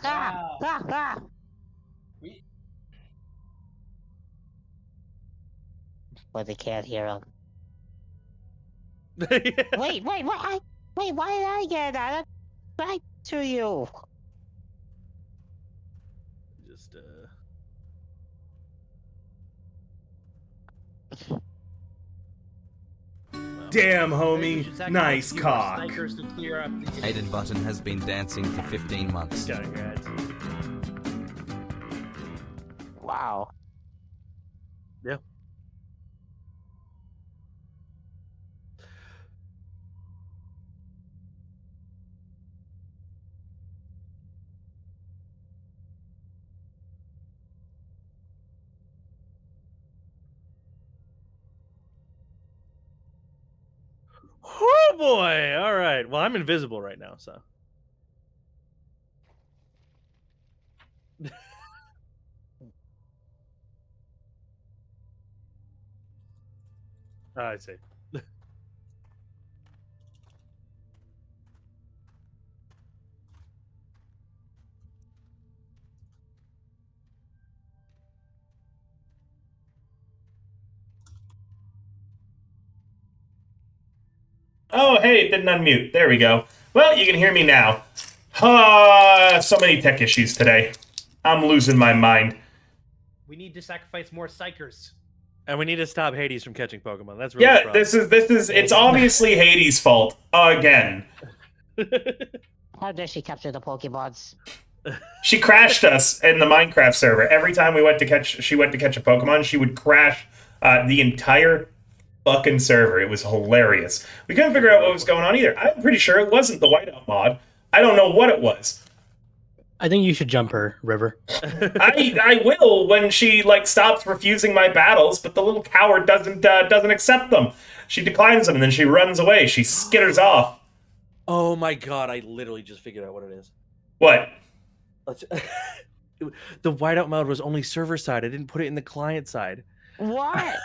Wow. But they can't hear him. Yeah. Wait, what? Wait, why did I get that? Right to you. Just Damn, maybe we homie. should sacrifice Nice a few more cock. snipers to clear up the Aiden Button has been dancing for 15 months. Congrats. Wow. Yeah. Oh boy! All right. Well, I'm invisible right now, so. I see. Oh, hey, it didn't unmute. There we go. Well, you can hear me now. So many tech issues today. I'm losing my mind. We need to sacrifice more psychers. And we need to stop Hades from catching Pokemon. That's really the Yeah, problem. this is it's obviously Hades' fault again. How does she capture the Pokemons? She crashed us in the Minecraft server. Every time she went to catch a Pokemon, she would crash the entire fucking server. It was hilarious. We couldn't figure out what was going on either. I'm pretty sure it wasn't the whiteout mod. I don't know what it was. I think you should jump her, River. I will when she stops refusing my battles, but the little coward doesn't accept them. She declines them and then she runs away. She skitters off. Oh my god! I literally just figured out what it is. What? The whiteout mode was only server side. I didn't put it in the client side. What?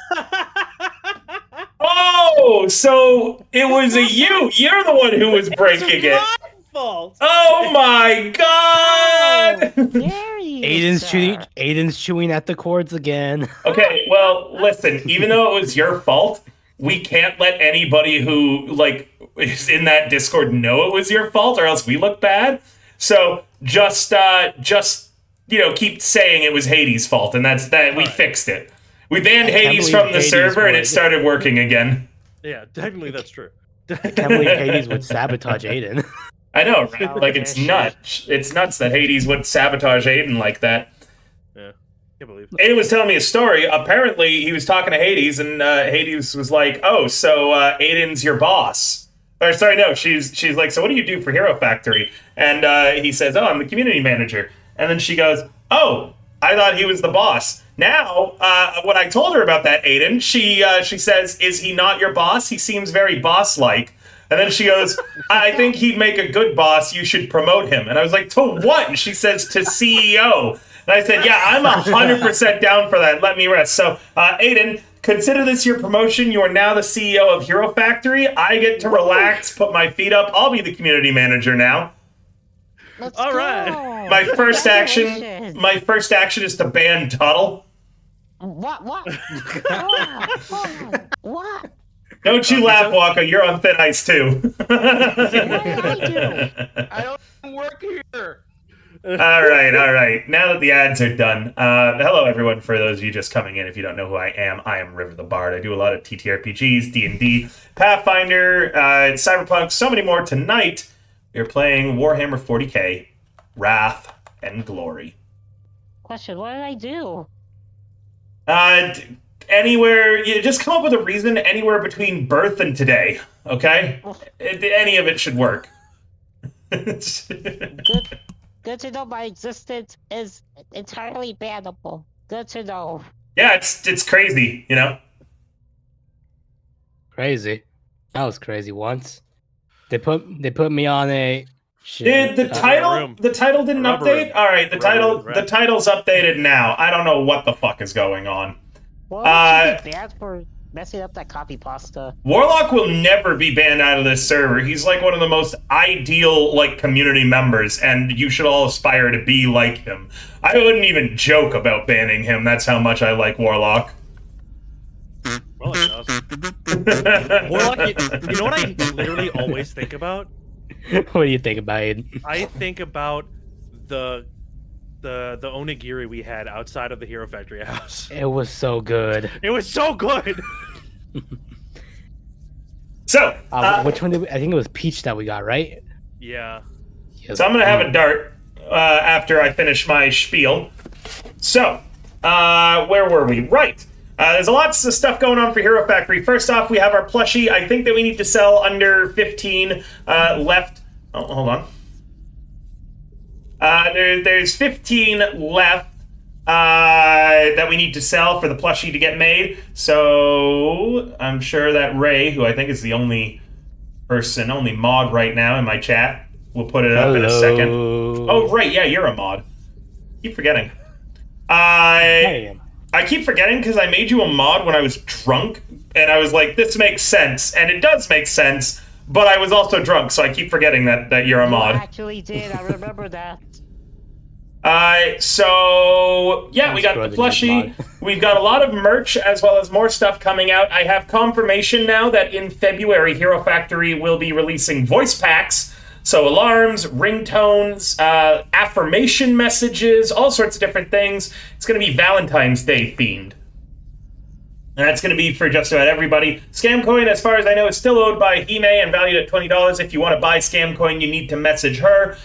Oh, so it was you. You're the one who was breaking it. Fault. Oh my god! There you Aiden's chewing at the cords again. Okay, well, listen. Even though it was your fault, we can't let anybody who is in that Discord know it was your fault, or else we look bad. So just keep saying it was Hades' fault, and that's that. We fixed it. We banned Hades from the server, and it started working again. Yeah, technically that's true. I can't believe Hades would sabotage Aiden. I know, right? It's nuts. It's nuts that Hades would sabotage Aiden like that. Yeah, can't believe. Aiden was telling me a story. Apparently, he was talking to Hades, and Hades was like, "Oh, so Aiden's your boss." Or sorry, no, she's like, "So what do you do for Hero Factory?" And he says, "Oh, I'm the community manager." And then she goes, "Oh, I thought he was the boss." Now, when I told her about that, Aiden, she says, "Is he not your boss? He seems very boss-like." And then she goes, "I think he'd make a good boss. You should promote him." And I was like, "To what?" And she says, "To CEO." And I said, "Yeah, I'm 100% down for that. Let me rest." So, Aiden, consider this your promotion. You are now the CEO of Hero Factory. I get to relax, put my feet up. I'll be the community manager now. Let's All go. right. My first action Congratulations. is to ban Tuttle. What? What? Don't you laugh, Waka. You're on thin ice, too. What did I do? I don't work here. All right. Now that the ads are done, hello, everyone. For those of you just coming in, if you don't know who I am River the Bard. I do a lot of TTRPGs, D&D, Pathfinder, Cyberpunk, so many more. Tonight, we're playing Warhammer 40k, Wrath and Glory. Question, what did I do? Anywhere, just come up with a reason anywhere between birth and today, okay? Any of it should work. Good to know my existence is entirely bannable. Good to know. Yeah, it's crazy, you know? Crazy. That was crazy once. They put me on a Did the title didn't Rubber update? room. All right, the title's updated now. I don't know what the fuck is going on. Well, it should be bad for messing up that copy pasta. Warlock will never be banned out of this server. He's like one of the most ideal like community members, and you should all aspire to be like him. I wouldn't even joke about banning him. That's how much I like Warlock. Well, enough. Warlock, you know what I literally always think about? What do you think about it? I think about the onigiri we had outside of the Hero Factory house. It was so good. It was so good. So, which one did I think it was peach that we got, right? Yeah. Yes. so I'm gonna have a dart after I finish my spiel. So, where were we? Right. There's lots of stuff going on for Hero Factory. First off, we have our plushie. I think that we need to sell under 15 left. Oh, hold on. There's 15 left that we need to sell for the plushie to get made. So I'm sure that Ray, who I think is the only mod right now in my chat, will put it up in a second. Oh, right. Yeah, you're a mod. Keep forgetting. I keep forgetting because I made you a mod when I was drunk, and I was like, this makes sense. And it does make sense, but I was also drunk, so I keep forgetting that you're a mod. I actually did. I remember that. So yeah, we got the plushie. We've got a lot of merch as well as more stuff coming out. I have confirmation now that in February, Hero Factory will be releasing voice packs. So alarms, ringtones, affirmation messages, all sorts of different things. It's going to be Valentine's Day themed. And that's going to be for just about everybody. Scamcoin, as far as I know, is still owed by Hime and valued at $20. If you want to buy Scamcoin, you need to message her.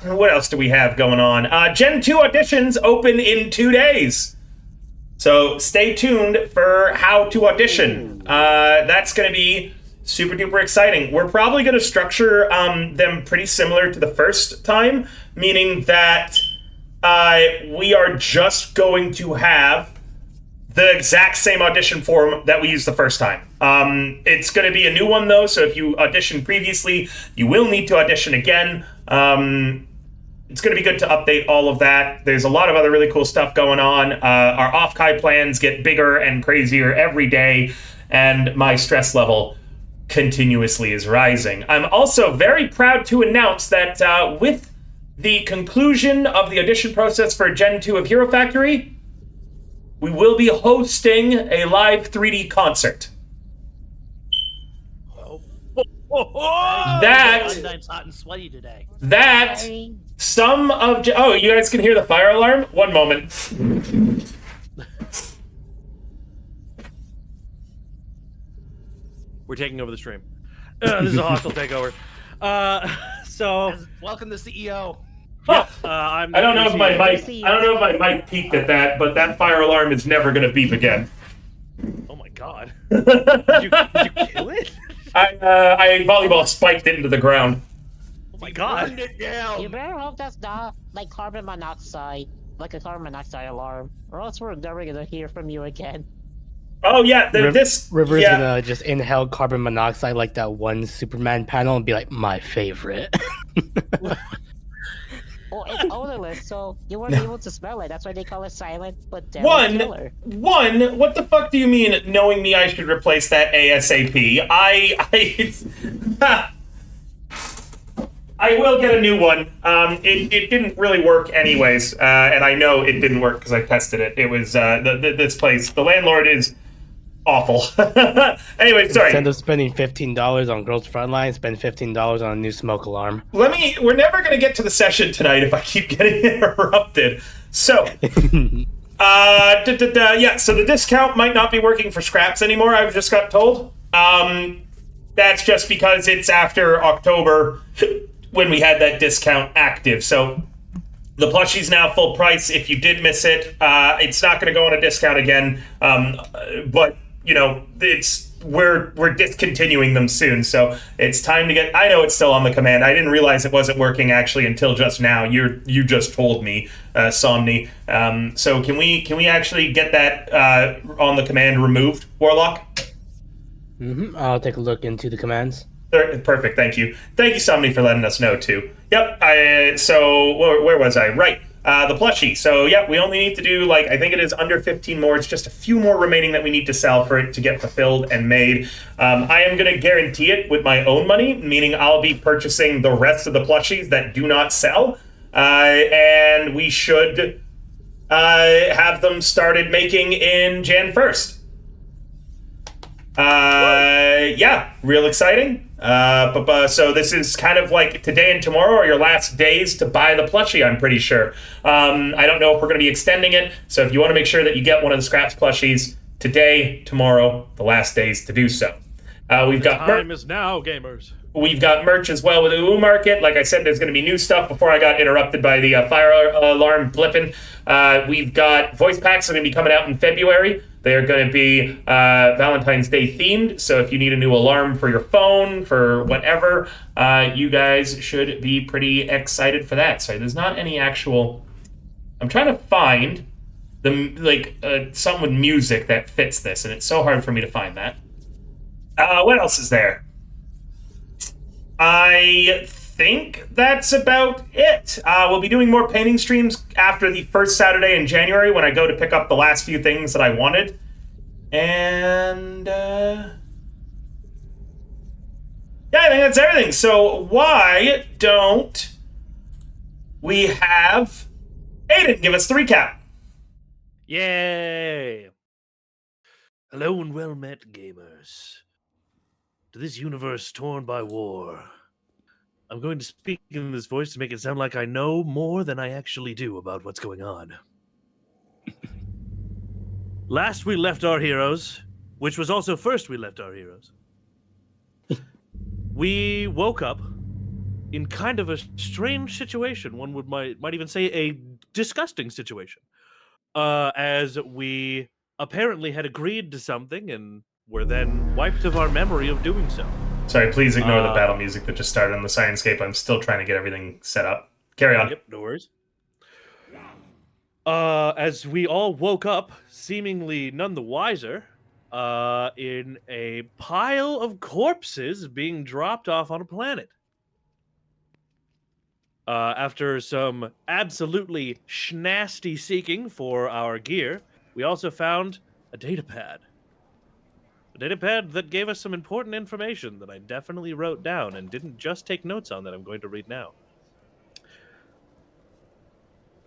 What else do we have going on? Gen 2 auditions open in 2 days. So stay tuned for how to audition. That's going to be super duper exciting. We're probably going to structure them pretty similar to the first time, meaning that we are just going to have the exact same audition form that we used the first time. It's going to be a new one, though, so if you auditioned previously, you will need to audition again. It's going to be good to update all of that. There's a lot of other really cool stuff going on. Our off-kai plans get bigger and crazier every day, and my stress level continuously is rising. I'm also very proud to announce that with the conclusion of the audition process for Gen 2 of Hero Factory, we will be hosting a live 3D concert. Valentine's hot and sweaty today. That some of... Oh, you guys can hear the fire alarm? One moment. We're taking over the stream. This is a hostile takeover. So welcome the CEO. Huh. I don't know if my mic peaked at that, but that fire alarm is never going to beep again. Oh my god! Did you kill it? I volleyball spiked it into the ground. Oh my god! Burned it down. You better hope that's not like carbon monoxide, like a carbon monoxide alarm, or else we're never gonna hear from you again. Oh yeah, River's gonna just inhale carbon monoxide like that one Superman panel and be like, my favorite. Well, it's odorless, so you weren't able to smell it. That's why they call it silent but deadly killer. One, what the fuck do you mean, knowing me I should replace that ASAP? I will get a new one. It didn't really work anyways, and I know it didn't work because I tested it. It was, this place, the landlord is awful. Anyway, sorry. Instead of spending $15 on Girls Frontline, spend $15 on a new smoke alarm. We're never going to get to the session tonight if I keep getting interrupted. So, yeah, so the discount might not be working for scraps anymore, I've just got told. That's just because it's after October when we had that discount active. So the plushie's now full price. If you did miss it, it's not going to go on a discount again. But you know, we're discontinuing them soon, so it's time to get. I know it's still on the command. I didn't realize it wasn't working actually until just now. You just told me, Somni. So can we actually get that on the command removed, Warlock? I'll take a look into the commands. Perfect, thank you. Thank you, Somni, for letting us know, too. Yep, so where was I? Right. the plushie. So yeah, we only need to do like, I think it is under 15 more. It's just a few more remaining that we need to sell for it to get fulfilled and made. I am going to guarantee it with my own money, meaning I'll be purchasing the rest of the plushies that do not sell. And we should have them started making in Jan 1st. Yeah, real exciting. So this is kind of like today and tomorrow are your last days to buy the plushie, I'm pretty sure. I don't know if we're going to be extending it, so if you want to make sure that you get one of the Scraps plushies, today, tomorrow, the last days to do so. We've got Time is now, gamers. We've got merch as well with the Uwu Market. Like I said, there's going to be new stuff before I got interrupted by the fire alarm blipping. We've got voice packs that are going to be coming out in February. They're going to be Valentine's Day themed. So if you need a new alarm for your phone, for whatever, you guys should be pretty excited for that. So there's not any actual... I'm trying to find something with music that fits this, and it's so hard for me to find that. What else is there? I think that's about it. We'll be doing more painting streams after the first Saturday in January when I go to pick up the last few things that I wanted. And, yeah, I think that's everything. So why don't we have Aiden give us the recap? Yay! Hello and well met, gamers. To this universe torn by war, I'm going to speak in this voice to make it sound like I know more than I actually do about what's going on. Last we left our heroes, which was also first we left our heroes, we woke up in kind of a strange situation. One might even say a disgusting situation, as we apparently had agreed to something and were then wiped of our memory of doing so. Sorry, please ignore the battle music that just started on the Sirenscape. I'm still trying to get everything set up. Carry on. Yep, no worries. As we all woke up, seemingly none the wiser, in a pile of corpses being dropped off on a planet. After some absolutely schnasty seeking for our gear, we also found a datapad. A datapad that gave us some important information that I definitely wrote down and didn't just take notes on that I'm going to read now.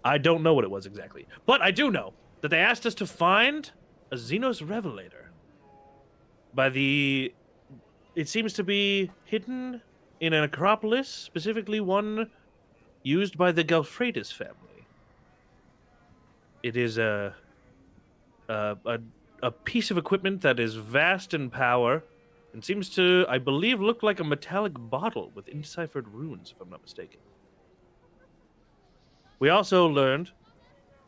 I don't know what it was exactly, but I do know that they asked us to find a Xenos Revelator. It seems to be hidden in an Acropolis, specifically one used by the Galfreitis family. It is a piece of equipment that is vast in power and seems to, I believe, look like a metallic bottle with indeciphered runes, if I'm not mistaken. We also learned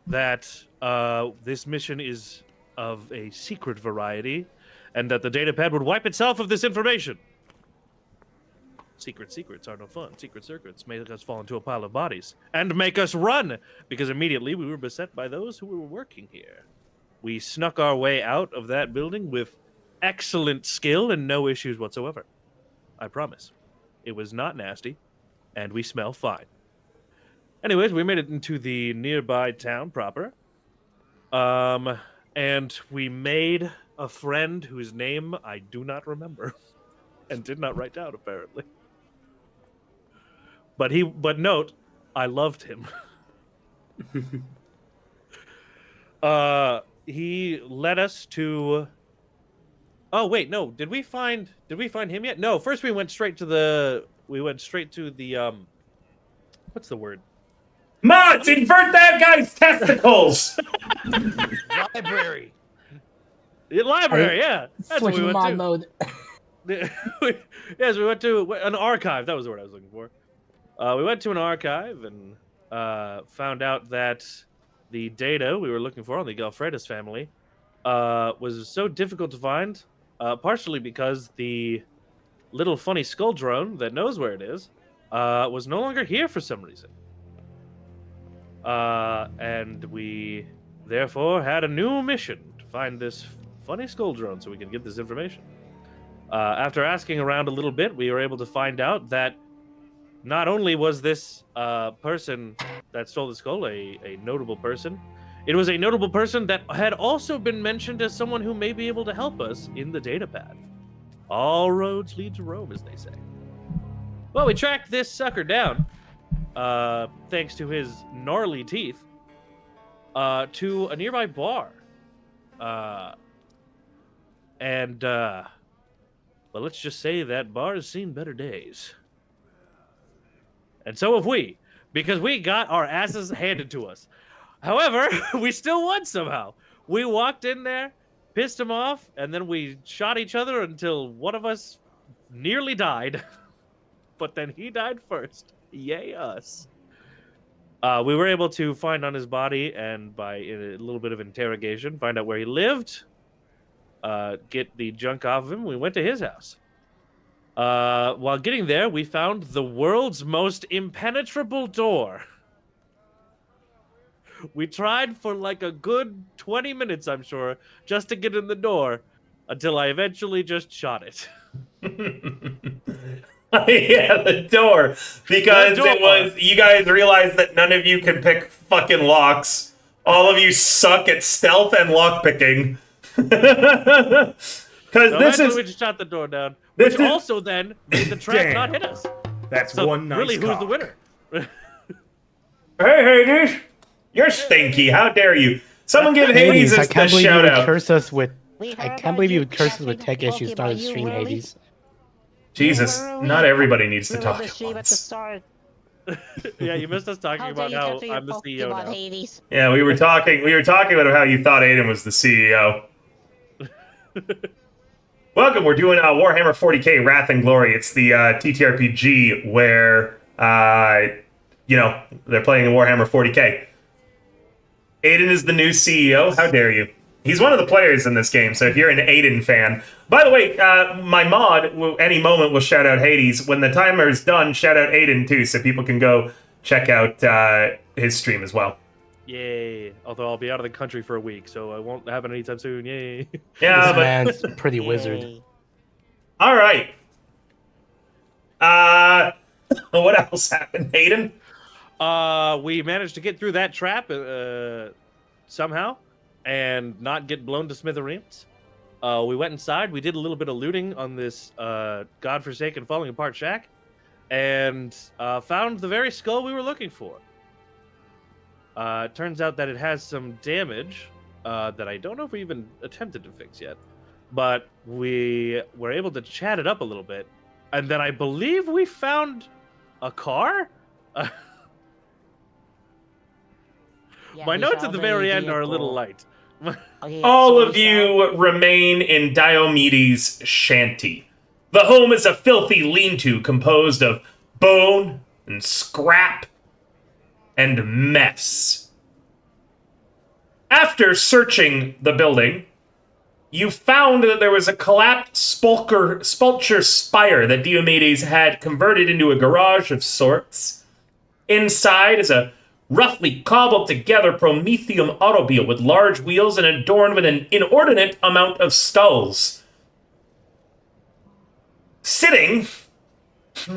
that this mission is of a secret variety and that the datapad would wipe itself of this information. Secrets are no fun. Secret circuits make us fall into a pile of bodies and make us run, because immediately we were beset by those who were working here. We snuck our way out of that building with excellent skill and no issues whatsoever. I promise. It was not nasty, and we smell fine. Anyways, we made it into the nearby town proper. And we made a friend whose name I do not remember and did not write down, apparently. But note, I loved him. He led us to... Oh wait, no. Did we find him yet? No, first we went straight to the what's the word? Mods, invert that guy's testicles! Library. The library, yeah. That's what we Switching went mod to. mode. Yes, we went to an archive. That was the word I was looking for. We went to an archive and found out that the data we were looking for on the Galfreitis family was so difficult to find, partially because the little funny skull drone that knows where it is was no longer here for some reason. And we therefore had a new mission to find this funny skull drone so we can get this information. After asking around a little bit, we were able to find out that not only was this person that stole the skull a notable person, it was a notable person that had also been mentioned as someone who may be able to help us in the datapad. All roads lead to Rome, as they say. Well, we tracked this sucker down, thanks to his gnarly teeth, to a nearby bar. Well, let's just say that bar has seen better days. And so have we, because we got our asses handed to us. However, we still won somehow. We walked in there, pissed him off, and then we shot each other until one of us nearly died. But then he died first. Yay us. We were able to find on his body, and by a little bit of interrogation, find out where he lived, get the junk off of him. We went to his house. While getting there, we found the world's most impenetrable door. We tried for like a good 20 minutes, I'm sure, just to get in the door, until I eventually just shot it. Yeah, the door. Because The door. it was, you guys realized that none of you can pick fucking locks. All of you suck at stealth and lockpicking. Because So this eventually is. we just shot the door down, this which is- also then made the trap Damn. not hit us. That's So one nice really, who's cock. the winner? Hey, Hades! You're stinky. How dare you? Someone give Hades I a can't believe you shout would out. curse us with. We I heard can't about believe you you would curse us with catching tech issues. Pokemon. Start the You stream, really- Hades. Jesus, Literally, not everybody needs to we talk were at the sheep at the once. start. Yeah, you missed us talking How dare about you how catching I'm the a CEO Pokemon, now. Hades? Yeah, we were talking about how you thought Aiden was the CEO. Welcome, we're doing Warhammer 40k Wrath and Glory. It's the TTRPG where, they're playing in Warhammer 40k. Aiden is the new CEO. How dare you? He's one of the players in this game, so if you're an Aiden fan... By the way, my mod, any moment, will shout out Hades. When the timer's done, shout out Aiden, too, so people can go check out his stream as well. Yay. Although I'll be out of the country for a week, so it won't happen anytime soon. Yay. Yeah, This but... man's pretty wizard. Yay. All right. What else happened, Aiden? We managed to get through that trap somehow and not get blown to smithereens. We went inside. We did a little bit of looting on this godforsaken, falling apart shack, and found the very skull we were looking for. It turns out that it has some damage that I don't know if we even attempted to fix yet, but we were able to chat it up a little bit, and then I believe we found a car. Yeah, My we notes at found the a very end are a little vehicle. light. Okay, All so of we found- you remain in Diomedes' shanty. The home is a filthy lean-to composed of bone and scrap and mess. After searching the building, you found that there was a collapsed sculpture spire that Diomedes had converted into a garage of sorts. Inside is a roughly cobbled together Prometheum automobile with large wheels and adorned with an inordinate amount of skulls. Sitting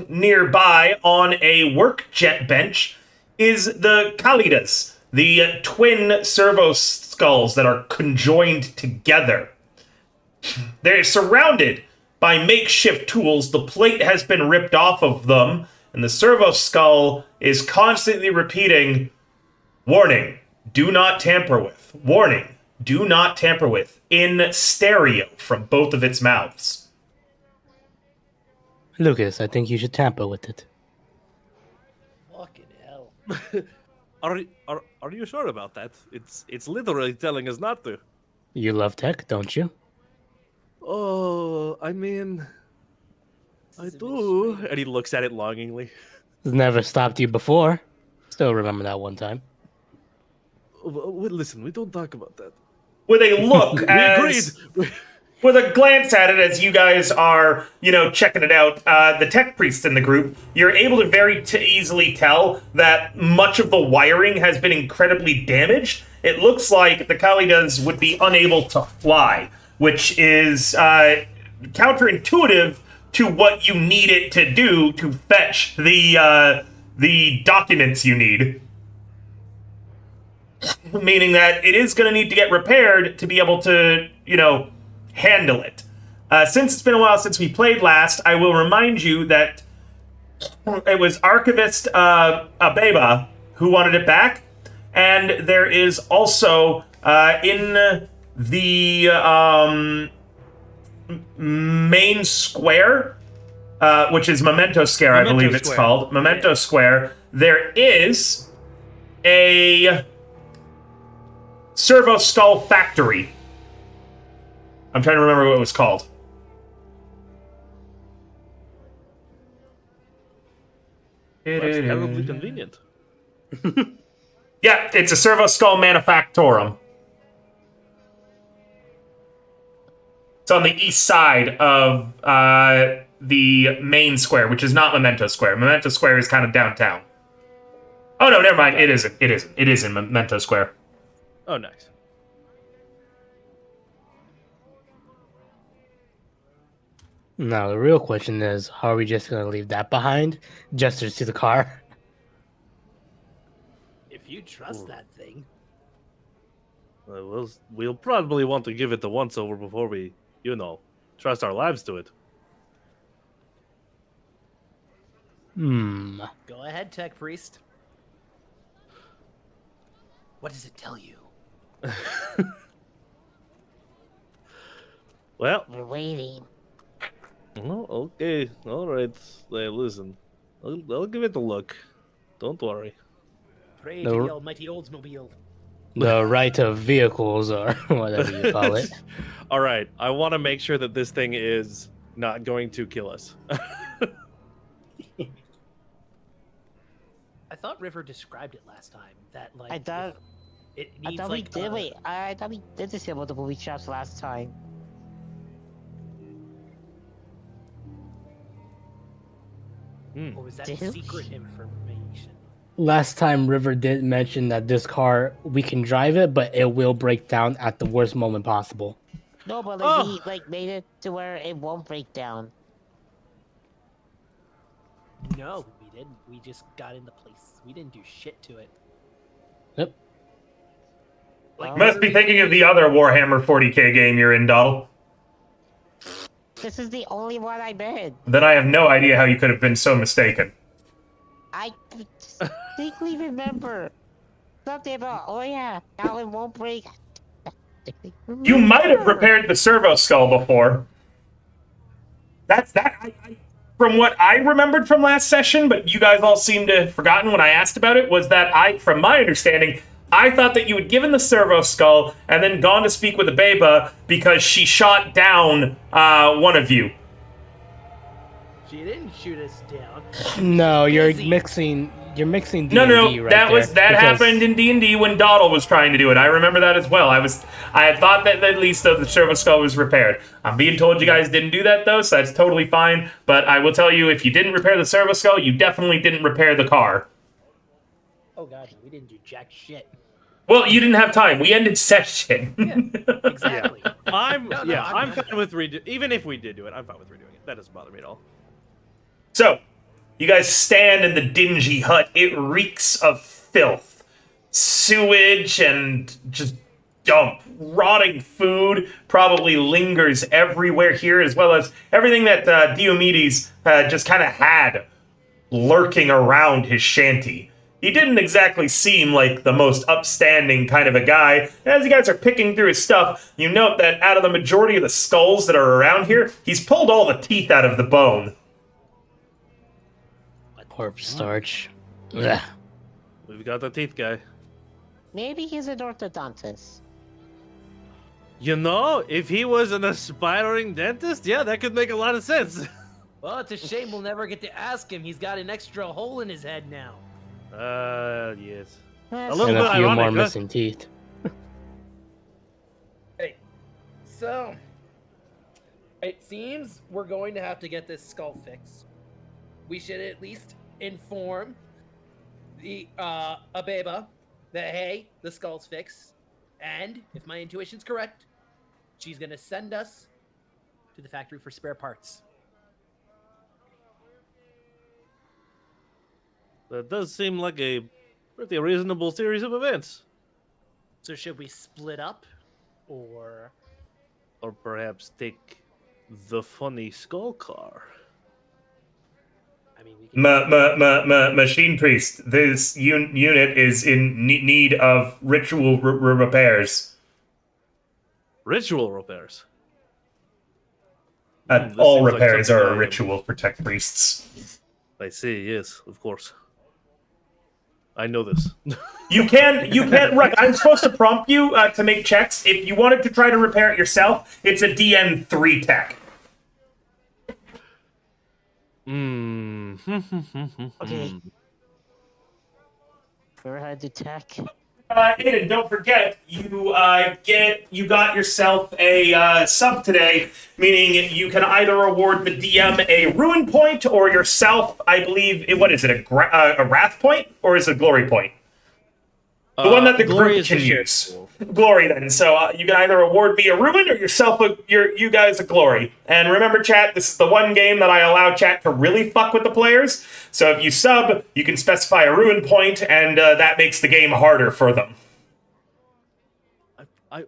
nearby on a work jet bench is the Kalidas, the twin servo skulls that are conjoined together. They're surrounded by makeshift tools. The plate has been ripped off of them, and the servo skull is constantly repeating, "Warning, do not tamper with. Warning, do not tamper with," in stereo from both of its mouths. Lucas, I think you should tamper with it. Fucking hell. Are you sure about that? It's literally telling us not to. You love tech, don't you? Oh, I mean, I do. And he looks at it longingly. It's never stopped you before. Still remember that one time. Listen, we don't talk about that. With a look We as... agreed. With a glance at it as you guys are, checking it out, the tech priest in the group, you're able to very easily tell that much of the wiring has been incredibly damaged. It looks like the Kalidas would be unable to fly, which is counterintuitive to what you need it to do to fetch the documents you need. Meaning that it is going to need to get repaired to be able to, handle it. Since it's been a while since we played last, I will remind you that it was Archivist Abeba who wanted it back, and there is also in the main square, which is Memento Square, I believe it's called. Memento Square. There is a Servo Skull Factory. I'm trying to remember what it was called. That's terribly convenient. Yeah, it's a Servo Skull Manufactorum. It's on the east side of the main square, which is not Memento Square. Memento Square is kind of downtown. Oh, no, never mind. It isn't. It is in Memento Square. Oh, nice. Now, the real question is, how are we just going to leave that behind just to see the car? If you trust that thing. We'll probably want to give it the once-over before we, trust our lives to it. Go ahead, Tech Priest. What does it tell you? Well, We're waiting. oh, okay, all right. Hey, listen, I'll give it a look. Don't worry. Pray No. to the almighty Oldsmobile. The right of vehicles, or whatever you call it. All right, I want to make sure that this thing is not going to kill us. I thought River described it last time. That like I thought it I needs thought like we did. Wait, I thought we did this about the movie shots last time. or was that Did we? secret information? Last time, River did mention that this car, we can drive it, but it will break down at the worst moment possible. No, but we made it to where it won't break down. No, we didn't. We just got into place. We didn't do shit to it. Yep. Like, You must be thinking of the other Warhammer 40k game you're in, Donald. This is the only one I made. Then I have no idea how you could have been so mistaken. I distinctly remember something about. Oh yeah, now it won't break. You might have repaired the Servo Skull before. That's that. From what I remembered from last session, but you guys all seem to have forgotten when I asked about it, was that from my understanding, I thought that you had given the Servo Skull and then gone to speak with Abeba because she shot down one of you. she didn't shoot us down. No, you're Busy. mixing D&D No, right that there, that happened in D&D when Doddle was trying to do it. I remember that as well. I had thought that at least the Servo Skull was repaired. I'm being told you guys didn't do that though, so that's totally fine. But I will tell you, if you didn't repair the Servo Skull, you definitely didn't repair the car. Oh god, we didn't do jack shit. Well, you didn't have time. We ended session. Yeah, exactly. I'm I'm fine with even if we did do it, I'm fine with redoing it. That doesn't bother me at all. So, you guys stand in the dingy hut. It reeks of filth, sewage, and just rotting food probably lingers everywhere here, as well as everything that Diomedes just kind of had lurking around his shanty. He didn't exactly seem like the most upstanding kind of a guy. As you guys are picking through his stuff, you note that out of the majority of the skulls that are around here, he's pulled all the teeth out of the bone. Corpse starch. Ugh. We've got the teeth guy. Maybe he's an orthodontist. If he was an aspiring dentist, yeah, that could make a lot of sense. Well, it's a shame we'll never get to ask him. He's got an extra hole in his head now. Yes. That's little And bit a few ironic, more huh? missing teeth. Hey, so it seems we're going to have to get this skull fixed. We should at least inform the Abeba that hey, the skull's fixed, and if my intuition's correct, she's gonna send us to the factory for spare parts. That does seem like a pretty reasonable series of events. So should we split up, or Or perhaps take the funny skull car. I mean, we can. Machine Priest, this unit is in need of ritual repairs. Ritual repairs. This All seems like repairs something are I a am- ritual for tech priests. I see, yes, of course. I know this. You can, right, I'm supposed to prompt you to make checks. If you wanted to try to repair it yourself, it's a DN3 tech. Okay. We're head to tech. Aiden, don't forget, you got yourself a sub today, meaning you can either award the DM a ruin point or yourself, I believe, what is it, a wrath point or is it a glory point? The one that the Glory group is can the use. shared Glory, then. So you can either award me a ruin or yourself you guys a glory. And remember, chat, this is the one game that I allow chat to really fuck with the players. So if you sub, you can specify a ruin point, and that makes the game harder for them.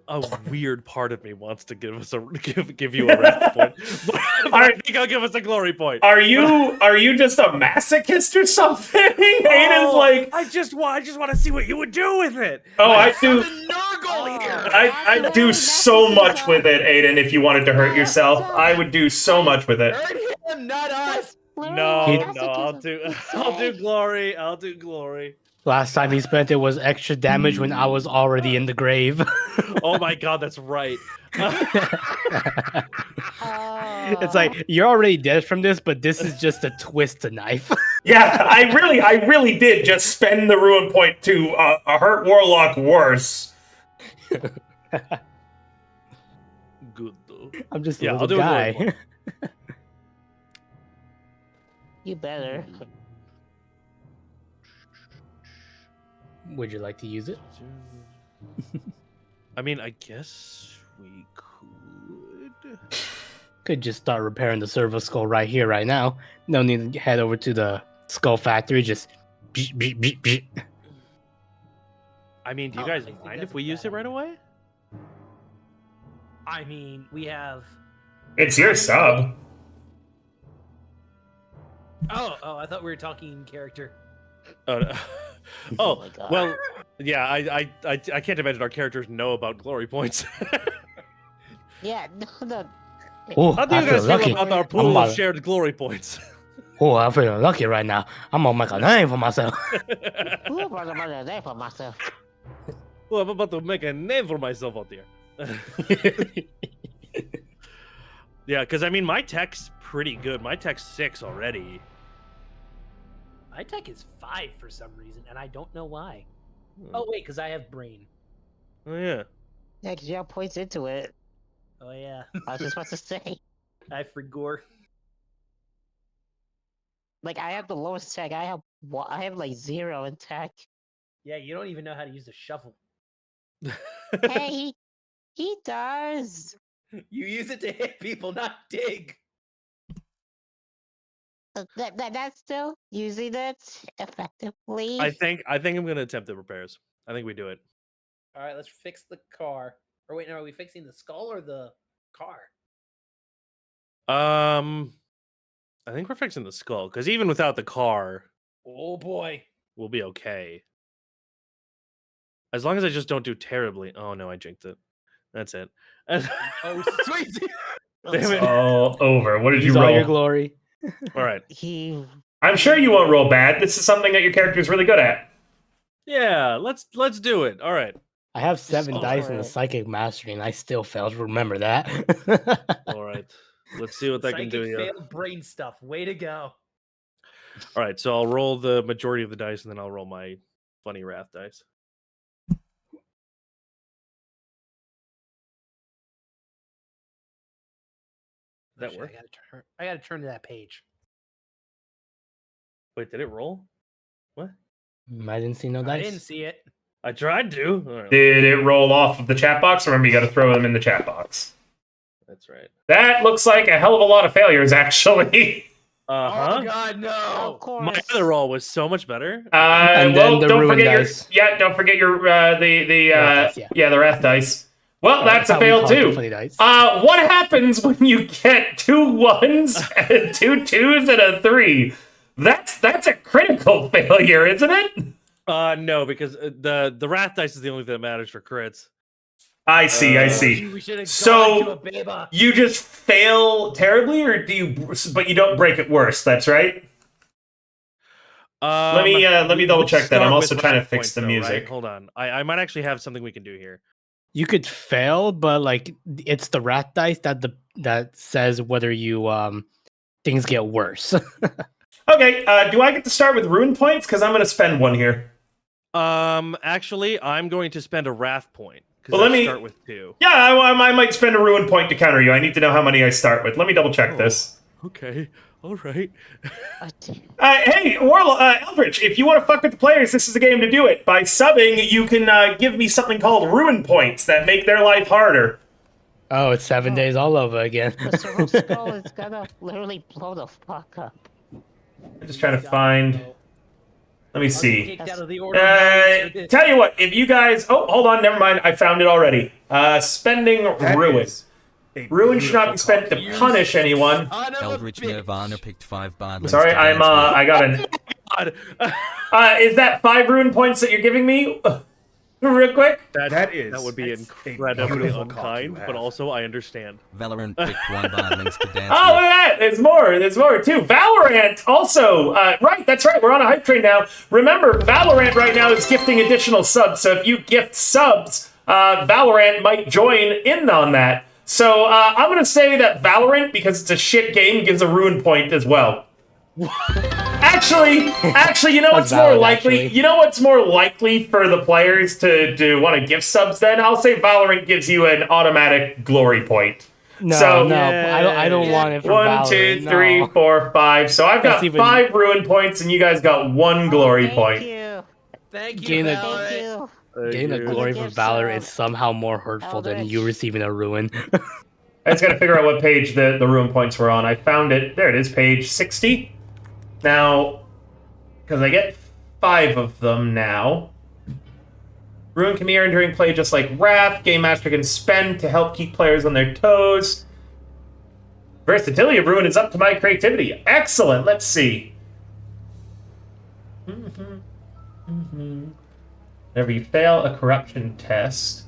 A weird part of me wants to give us give you a wrath point, but I think I'll give us a glory point. Are you just a masochist or something? Aiden's like, I just want to see what you would do with it. oh, I do. Nurgle here. I do so much with it, Aiden. If you wanted to hurt yourself, I would do so much with it. Hurt him, not us. No, I'll do glory. I'll do glory. Last time he spent it was extra damage when I was already in the grave. Oh my god, that's right. It's like you're already dead from this, but this is just a twist to knife. Yeah, I really did just spend the ruin point to hurt Warlock worse. Good though. I'm just a Yeah, I'll little do a glory guy. point. You better. Would you like to use it? I mean, I guess we could. Could just start repairing the servo skull right here, right now. No need to head over to the skull factory. Just. I mean, do you Oh, guys I think mind that's if we a use bad it right idea. away? I mean, we have. It's your sub. Oh, I thought we were talking in character. Oh, no. Oh, my God. well, yeah. I can't imagine our characters know about glory points. Yeah, no. Oh, How do I you feel guys feel lucky. about our pool about- of shared glory points? Oh, I'm feeling lucky right now. I'm gonna make a name for myself. Ooh, brother, there for myself. Well, I'm about to make a name for myself out there. Yeah, because I mean, my tech's pretty good. My tech's 6 already. My tech is 5 for some reason, and I don't know why. Oh wait, because I have brain. Oh, yeah. Yeah, because you have points into it. Oh yeah, I was just about to say. I forgot. Like, I have the lowest tech. I have like 0 in tech. Yeah, you don't even know how to use a shovel. Hey, he does. You use it to hit people, not dig. That's still using it effectively. I think I'm gonna attempt the repairs. I think we do it. All right, let's fix the car. Or wait, no, are we fixing the skull or the car? I think we're fixing the skull because even without the car, Oh boy. we'll be okay. As long as I just don't do terribly. Oh no, I jinxed it. That's it. Oh sweet. Damn it. All over. What did Use you all your roll? glory. All right. He. I'm sure you won't roll bad. This is something that your character is really good at. Yeah, let's do it. All right. I have 7 Just dice over in the it. psychic mastery, and I still failed. Remember that. All right. Let's see what that can do Psychic here. failed brain stuff. Way to go. All right, so I'll roll the majority of the dice, and then I'll roll my funny wrath dice. That Shit, work? I gotta turn to that page. Wait, did it roll? What? I didn't see no I dice. didn't see it. I tried to. All right, Did it roll off of the chat box? Remember, you got to throw them in the chat box. that's right. That looks like a hell of a lot of failures, actually. Uh-huh. Oh God, Of no! course. My other roll was so much better. And Well, then the don't ruin forget dice. don't forget your the Wrath dice, yeah. the wrath dice. Well, that's a How we fail call it, the too. funny dice. What happens when you get 2 1s and 2 2s and a 3? That's a critical failure, isn't it? No, because the wrath dice is the only thing that matters for crits. I see, I Uh, see. We should have So- gone to a Beba. You just fail terribly, or do you? But you don't break it worse. That's right. Let me double check that. I'm start also with trying to wrath fix points, the though, music. right? Hold on, I might actually have something we can do here. You could fail, but like it's the rat dice that says whether you things get worse. Okay, do I get to start with ruin points? Because I'm going to spend one here. Actually, I'm going to spend a wrath point because Well, let me- start with 2. Yeah, I might spend a ruin point to counter you. I need to know how many I start with. Let me double check this. Okay, all right. Hey, Eldritch, if you want to fuck with the players, this is the game to do it. By subbing, you can give me something called ruin points that make their life harder. Oh, it's 7 days all over again. The Cerebral Skull is gonna literally blow the fuck up. I'm just trying to find... Let me see. Kicked out of the order of balance for this. Tell you what, if you guys... Oh, hold on, never mind. I found it already. Spending ruin. Ruin should not be spent to punish anyone. Son of a Eldritch bitch. Nirvana picked 5 bad links Sorry, to I'm, dance with. I got an... God. Is that 5 ruin points that you're giving me? Real quick? That that's would be a incredibly beautiful cock you unkind, have. but also I understand. Valorant picked 1 bad links to dance Oh, look with. at that! There's more too. Valorant also. Right, that's right. We're on a hype train now. Remember, Valorant right now is gifting additional subs. So if you gift subs, Valorant might join in on that. So I'm gonna say that Valorant, because it's a shit game, gives a ruin point as well. Actually, you know what's That's more valid, likely? actually. You know what's more likely for the players to want to gift subs? Then I'll say Valorant gives you an automatic glory point. No, So- no, I don't want it for 1, Valorant. 2, 3, no. 4, 5. So I've got That's even- 5 ruin points, and you guys got 1 glory Thank point. you. Thank you, Gain a- Thank Valorant. you. Getting a glory for gift Valor sub. is somehow more hurtful than you Eldritch. receiving a ruin. I just got to figure out what page the ruin points were on. I found it. There it is, page 60. Now, because I get 5 of them now. Ruin can be earned during play just like Wrath. Game Master can spend to help keep players on their toes. Versatility of Ruin is up to my creativity. Excellent. Let's see. Whenever you fail a corruption test.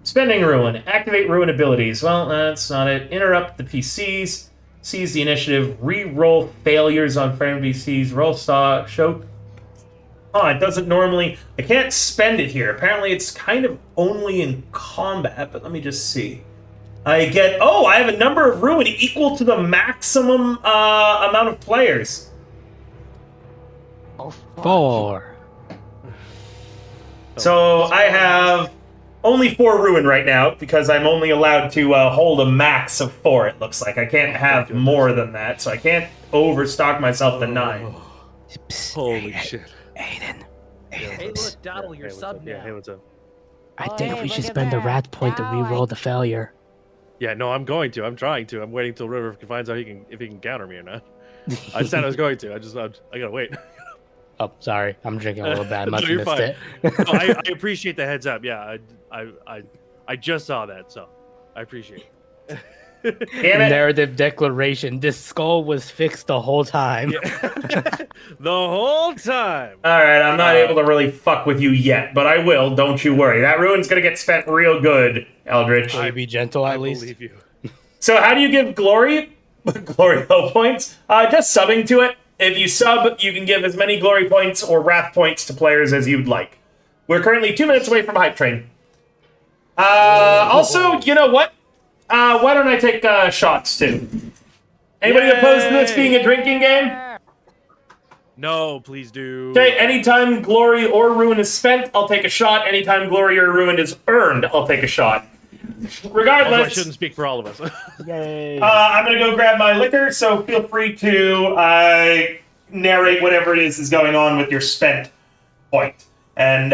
Spending Ruin. Activate Ruin abilities. Well, that's not it. Interrupt the PCs. Seize the initiative. Re-roll failures on friend PCs. Roll stock. Show... Oh, it doesn't normally... I can't spend it here. Apparently it's kind of only in combat, but let me just see. I get... Oh, I have a number of Ruin equal to the maximum amount of players. Oh, fuck. 4. So I have only 4 Ruin right now, because I'm only allowed to hold a max of 4, it looks like. I can't have more than that, so I can't overstock myself to 9. Holy shit. Aiden. Hey, look, Doddle, Hey, you're what's sub up? Yeah, now. hey, what's up? I Oh, think hey, we should look at spend the that. rat point to Now re-roll I- the failure. Yeah, no, I'm going to. I'm trying to. I'm waiting till River finds out if he can counter me or not. I said I was going to. I gotta wait. Oh, sorry. I'm drinking a little bad. No, Must have you're missed fine. it. No, I appreciate the heads up. Yeah, I just saw that, so I appreciate it. Damn it. Narrative declaration. This skull was fixed the whole time. Yeah. The whole time. Alright, I'm not able to really fuck with you yet, but I will, don't you worry. That Ruin's gonna get spent real good, Eldritch. Will you be gentle I at least? believe you. So how do you give glory? Glory low points? Just subbing to it. If you sub, you can give as many glory points or wrath points to players as you'd like. We're currently 2 minutes away from Hype Train. Also, you know what? Why don't I take shots too? Anybody opposed to this being a drinking game? No, please do. Okay, anytime glory or ruin is spent, I'll take a shot. Anytime glory or ruin is earned, I'll take a shot. Although I Regardless, shouldn't speak for all of us. Yay. I'm gonna go grab my liquor, so feel free to narrate whatever it is going on with your spent point. And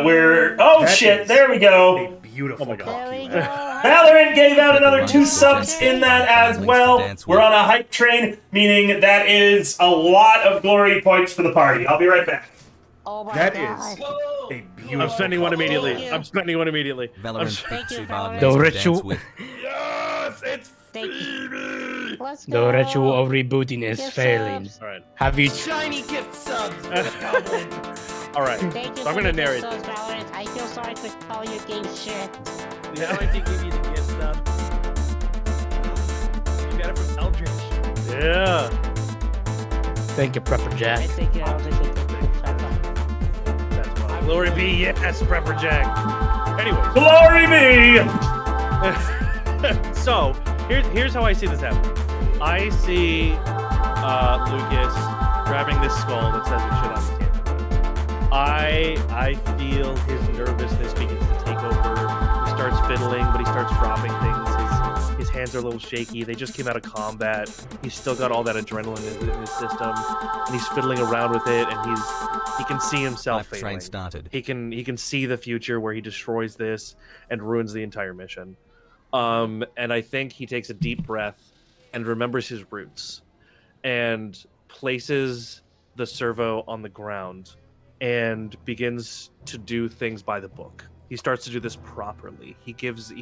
we're... Oh That shit, is there we go. A beautiful Oh my God. cock There you we go. have. Valorant gave out another Everyone 2 should subs just in that as links to well. dance We're with. on a hype train, meaning that is a lot of glory points for the party. I'll be right back. Oh my That god. is Oh, a I'm beautiful spending one cock. immediately. Thank you. I'm spending one immediately. Valorant Thank you, picks 2 bad Valorant. links The to ritual, dance with. Yes, it's Thank you. Phoebe. Let's The go. ritual of rebooting is Gift failing. subs. All right. Have you? shiny gift subs for the goblin. All right. Thank you So I'm for gonna the gift narrate. subs, Valorant. I feel sorry for calling you game shit. We're going to give you the gift stuff. You got it from Eldritch. Yeah. Thank you, Prepper I Jack. think I'll just take the That's fine. Glory be, yes, Prepper Jack. Anyways. Glory be! So here's how I see this happen. I see Lucas grabbing this skull that says it should on the table. I feel his nervousness begins to take over. He starts fiddling, but he starts dropping things. His hands are a little shaky. They just came out of combat. He's still got all that adrenaline in his system, and he's fiddling around with it. And he can see himself Train failing. started. He can see the future where he destroys this and ruins the entire mission. And I think he takes a deep breath and remembers his roots and places the servo on the ground and begins to do things by the book. He starts to do this properly. He takes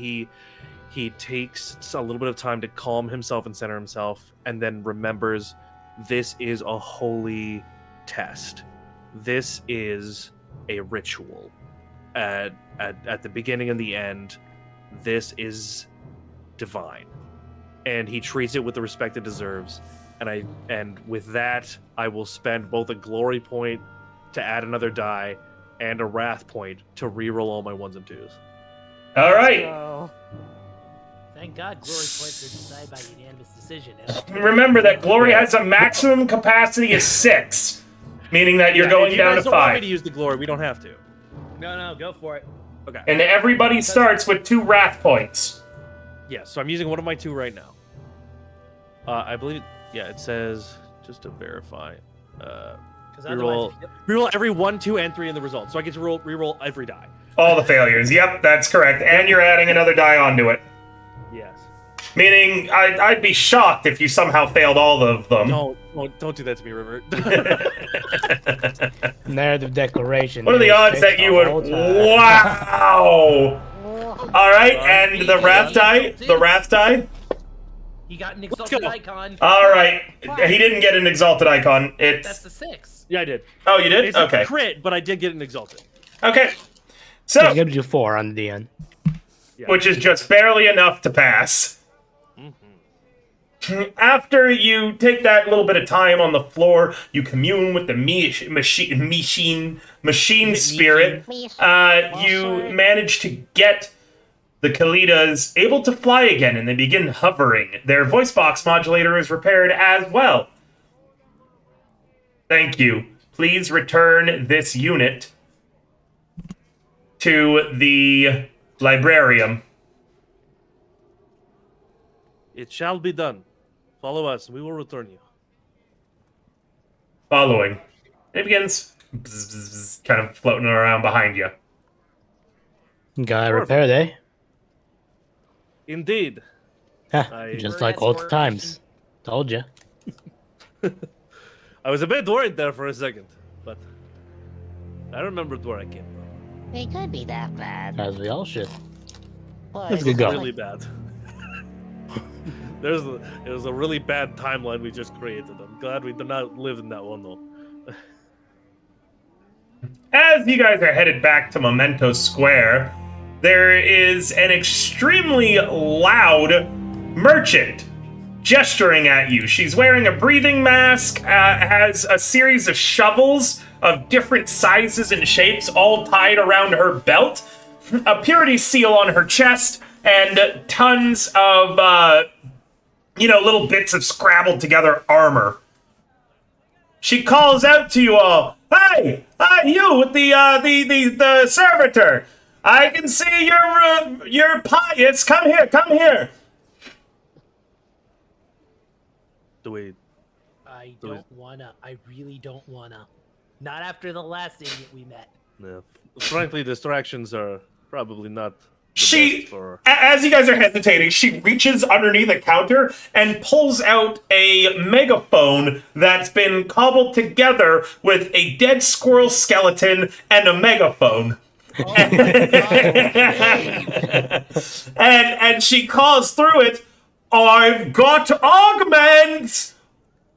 a little bit of time to calm himself and center himself, and then remembers this is a holy test. This is a ritual. At the beginning and the end, this is divine, and he treats it with the respect it deserves. And with that, I will spend both a glory point to add another die and a wrath point to reroll all my 1s and 2s. All right. So, Thank God glory points are decided by unanimous decision. Remember that glory has a maximum capacity of 6, meaning that you're going if you down guys to don't want me 5. to use the glory, we don't have to. No, go for it. Okay. And everybody starts with 2 wrath points. Yeah, so I'm using one of my 2 right now. I believe, yeah, it says, just to verify, Because reroll every 1, 2, and 3 in the results. So I get to reroll every die. All the failures. Yep, that's correct. And you're adding another die onto it. Yes. Meaning, I'd be shocked if you somehow failed all of them. Don't do that to me, River. Narrative declaration. What are the odds that you would... Wow! Alright, and the wrath die? The wrath die? he got an exalted go. icon. Alright. He didn't get an exalted icon. That's It's... the 6. Yeah, I did. Oh, you did? It's a Okay. crit, but I did get an exalted. Okay. It So, gives you 4 on the end. Yeah. which is just barely enough to pass. After you take that little bit of time on the floor, you commune with the machine spirit. You manage to get the Kalidas able to fly again, and they begin hovering. Their voice box modulator is repaired as well. Thank you. Please return this unit to the librarium. It shall be done. Follow us, and we will return you. Following. It begins bzz, bzz, bzz, kind of floating around behind you. Gotta repair, eh? Indeed. Huh, I- just like old times. Told ya. I was a bit worried there for a second, but I remembered where I came from. it could be that bad. As we all should. But Let's get going. Really bad. It was a really bad timeline we just created. I'm glad we did not live in that one, though. As you guys are headed back to Memento Square, there is an extremely loud merchant gesturing at you. She's wearing a breathing mask, has a series of shovels of different sizes and shapes all tied around her belt, a purity seal on her chest, and tons of, little bits of scrabbled together armor. She calls out to you all, "Hey, you with the servitor! I can see you're pious. Come here. Do we? I don't wanna. I really don't wanna. Not after the last idiot we met. Frankly, distractions are probably not She, best for... as you guys are hesitating, she reaches underneath a counter and pulls out a megaphone that's been cobbled together with a dead squirrel skeleton and a megaphone. And she calls through it, "I've got augments!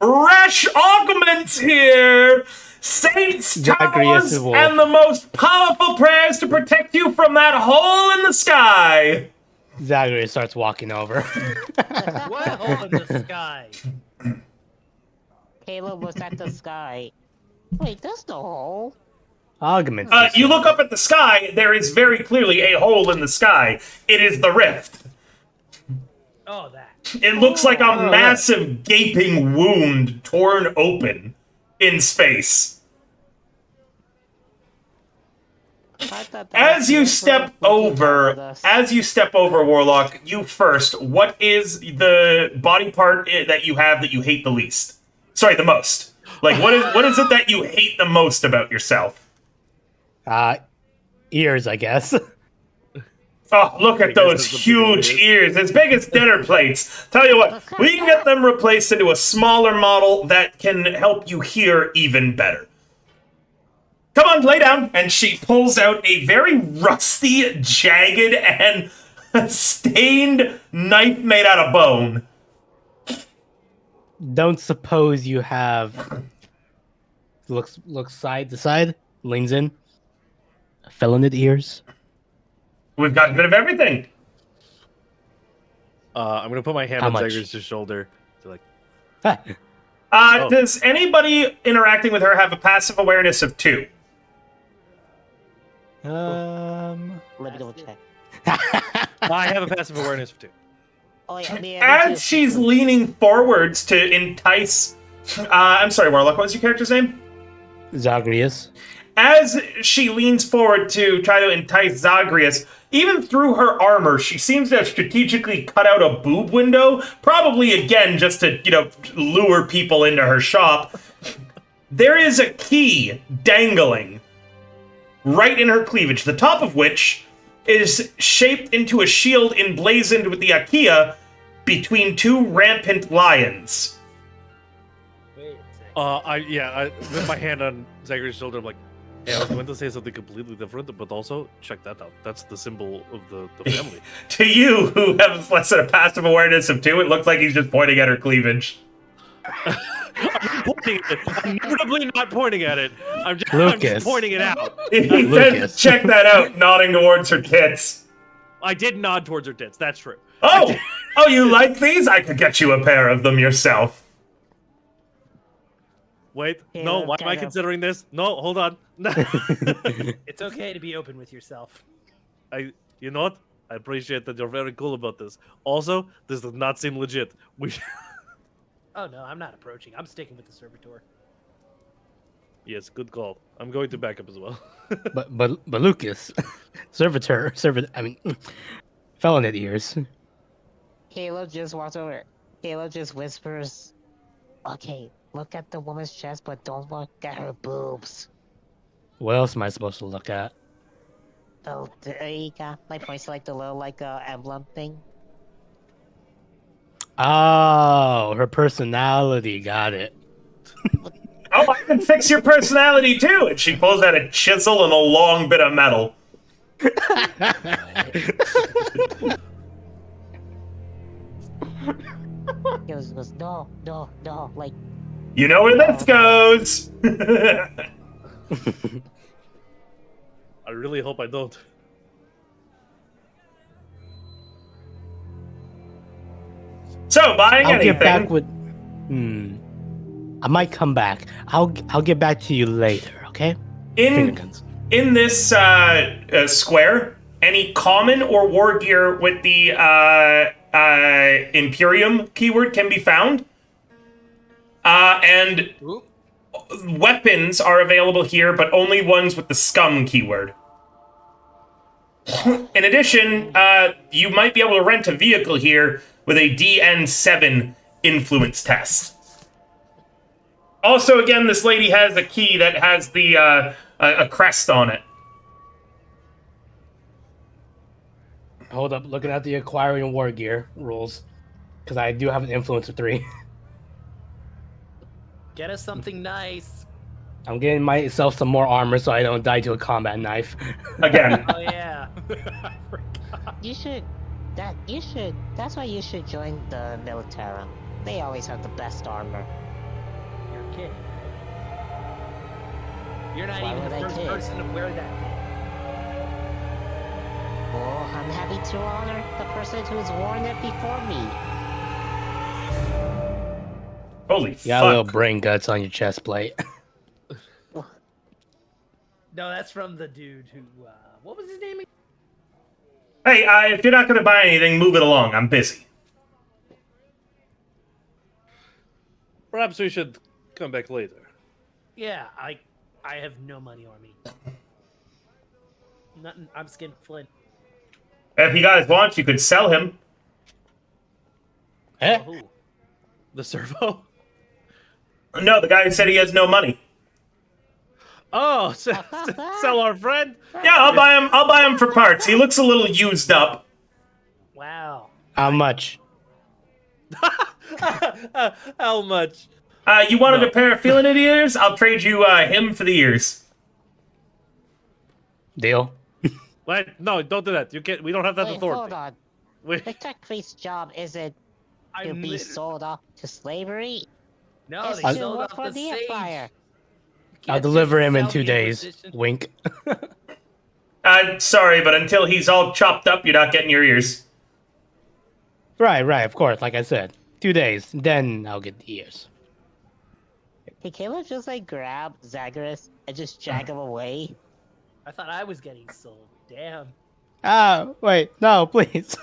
Rash augments here! Saints, Zacharias towers, will- and the most powerful prayers to protect you from that hole in the sky!" Zacharias starts walking over. What hole in the sky? Caleb was at the sky. Wait, there's no hole. Augments. You look up at the sky, there is very clearly a hole in the sky. It is the rift. Oh, that. It looks like a massive gaping wound torn open in space. I thought that As was you the step first wiki told over, us. Warlock, you first, what is the body part that you have that you hate the least? Sorry, the most. Like, what is it that you hate the most about yourself? Ears, I guess. Oh, look at those huge ears, as big as dinner plates. Tell you what, we can get them replaced into a smaller model that can help you hear even better. Come on, lay down. And she pulls out a very rusty, jagged, and stained knife made out of bone. Don't suppose you have. Looks side to side, leans in. Feloned ears. We've got a bit of everything. I'm gonna put my hand How on much? Zagreus' shoulder. To like, Does anybody interacting with her have a passive awareness of 2? Let me double check. I have a passive awareness of 2. Oh, yeah, As she's leaning forwards to entice... I'm sorry, Warlock, what was your character's name? Zagreus. As she leans forward to try to entice Zagreus, even through her armor, she seems to have strategically cut out a boob window, probably again just to, lure people into her shop. There is a key dangling right in her cleavage, the top of which is shaped into a shield emblazoned with the Achaea between 2 rampant lions. Wait a second. I with my hand on Zagreus' shoulder, I'm like, hey, I was going to say something completely different, but also check that out. That's the symbol of the family. To you, who have less than a passive awareness of 2, it looks like he's just pointing at her cleavage. I'm pointing at it. I'm notably not pointing at it. I'm just Lucas. pointing it out. He Lucas. says, check that out, nodding towards her tits. I did nod towards her tits. That's true. Oh, you like these? I could get you a pair of them yourself. Wait, Yeah, no. Why am I kind of. considering this? No, hold on. It's okay to be open with yourself. You know what? I appreciate that you're very cool about this. Also, this does not seem legit. We. Oh no, I'm not approaching. I'm sticking with the servitor. Yes, good call. I'm going to back up as well. but Lucas, servitor. I mean, feloned ears. Caleb just walks over. Caleb just whispers, "Okay, look at the woman's chest, but don't look at her boobs." What else am I supposed to look at? Oh, there you go. Like points to like the little emblem thing. Oh, her personality. Got it. Oh, I can fix your personality too. And she pulls out a chisel and a long bit of metal. He goes, no, like, You know where this goes. I really hope I don't. So, buying I'll anything. get back with. I might come back. I'll get back to you later. Okay. Finger in guns. in this square, any common or war gear with the Imperium keyword can be found. And Oop. weapons are available here, but only ones with the scum keyword. In addition, you might be able to rent a vehicle here with a DN7 influence test. Also, again, this lady has a key that has the a crest on it. Hold up, looking at the acquiring war gear rules, because I do have an influence of 3. Get us something nice. I'm getting myself some more armor so I don't die to a combat knife. Again. Oh yeah. I forgot. You should. That's why you should join the military. They always have the best armor. You're kidding. You're not Why even would the I first kid? person to wear that thing. Oh, I'm happy to honor the person who's worn it before me. Holy You got a little fuck. brain guts on your chest plate. No, that's from the dude who. What was his name? Again? Hey, if you're not going to buy anything, move it along. I'm busy. Perhaps we should come back later. Yeah, I have no money on me. Nothing. I'm Skin Flint. If you guys want, you could sell him. Eh? Oh, who? The servo? No, the guy who said he has no money. Oh, sell our friend? Yeah, I'll buy him. I'll buy him for parts. He looks a little used up. Wow. How much? How much? You wanted No. a pair of feeling it ears? I'll trade you him for the ears. Deal? Wait, no, don't do that. You can't. We don't have that Wait, authority. hold on. We- The tech priest's job isn't to I'm be lit- sold off to slavery. No, It's they to sold work off for the the sage. Empire. You I'll can't just deliver him in sell 2 me a days. position. Wink. Sorry, but until he's all chopped up, you're not getting your ears. Right, of course, like I said. 2 days, then I'll get the ears. Hey, Caleb just like grab Zagreus and just drag him away. I thought I was getting sold. Damn. Ah, wait, no, please.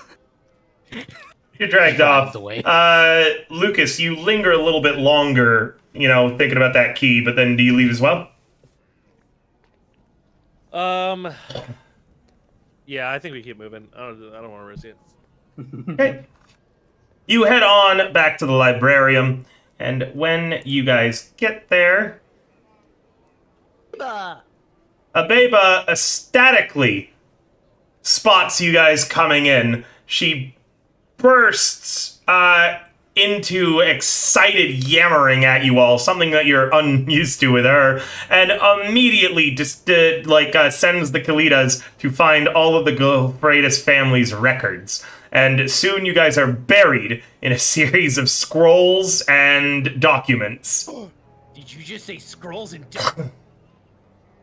You're dragged Dragged off. away. Lucas, you linger a little bit longer, thinking about that key, but then do you leave as well? Yeah, I think we keep moving. I don't want to risk it. Okay. You head on back to the librarium, and when you guys get there, Abeba ecstatically spots you guys coming in. She bursts into excited yammering at you all, something that you're unused to with her, and immediately just sends the Kalidas to find all of the Gulfreitas family's records. And soon you guys are buried in a series of scrolls and documents. Did you just say scrolls and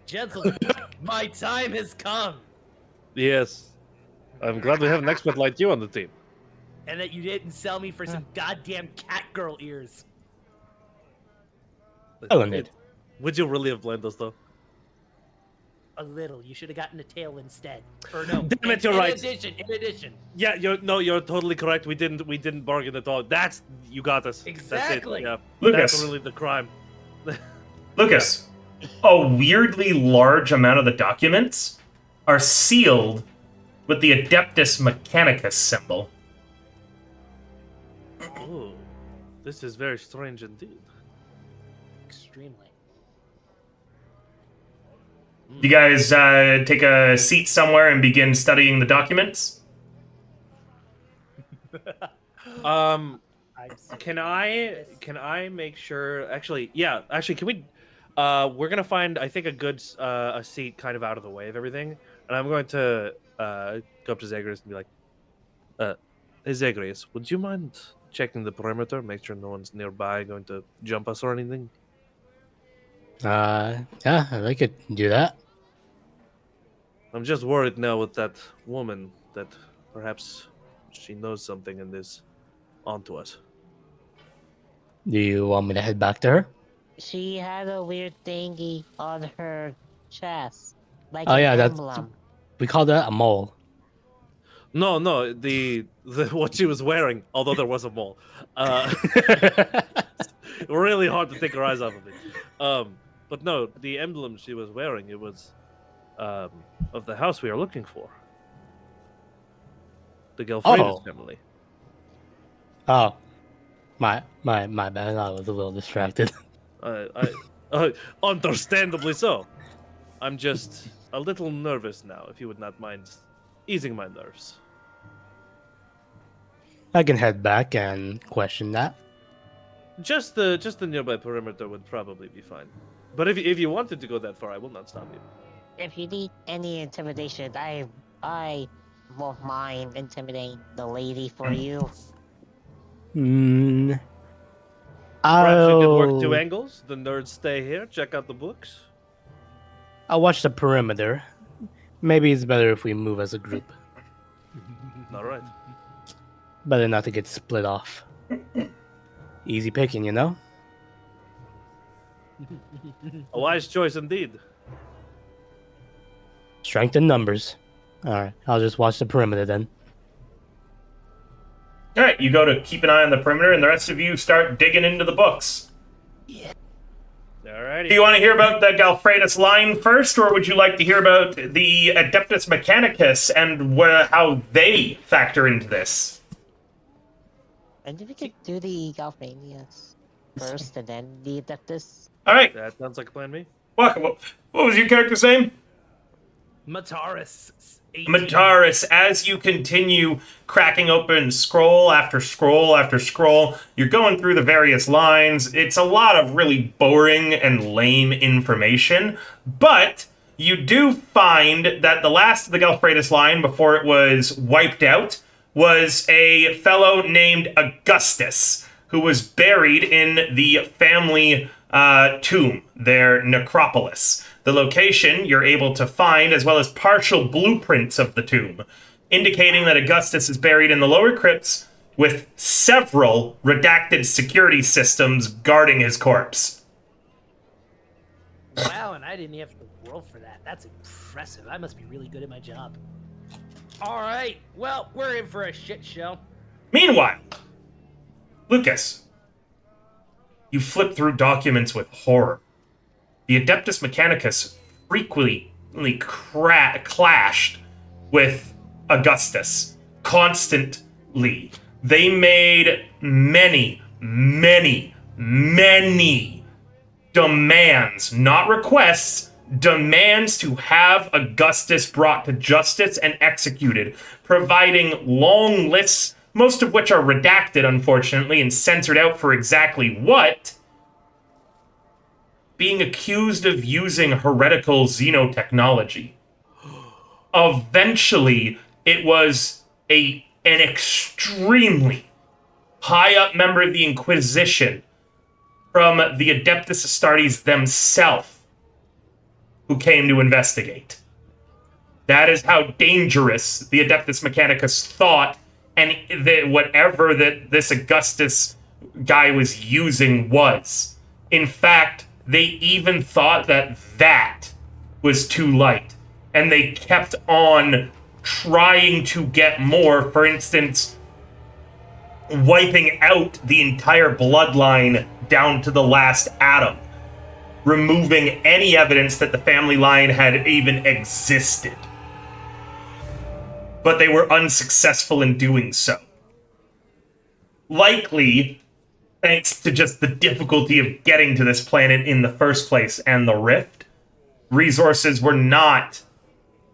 gentlemen, my time has come. Yes. I'm glad we have an expert like you on the team. And that you didn't sell me for some goddamn cat girl ears. Element. Would you really have blamed us, though? A little. You should have gotten a tail instead. Or no. Damn it, you're right. In addition. Yeah, you're totally correct. We didn't bargain at all. You got us. Exactly. That's it. Yeah. Lucas. That's really the crime. Lucas, a weirdly large amount of the documents are sealed with the Adeptus Mechanicus symbol. Oh, this is very strange indeed. Extremely. You guys take a seat somewhere and begin studying the documents? I'm Can I make sure? Actually, yeah. Actually, can we? We're gonna find, I think, a good a seat kind of out of the way of everything, and I'm going to go up to Zagreus and be like, "Hey, Zagreus, would you mind checking the perimeter, make sure no one's nearby going to jump us or anything?" Yeah, I could do that. I'm just worried now with that woman that perhaps she knows something and is onto us. Do you want me to head back to her? She had a weird thingy on her chest, like Oh, an yeah, that's- emblem. We call that a mole. No, the what she was wearing, although there was a mole, really hard to take her eyes off of it. But no, the emblem she was wearing, it was of the house we are looking for, the Gelfridas family. Oh, my bad. I was a little distracted. Understandably so. I'm just a little nervous now. If you would not mind easing my nerves. I can head back and question that. Just the nearby perimeter would probably be fine. But if you wanted to go that far, I will not stop you. If you need any intimidation, I won't mind intimidating the lady for you. Hmm. Perhaps we could work two I'll angles. The nerds stay here, check out the books. I'll watch the perimeter. Maybe it's better if we move as a group. All right. Better not to get split off. Easy picking, you know? A wise choice indeed. Strength in numbers. Alright, I'll just watch the perimeter then. All right, you go to keep an eye on the perimeter, and the rest of you start digging into the books. Alrighty. Do you want to hear about the Galfredus line first, or would you like to hear about the Adeptus Mechanicus and how they factor into this? And if we could do the Galphanias first and then the Adeptus. All right, That sounds like a plan to me. what was your character's name? Mataris. 18. Mataris, as you continue cracking open scroll after scroll after scroll, you're going through the various lines. It's a lot of really boring and lame information, but you do find that the last of the Galfredus line before it was wiped out was a fellow named Augustus, who was buried in the family tomb, their necropolis. The location you're able to find, as well as partial blueprints of the tomb, indicating that Augustus is buried in the lower crypts with several redacted security systems guarding his corpse. Wow, and I didn't have to roll for that. That's impressive. I must be really good at my job. All right, well, we're in for a shit show. Meanwhile, Lucas, you flip through documents with horror. The Adeptus Mechanicus frequently clashed with Augustus constantly. They made many demands, not requests, demands to have Augustus brought to justice and executed, providing long lists, most of which are redacted, unfortunately, and censored out for exactly what. Being accused of using heretical xenotechnology. Eventually, it was an extremely high-up member of the Inquisition from the Adeptus Astartes themselves who came to investigate. That is how dangerous the Adeptus Mechanicus thought, and whatever that this Augustus guy was using was. In fact, they even thought that was too light, and they kept on trying to get more. For instance, wiping out the entire bloodline down to the last atom, removing any evidence that the family line had even existed. But they were unsuccessful in doing so. Likely, thanks to just the difficulty of getting to this planet in the first place and the rift, resources were not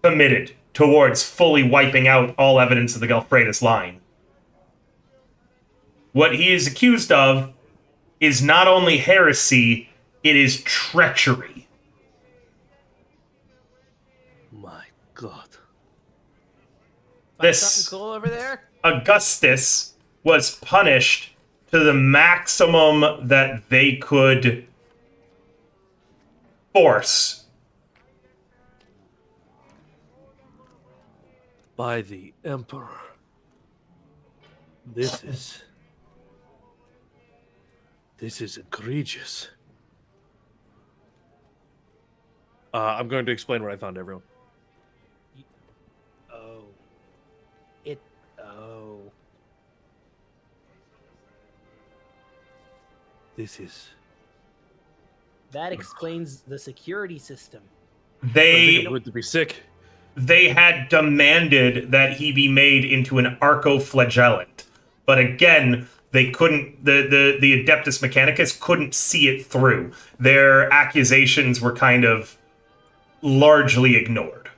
committed towards fully wiping out all evidence of the Galfredus line. What he is accused of is not only heresy, it is treachery. My God. Find This something cool over there? Augustus was punished to the maximum that they could force. By the Emperor. This is egregious. I'm going to explain where I found everyone. Oh. Oh. This is... That explains the security system. I think They it would be sick. had demanded that he be made into an archoflagellant. But again, they couldn't, the Adeptus Mechanicus couldn't see it through. Their accusations were kind of largely ignored.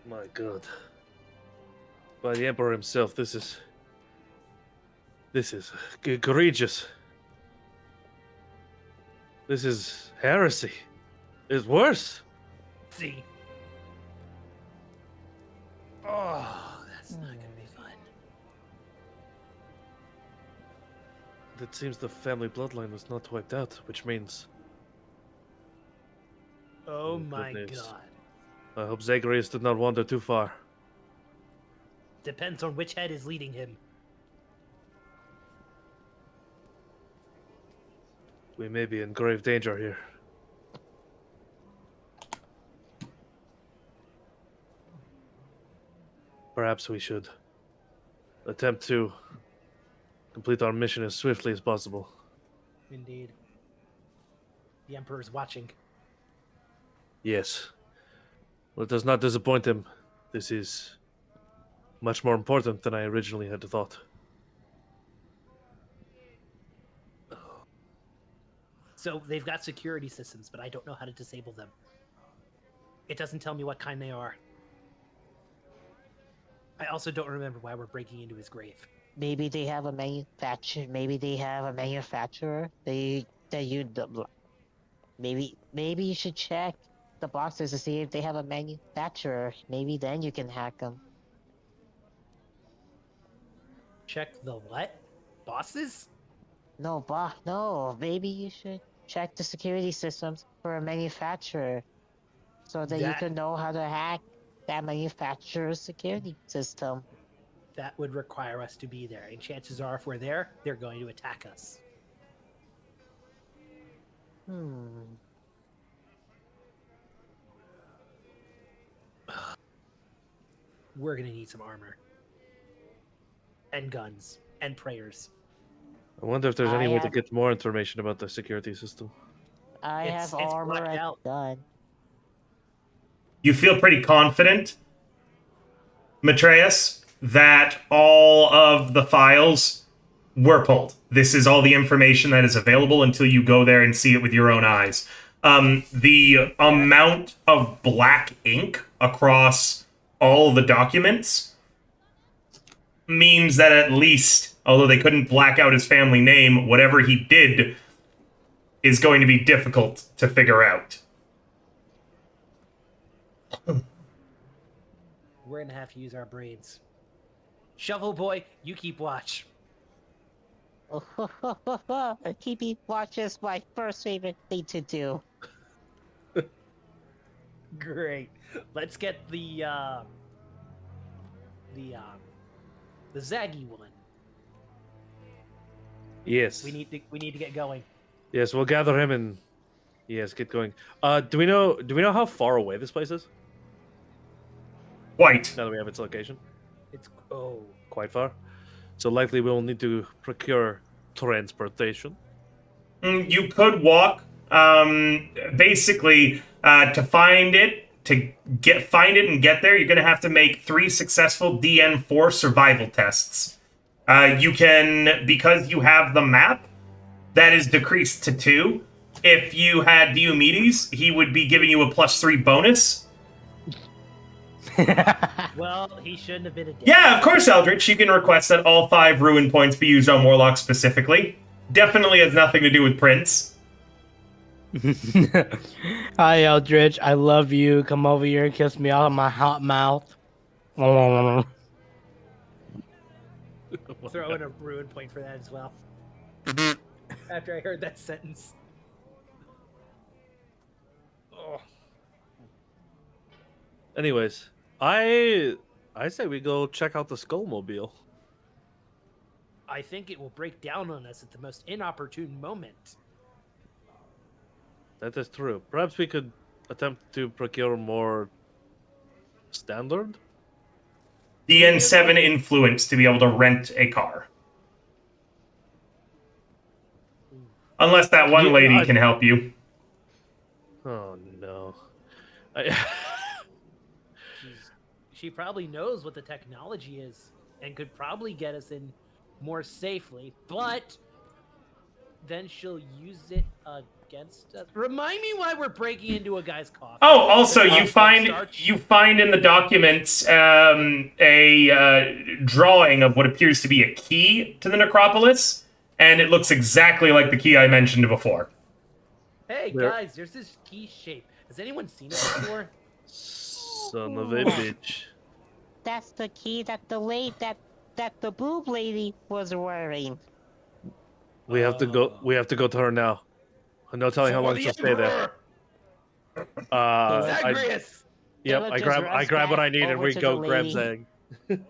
My God. By the Emperor himself, this is egregious. This is heresy. It's worse. See. Oh, that's not gonna be fun. It seems the family bloodline was not wiped out, which means Oh Oh, my goodness. god. I hope Zagreus did not wander too far. Depends on which head is leading him. We may be in grave danger here. Perhaps we should attempt to complete our mission as swiftly as possible. Indeed. The Emperor's watching. Yes. Let us not disappoint him. This is much more important than I originally had thought. So they've got security systems, but I don't know how to disable them. It doesn't tell me what kind they are. I also don't remember why we're breaking into his grave. Maybe they have a manufacturer. Maybe they have a manufacturer. Maybe you should check the boxes to see if they have a manufacturer. Maybe then you can hack them. Check the what? Bosses? No. Maybe you should check the security systems for a manufacturer, so that you That- can know how to hack that manufacturer's security system. That would require us to be there, and chances are, if we're there, they're going to attack us. We're gonna need some armor. And guns. And prayers. I wonder if there's any I way to have- get more information about the security system. I It's- have it's armor blacked and out. gun. You feel pretty confident, Matreus, that all of the files were pulled. This is all the information that is available until you go there and see it with your own eyes. The amount of black ink across all the documents means that at least, although they couldn't black out his family name, whatever he did is going to be difficult to figure out. We're gonna have to use our brains. Shovel boy, you keep watch. Keeping watch is my first favorite thing to do. Great. Let's get the Zaggy one. Yes. We need to get going. Yes, we'll gather him and get going. Do we know how far away this place is? Quite. Now that we have its location? It's Quite far. So likely we'll need to procure transportation. You could walk. Basically, to find it and get there, you're going to have to make 3 successful DN4 survival tests. You can, because you have the map, that is decreased to 2. If you had Diomedes, he would be giving you a +3 bonus. well, he shouldn't have been a dick. Yeah, of course, Eldritch. You can request that all 5 ruin points be used on Warlock specifically. Definitely has nothing to do with Prince. Hi, Eldritch. I love you. Come over here and kiss me out of my hot mouth. Throw in a ruin point for that as well. After I heard that sentence. Oh. Anyways, I say we go check out the Skullmobile. I think it will break down on us at the most inopportune moment. That is true. Perhaps we could attempt to procure more standard? DN7 influence to be able to rent a car. Unless that one lady can help you. Oh no. She probably knows what the technology is and could probably get us in more safely, but then she'll use it against us. Remind me why we're breaking into a guy's coffin. Oh, also, The you find cornstarch? in the documents a drawing of what appears to be a key to the necropolis, and it looks exactly like the key I mentioned before. Hey There- guys, there's this key shape. Has anyone seen it before? Son of a bitch. That's the key that the boob lady was wearing. We have to go. We have to go to her now. No telling how For long the she'll stay there. I, Zagreus! yep, Caleb I just grab runs what I back need and over we to go the grab lady. Zag.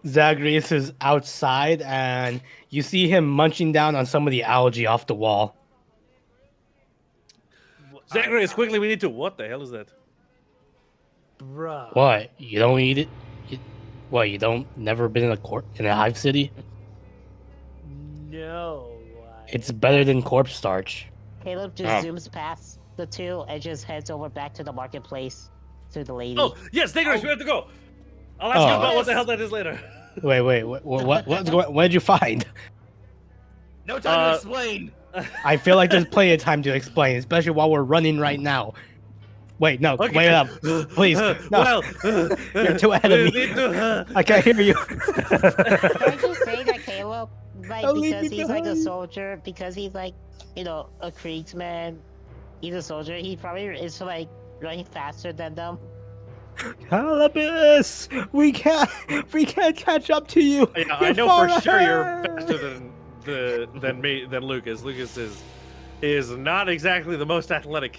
Zagreus is outside, and you see him munching down on some of the algae off the wall. Zagreus, quickly, we need to. What the hell is that? Bruh. What? You don't eat it? What? You don't never been in a hive city? No. It's better than corpse starch. Caleb just zooms past the two and just heads over back to the marketplace to the lady. Oh, yes, Zagreus, we have to go. I'll ask Oh. you about what the hell that is later. Wait, what's going? What did you find? No time to explain. I feel like there's plenty of time to explain, especially while we're running right now. Wait, no, Okay. wait up, please. No, Well, you're too ahead of we me. need to, I can't hear you. Can I just say that Caleb, like, Don't leave because me he's like a behind. soldier, because he's like, you know, a Kriegsman, he's a soldier, he probably is like running faster than them. Calabas, we can't catch up to you. yeah, I You're know far for sure you're ahead. faster than me than Lucas. Lucas is not exactly the most athletic.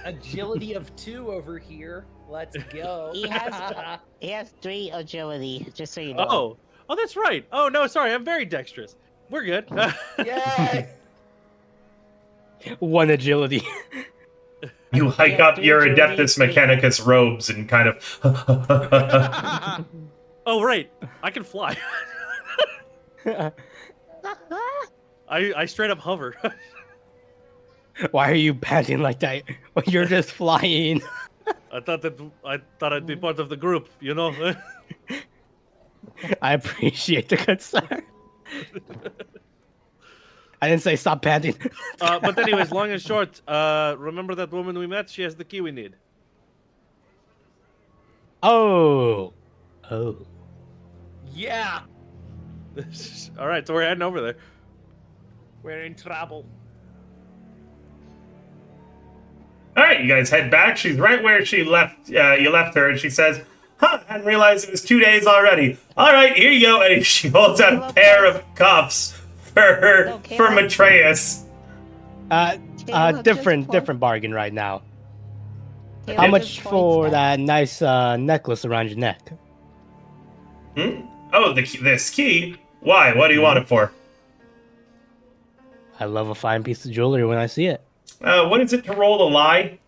Agility of 2 over here. Let's go. He has 3 agility, just so you know. Oh, that's right. Oh no, sorry, I'm very dexterous. We're good. Yay! 1 agility. You hike up your Adeptus Mechanicus robes and kind of. Oh right, I can fly. I straight up hover. Why are you panting like that? You're just flying. I thought I'd be part of the group, you know. I appreciate the concern. I didn't say stop panting. But anyways, long and short, remember that woman we met? She has the key we need. Oh. Yeah! All right, so we're heading over there. We're in trouble. All right, you guys head back. She's right where she left. You left her, and she says, "Huh? I didn't realize it was 2 days already. All right, here you go." And she holds out a pair of cuffs for Matreus. Caleb just Different bargain right now. Caleb How just much points for at- that nice necklace around your neck? Oh, this key. Why? What do you want it for? I love a fine piece of jewelry when I see it. What is it to roll a lie?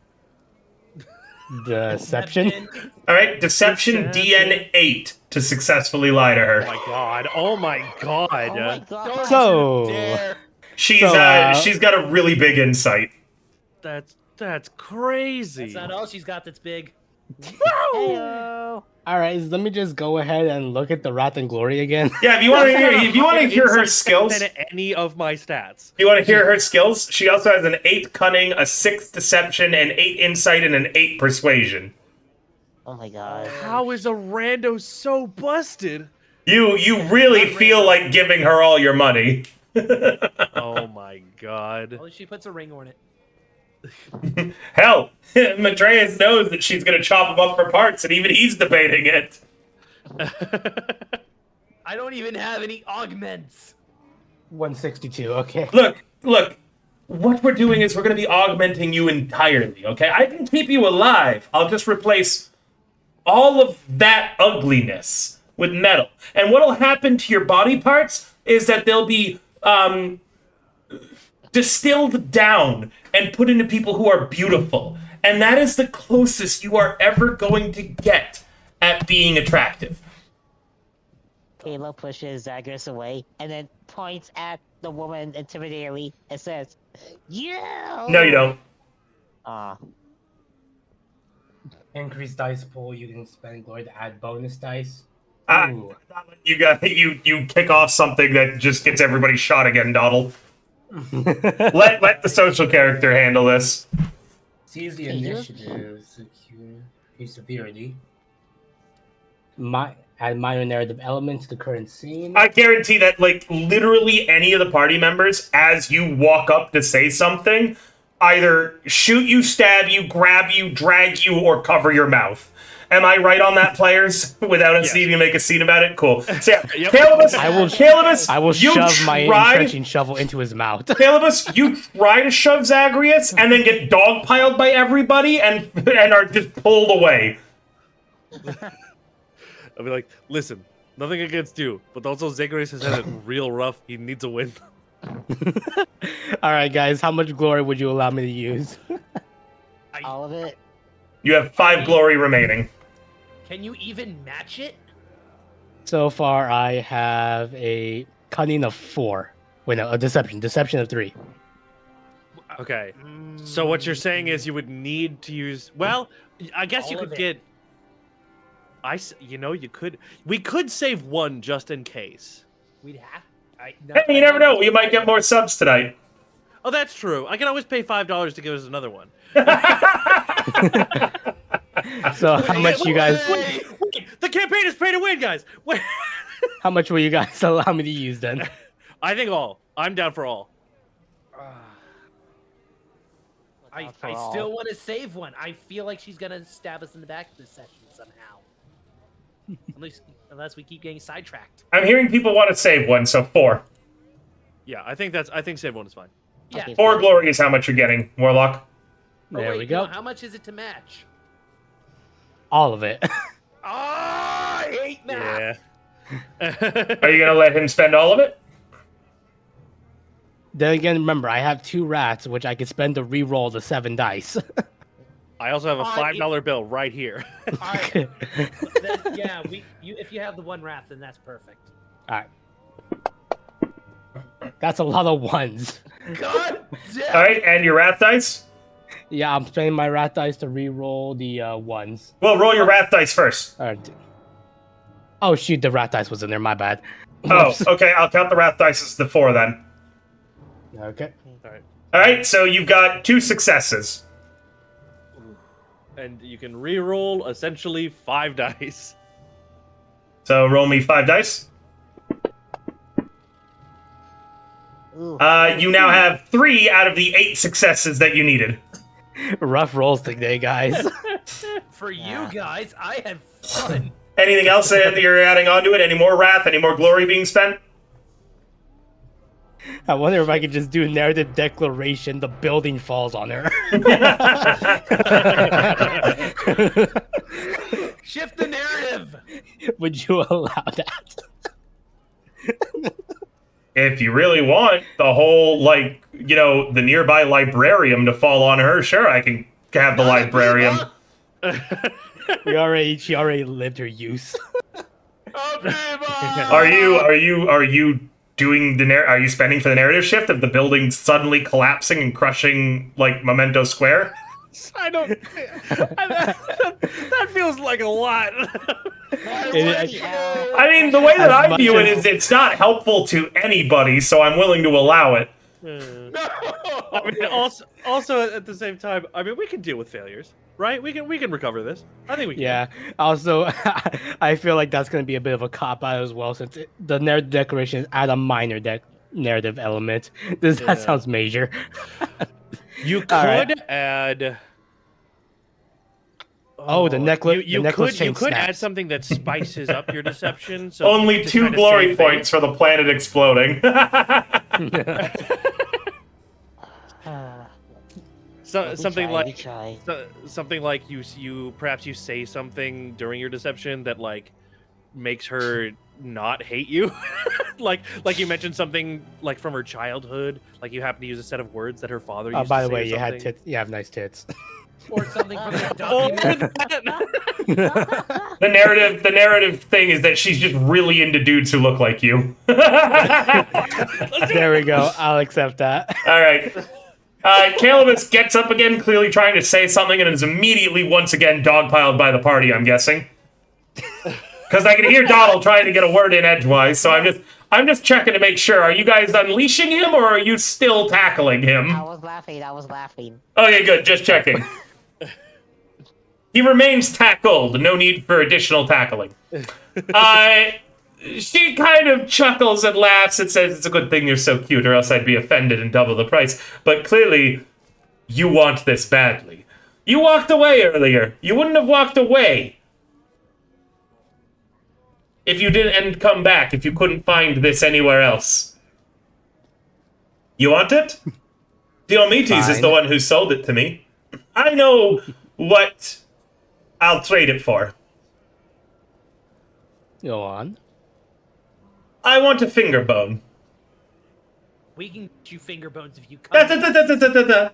Deception. All right, Deception DN8 to successfully lie to her. Oh my god! Oh my god! Oh my god. So, Dare. She's So, she's got a really big insight. That's crazy. That's not all she's got that's big. Heyo. all right, let me just go ahead and look at the Wrath and Glory again. Yeah, if you want to hear her Insight skills, better than any of my stats. you want to hear her skills. She also has an 8 cunning, a 6 deception, an 8 insight, and an 8 persuasion. Oh my god. How is a rando so busted? You really feel like giving her all your money. Oh my god! Well, she puts a ring on it. Hell, Matreus knows that she's gonna chop him up for parts, and even he's debating it. I don't even have any augments. 162. Okay. Look. What we're doing is we're gonna be augmenting you entirely. Okay, I can keep you alive. I'll just replace all of that ugliness with metal. And what'll happen to your body parts is that they'll be distilled down and put into people who are beautiful. And that is the closest you are ever going to get at being attractive. Caleb pushes Zagreus away and then points at the woman intimidatingly and says, "Yeah." No, you don't. Aw. Increase dice pool. You can spend glory to add bonus dice. You kick off something that just gets everybody shot again, Donald. Let the social character handle this. Seize the Hey, you- initiative. Secure severity. Add minor narrative element to the current scene. I guarantee that, like, literally any of the party members, as you walk up to say something, either shoot you, stab you, grab you, drag you, or cover your mouth. Am I right on that, players? Without us needing to make a scene about it? Cool. So yeah, Yep. Calebus, I will you shove my tried- entrenching shovel into his mouth. Calebus, you try to shove Zagreus and then get dogpiled by everybody and are just pulled away. I'll be like, listen, nothing against you, but also Zagreus has had it real rough. He needs a win. All right, guys, how much glory would you allow me to use? All of it. You have 5 glory remaining. Can you even match it? So far, I have a cunning of 4. Wait, no, a deception of 3. Okay. So what you're saying is you would need to use. Well, I guess you All could of get. You could. We could save 1 just in case. We'd have. Hey, you never know. You might get more subs tonight. Oh, that's true. I can always pay $5 to give us another one. So how much you guys? Wait, the campaign is pay to win, guys. Wait. How much will you guys allow me to use then? I think all. I'm down for all. I For all. still want to save one. I feel like she's gonna stab us in the back this session somehow. Unless we keep getting sidetracked. I'm hearing people want to save 1, so 4. Yeah, I think save 1 is fine. Yeah. Okay. 4 glory is how much you're getting, Warlock. There wait, we go. no, how much is it to match? All of it. Oh, I hate math. Yeah. Are you going to let him spend all of it? Then again, remember, I have 2 rats, which I could spend to re-roll the 7 dice. I also have a Alright, $5 bill right here. All right. Then, yeah, if you have the 1 wrath, then that's perfect. All right. That's a lot of 1s. God damn. All right, and your wrath dice? Yeah, I'm spending my rat dice to re-roll the 1s. Well, roll your wrath dice first. All right. Oh shoot, the rat dice was in there. My bad. Oh, Whoops. okay. I'll count the wrath dice as the 4 then. Okay. All right, so you've got 2 successes. And you can re-roll essentially 5 dice. So roll me 5 dice. Ooh. You now have 3 out of the 8 successes that you needed. Rough rolls today, guys. For Yeah. you guys, I had fun. Anything else that you're adding onto it? Any more wrath? Any more glory being spent? I wonder if I could just do narrative declaration. The building falls on her. Shift the narrative. Would you allow that? If you really want the whole, like, you know, the nearby librarium to fall on her, sure, I can have the librarium. She already lived her use. Are you doing are you spending for the narrative shift of the building suddenly collapsing and crushing, like, Memento Square? I don't. That feels like a lot. I mean, the way that As I much view it as- is it's not helpful to anybody, so I'm willing to allow it. I mean, also at the same time, I mean, we can deal with failures, right? We can recover this. I think we can. Yeah. Also, I feel like that's going to be a bit of a cop out as well, since the narrative declaration is add a minor narrative element. That Yeah. sounds major. You could All right. add. Oh, the necklace. You the necklace could chain add snaps. something that spices up your deception. So Only to 2 kinda glory save points for the planet exploding. something we like try. something like you perhaps you say something during your deception that like makes her not hate you. like you mentioned something like from her childhood, like you happen to use a set of words that her father used By to the say way, or you had something. tits. You have nice tits. Or something from the Or document. that. The narrative thing is that she's just really into dudes who look like you. There we go. I'll accept that. All right. Calebus gets up again, clearly trying to say something, and is immediately once again dogpiled by the party, I'm guessing. Because I can hear Donald trying to get a word in edgewise, so I'm just checking to make sure. Are you guys unleashing him, or are you still tackling him? I was laughing. Okay, good. Just checking. He remains tackled. No need for additional tackling. She kind of chuckles and laughs and says, "It's a good thing you're so cute, or else I'd be offended and double the price. But clearly, you want this badly. You walked away earlier. You wouldn't have walked away if you didn't and come back, if you couldn't find this anywhere else. You want it? Diomedes is the one who sold it to me. I know what I'll trade it for. Go on. I want a finger bone. We can get you finger bones if you Da, come. da, da, da, da, da, da.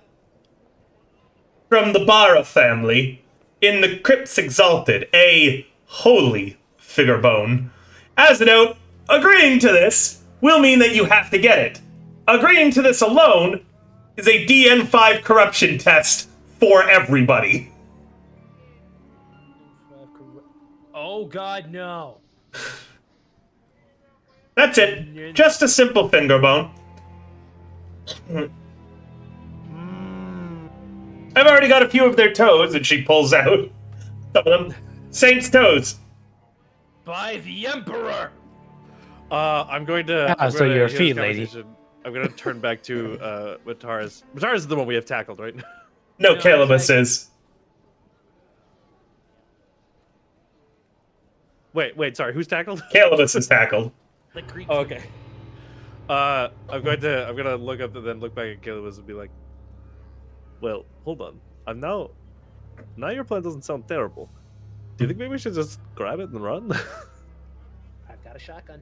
From the Bara family, in the Crypts Exalted, a holy figure bone. As a note, agreeing to this will mean that you have to get it. Agreeing to this alone is a DN5 corruption test for everybody. Oh God, no! That's it. Just a simple finger bone. I've already got a few of their toes, and she pulls out some of them. Saint's toes. By the Emperor! I'm going to. I'm so going to you're a hear feet this lady. conversation. I'm going to turn back to Mataras. Mataras is the one we have tackled, right? No, No, Calebus like- is. Wait, sorry. Who's tackled? Calebus is tackled. The creature. Oh, okay. I'm gonna look up and then look back at Calebus and be like, "Well, hold on. Now your plan doesn't sound terrible. Do you think maybe we should just grab it and run?" I've got a shotgun.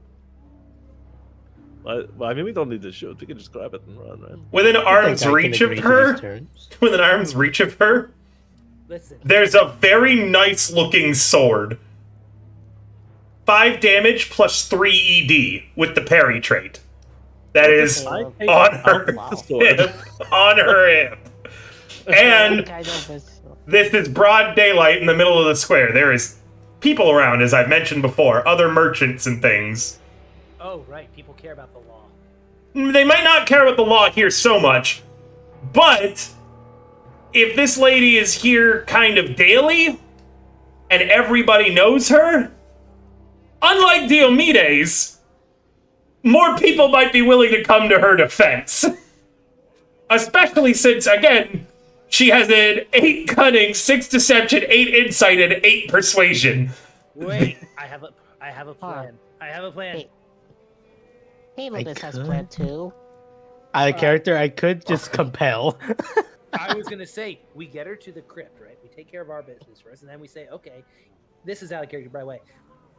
Well, I mean, we don't need to shoot. We can just grab it and run, right? Within I think arm's I can reach of agree to her, these terms. within arm's reach of her, Listen, there's a very nice looking sword. 5 damage plus 3 ED with the parry trait. That is I take on out her the sword. hip. On her hip. And Kind of a- this is broad daylight in the middle of the square. There is people around, as I've mentioned before, other merchants and things. oh right, people care about the law. They might not care about the law here so much, but if this lady is here kind of daily, and everybody knows her, unlike Diomedes, more people might be willing to come to her defense. Especially since, again, she has an 8 cunning, 6 deception, 8 insight, and 8 persuasion. Wait, I have a plan. I have a plan. Hey. Calebus has plan too. Out of character, I could just compel. I was gonna say we get her to the crypt, right? We take care of our business first, and then we say, okay, this is out of character, by the way.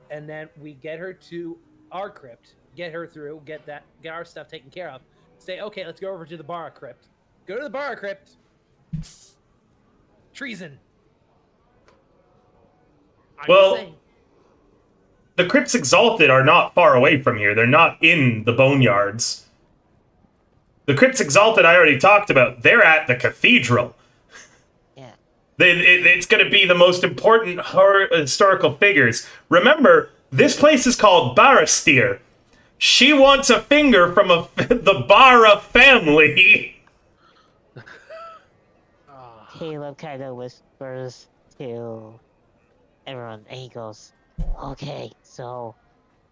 And then we get her to our crypt, get her through, get our stuff taken care of. Say, okay, let's go over to the Bara crypt. Go to the Bara crypt. Treason. I'm Well- just saying. The Crypts Exalted are not far away from here. They're not in the boneyards. The Crypts Exalted I already talked about. They're at the cathedral. Yeah. It's going to be the most important historical figures. Remember, this place is called Barastir. She wants a finger from the Bara family. Caleb kind of whispers to everyone, and he goes, "Okay, so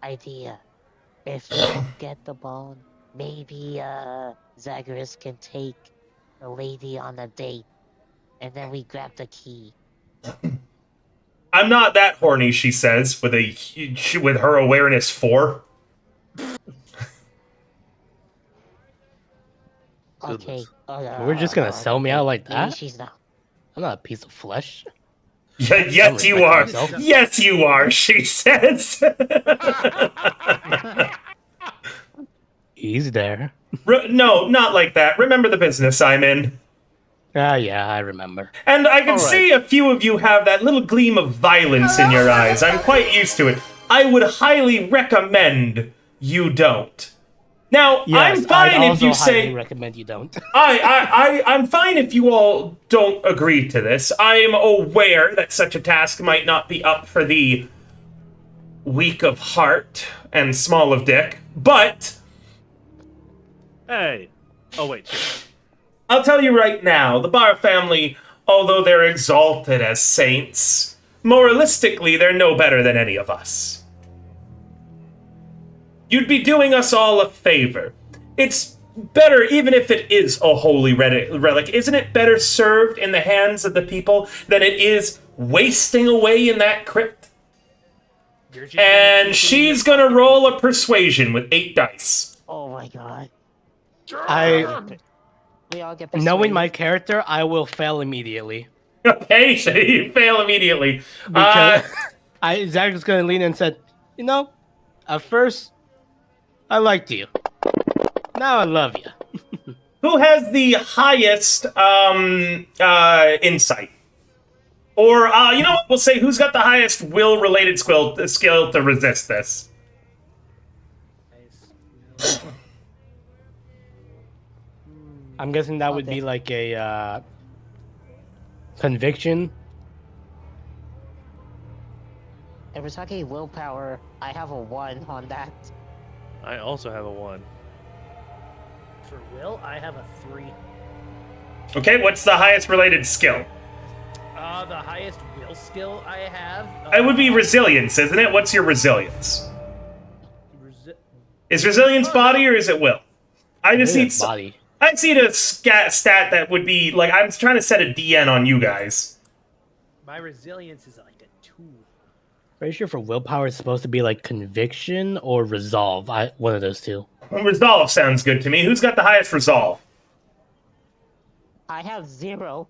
idea. If you get the bone, maybe Zagreus can take the lady on a date, and then we grab the key." I'm not that horny, she says, with her awareness 4. Okay. We're just gonna sell me out like maybe that? she's not. I'm not a piece of flesh. Yeah, yes, you are. Myself. Yes, you are, she says. He's there. No, not like that. Remember the business I'm in. Ah, yeah, I remember. And I can All right. see a few of you have that little gleam of violence in your eyes. I'm quite used to it. I would highly recommend you don't. Now, Yes, I'm fine I'd if also you highly say... recommend you don't. I'm fine if you all don't agree to this. I'm aware that such a task might not be up for the weak of heart and small of dick, but Hey. Oh wait. Shit. I'll tell you right now, the Barr family, although they're exalted as saints, moralistically they're no better than any of us. You'd be doing us all a favor. It's better, even if it is a holy relic, isn't it better served in the hands of the people than it is wasting away in that crypt? You're just And she's gonna roll a persuasion with 8 dice. Oh my god. I, We all get knowing my persuaded. character, I will fail immediately. Okay, so you fail immediately. Because Zach is gonna lean in and said, you know, at first, I liked you. Now I love you. Who has the highest insight? Or, you know what? We'll say who's got the highest will-related skill to resist this. I'm guessing that would Okay. be like a conviction. If we're talking willpower, I have a 1 on that. I also have a 1. For Will, I have a 3. Okay, what's the highest related skill? The highest will skill I have. It would be resilience, isn't it? What's your resilience? Resi- Is resilience body or is it will? I just need body. I just need a stat that would be like I'm trying to set a DN on you guys. My resilience is like a 2. Pretty sure for willpower it's supposed to be like conviction or resolve. One of those two. Resolve sounds good to me. Who's got the highest resolve? I have 0.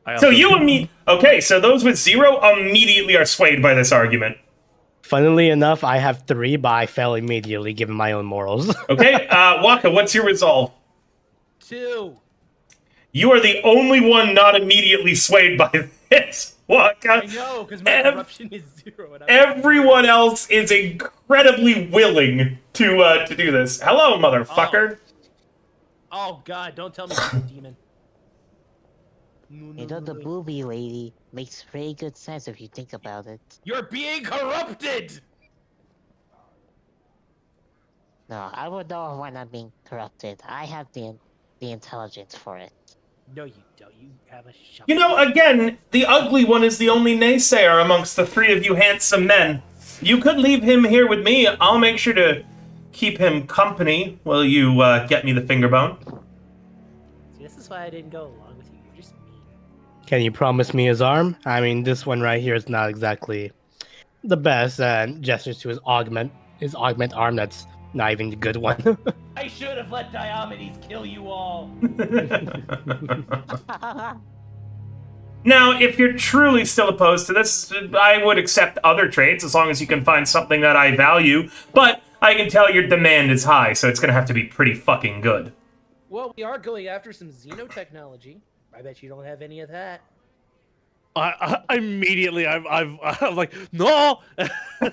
I So also- you okay? So those with 0 immediately are swayed by this argument. Funnily enough, I have 3, but I fail immediately given my own morals. Okay, Waka, what's your resolve? 2. You are the only one not immediately swayed by this, Waka. I know, because my corruption is 0. And Everyone else is incredibly willing to do this. Hello, motherfucker. Oh god, don't tell me she's a demon. You know, the booby lady makes very good sense if you think about it. You're being corrupted! No, I would know if we're not being corrupted. I have the intelligence for it. No, you don't. You have a shot. You know, again, the ugly one is the only naysayer amongst the 3 of you handsome men. You could leave him here with me. I'll make sure to keep him company while you get me the finger bone. See, this is why I didn't go along with you. You're just mean. Can you promise me his arm? I mean, this one right here is not exactly the best, and gestures to his augment arm. That's not even the good one. I should have let Diomedes kill you all. Now, if you're truly still opposed to this, I would accept other trades as long as you can find something that I value. But I can tell your demand is high, so it's going to have to be pretty fucking good. Well, we are going after some xenotechnology. I bet you don't have any of that. I immediately, I'm like, no.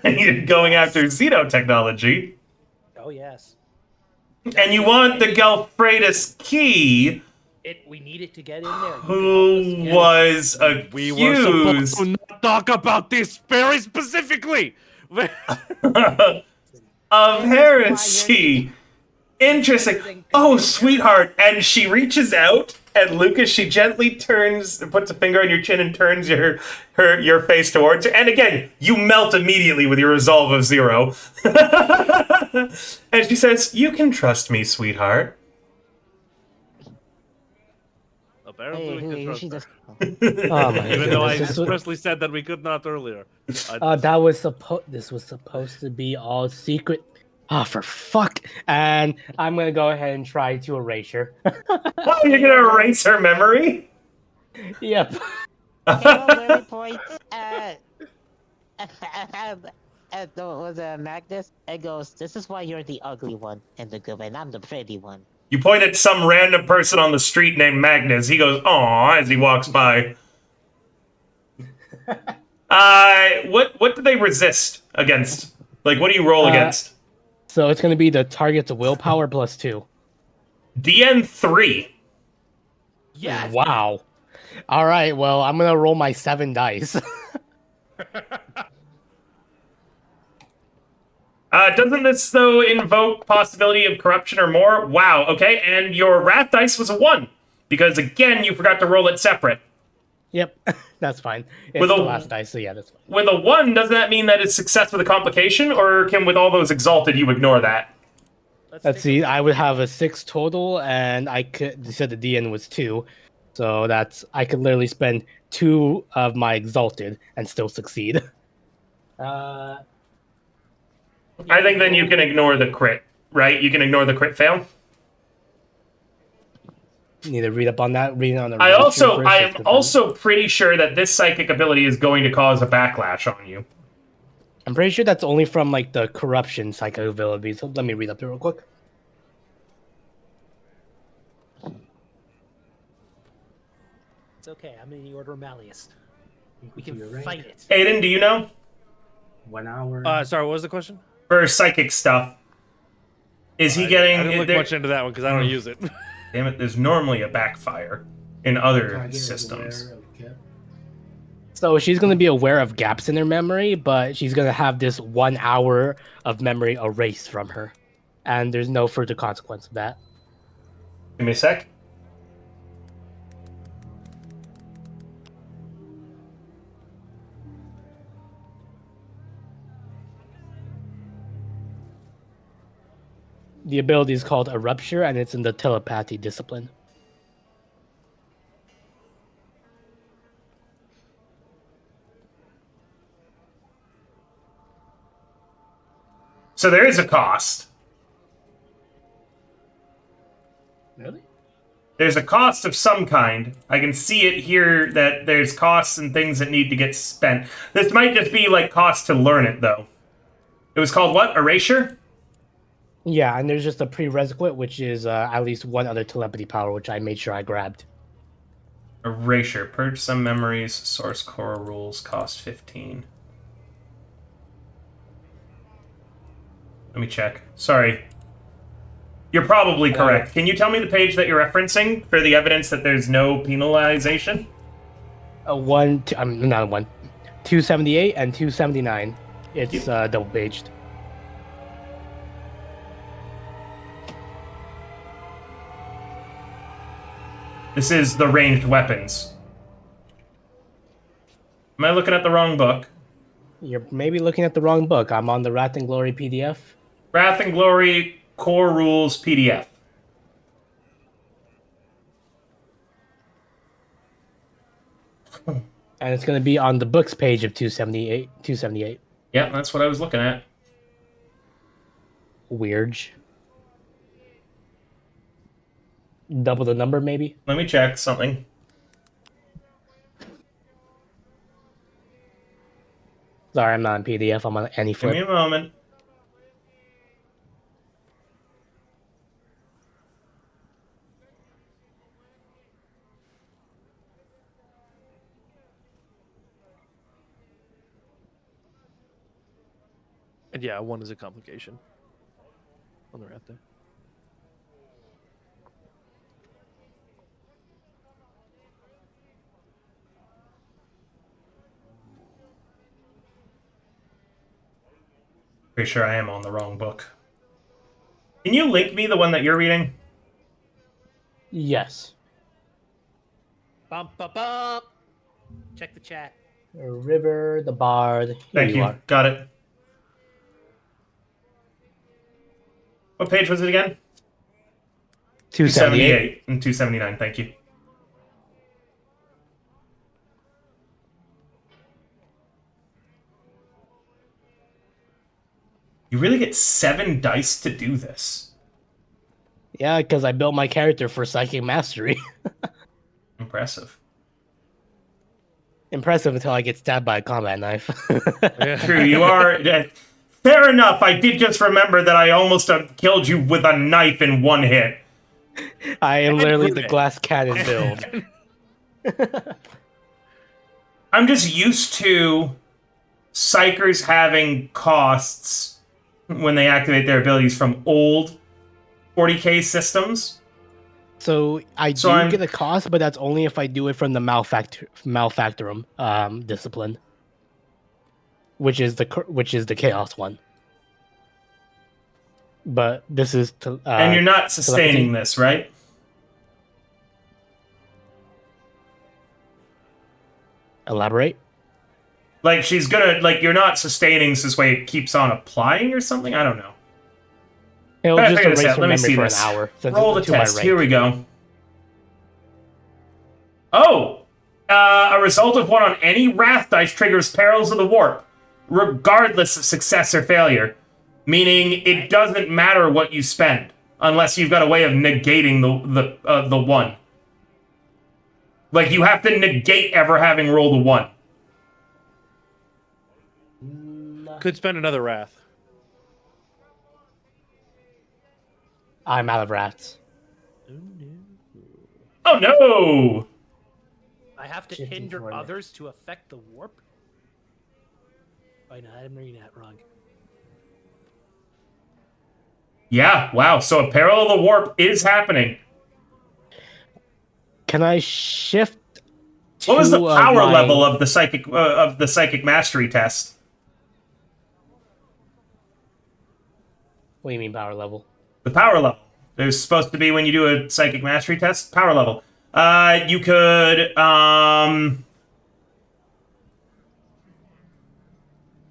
You're going after xenotechnology. Oh yes. And you want the Gelfredus key, We need it to get in there. You can help us who get it. was We were supposed accused to not talk about this very specifically. of heresy. Interesting. Oh, sweetheart. And she reaches out, and Lucas, she gently puts a finger on your chin and turns your face towards her. And again, you melt immediately with your resolve of 0. And she says, "You can trust me, sweetheart." Apparently, we Hey, could she trust just. her. Oh my Even though I goodness, this was- expressly said that we could not earlier. This was supposed to be all secret. Oh, for fuck! And I'm gonna go ahead and try to erase her. Oh, you're gonna erase her memory? Yep. Hey, points. Was Magnus? It goes. This is why you're the ugly one in the group, and I'm the pretty one. You point at some random person on the street named Magnus. He goes, "Aw," as he walks by. What do they resist against? Like, what do you roll against? So it's gonna be the target's willpower plus 2. DN 3. Yes. Wow. All right. Well, I'm gonna roll my 7 dice. Doesn't this, though, invoke possibility of corruption or more? Wow, okay, and your wrath dice was a 1. Because, again, you forgot to roll it separate. Yep, that's fine. It's With the a- last dice, so yeah, that's fine. With a 1, doesn't that mean that it's success with a complication? Or can, with all those exalted, you ignore that? Let's see. I would have a 6 total, and I could. You said the DN was 2, so I could literally spend 2 of my exalted and still succeed. I think then you can ignore the crit, right? You can ignore the crit fail. Need to read up on that. Read on the. I am first, also pretty sure that this psychic ability is going to cause a backlash on you. I'm pretty sure that's only from like the corruption psychic ability. So let me read up there real quick. It's okay. I'm in the Order of Malleus. We You're can right. fight it. Aiden, do you know? 1 hour. Sorry, what was the question? For psychic stuff, is he I getting... didn't look there- much into that one because I don't use it. Damn it, there's normally a backfire in other Target is systems. aware of gap. So she's gonna be aware of gaps in her memory, but she's gonna have this 1 hour of memory erased from her, and there's no further consequence of that. Give me a sec. The ability is called a rupture, and it's in the telepathy discipline. So there is a cost. Really? There's a cost of some kind. I can see it here that there's costs and things that need to get spent. This might just be like cost to learn it, though. It was called what? Erasure? Yeah, and there's just a prerequisite, which is at least 1 other telepathy power, which I made sure I grabbed. Erasure. Purge some memories. Source core rules. Cost 15. Let me check. Sorry. You're probably correct. Can you tell me the page that you're referencing for the evidence that there's no penalization? Not 278 and 279. It's double paged. This is the ranged weapons. Am I looking at the wrong book? You're maybe looking at the wrong book. I'm on the Wrath and Glory PDF. Wrath and Glory Core Rules PDF. And it's going to be on the books page of 278. Yeah, that's what I was looking at. Weird. Double the number, maybe? Let me check something. Sorry, I'm not on PDF. I'm on any Give flip. me a moment. And yeah, 1 is a complication. On the right there. Pretty sure I am on the wrong book. Can you link me the one that you're reading? Yes. Bum, bum, bum. Check the chat. River, the Bard. Here Thank you. are. Got it. What page was it again? 278. And 279. Thank you. You really get 7 dice to do this. Yeah, because I built my character for Psychic Mastery. Impressive. Impressive until I get stabbed by a combat knife. True, you are... fair enough, I did just remember that I almost killed you with a knife in 1 hit. I am literally the glass cannon build. I'm just used to Psychers having costs when they activate their abilities from old 40k systems. So I do I'm- get a cost, but that's only if I do it from the Malfactorum discipline, which is the chaos one. but this is and you're not sustaining telepathy. this, right? Elaborate. Like she's gonna like you're not sustaining so this way it keeps on applying or something. I don't know. It'll Gotta just figure this erase out. her Let me memory see for this. an hour. Since Roll the it's to my test. right. Here we go. Oh, a result of one on any wrath dice triggers perils of the warp, regardless of success or failure. Meaning it doesn't matter what you spend unless you've got a way of negating the one. Like you have to negate ever having rolled a 1. Could spend another wrath. I'm out of rats. Oh no! I have to Shifting hinder toward it. others to affect the warp? Wait, no, I'm reading that wrong. Yeah, wow. So a peril of the warp is happening. Can I shift? What was the two power my- level of the psychic mastery test? What do you mean power level? The power level. There's supposed to be when you do a psychic mastery test. Power level. You could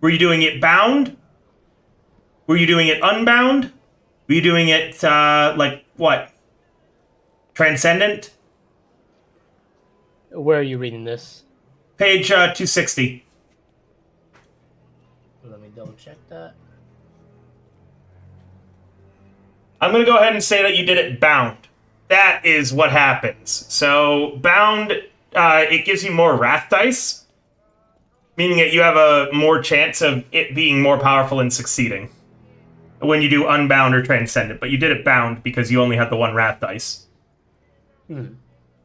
were you doing it bound? Were you doing it unbound? Were you doing it like what? Transcendent? Where are you reading this? Page 260. Let me double check that. I'm going to go ahead and say that you did it bound. That is what happens. So, bound, it gives you more wrath dice, meaning that you have a more chance of it being more powerful and succeeding when you do unbound or transcendent. But you did it bound because you only had the 1 wrath dice.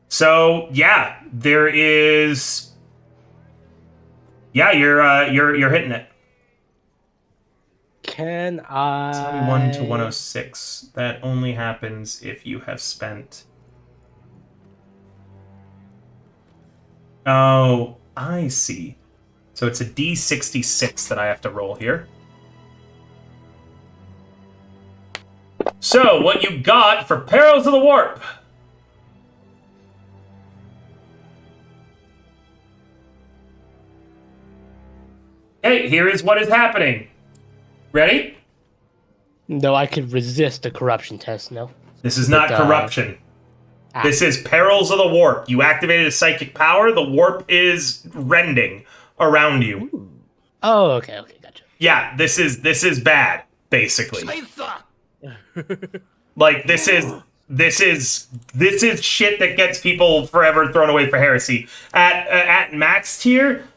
So, yeah, there is... Yeah, you're hitting it. Can I? 71 to 106. That only happens if you have spent... Oh, I see. So it's a D66 that I have to roll here. So, what you got for Perils of the Warp? Hey, here is what is happening. Ready? No, I could resist the corruption test. No. This is not corruption. This is Perils of the Warp. You activated a psychic power. The warp is rending around you. Oh, okay, gotcha. Yeah, this is bad, basically. Like this is shit that gets people forever thrown away for heresy. At max tier,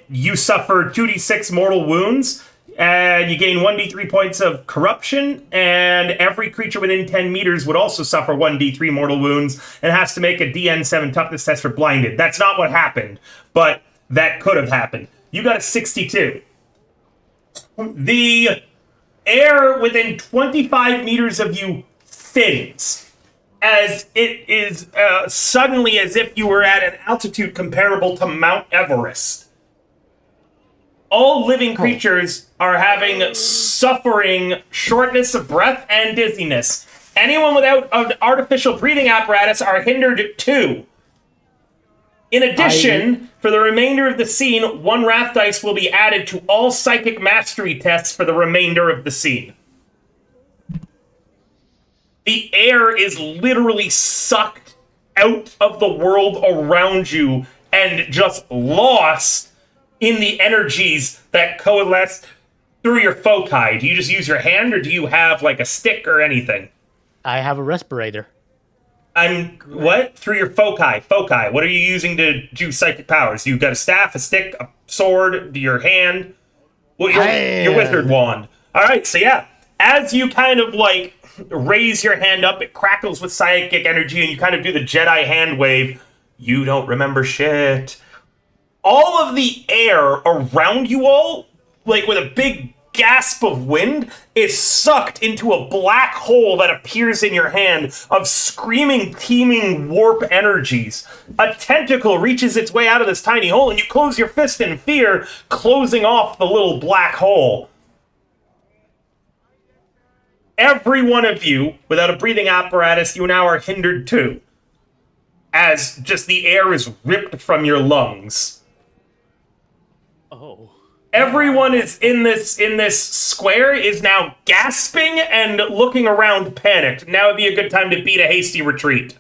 you suffer 2d6 mortal wounds. And you gain 1d3 points of corruption, and every creature within 10 meters would also suffer 1d3 mortal wounds and has to make a DN7 toughness test for blinded. That's not what happened, but that could have happened. You got a 62. The air within 25 meters of you thins, as it is suddenly as if you were at an altitude comparable to Mount Everest. All living creatures are having suffering shortness of breath and dizziness. Anyone without an artificial breathing apparatus are hindered too. In addition, for the remainder of the scene, 1 wrath dice will be added to all psychic mastery tests for the remainder of the scene. The air is literally sucked out of the world around you and just lost in the energies that coalesce through your foci. Do you just use your hand, or do you have, like, a stick or anything? I have a respirator. What? Through your foci. Foci. What are you using to do psychic powers? You've got a staff, a stick, a sword, your hand. Well, your wizard wand. Alright, so yeah. As you kind of, like, raise your hand up, it crackles with psychic energy, and you kind of do the Jedi hand wave. You don't remember shit. All of the air around you all, like with a big gasp of wind, is sucked into a black hole that appears in your hand of screaming, teeming warp energies. A tentacle reaches its way out of this tiny hole, and you close your fist in fear, closing off the little black hole. every one of you, without a breathing apparatus, you now are hindered too. As just the air is ripped from your lungs. Oh. Everyone is in this square is now gasping and looking around panicked. Now would be a good time to beat a hasty retreat.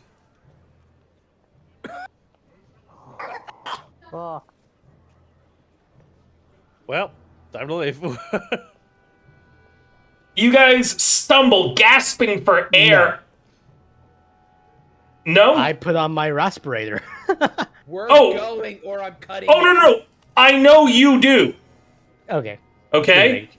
Oh, Well, time to leave. You guys stumble, gasping for air. No? I put on my respirator. We're Oh. going, or I'm cutting. Oh, no. I know you do. Okay. Okay?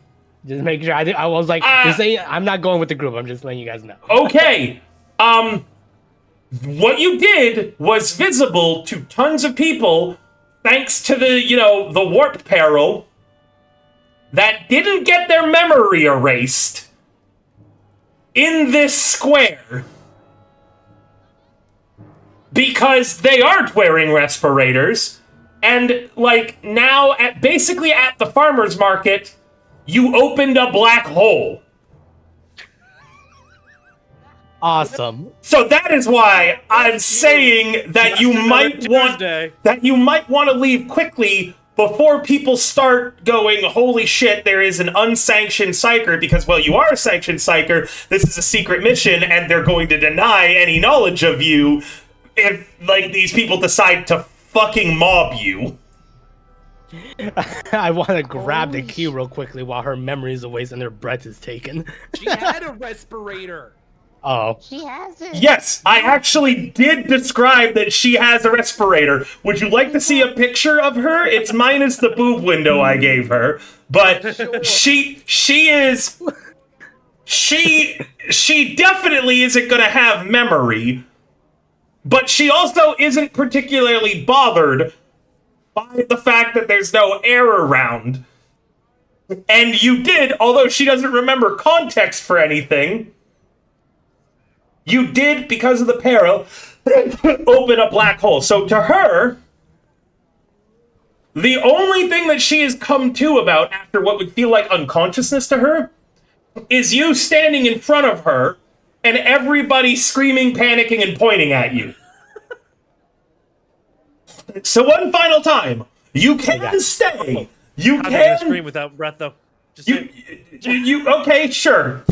Just make sure. I was like, just say I'm not going with the group. I'm just letting you guys know. Okay. What you did was visible to tons of people thanks to the warp peril that didn't get their memory erased in this square. Because they aren't wearing respirators, and now basically at the farmer's market, you opened a black hole. Awesome. So that is why I'm saying that you might want to leave quickly before people start going, holy shit, there is an unsanctioned psyker, because, well, you are a sanctioned psyker, this is a secret mission, and they're going to deny any knowledge of you if, these people decide to fucking mob you. I want to grab the key real quickly while her memory is erased and her breath is taken. She had a respirator. Oh. she has it. Yes, I actually did describe that she has a respirator. Would you like to see a picture of her? It's minus the boob window I gave her, but she definitely isn't going to have memory. But she also isn't particularly bothered by the fact that there's no air around. And you did, although she doesn't remember context for anything, you did, because of the peril, open a black hole. So to her, the only thing that she has come to about after what would feel like unconsciousness to her is you standing in front of her and everybody screaming, panicking, and pointing at you. So one final time, you can stay. You I'm not gonna can scream without breath, though. Just you okay? Sure.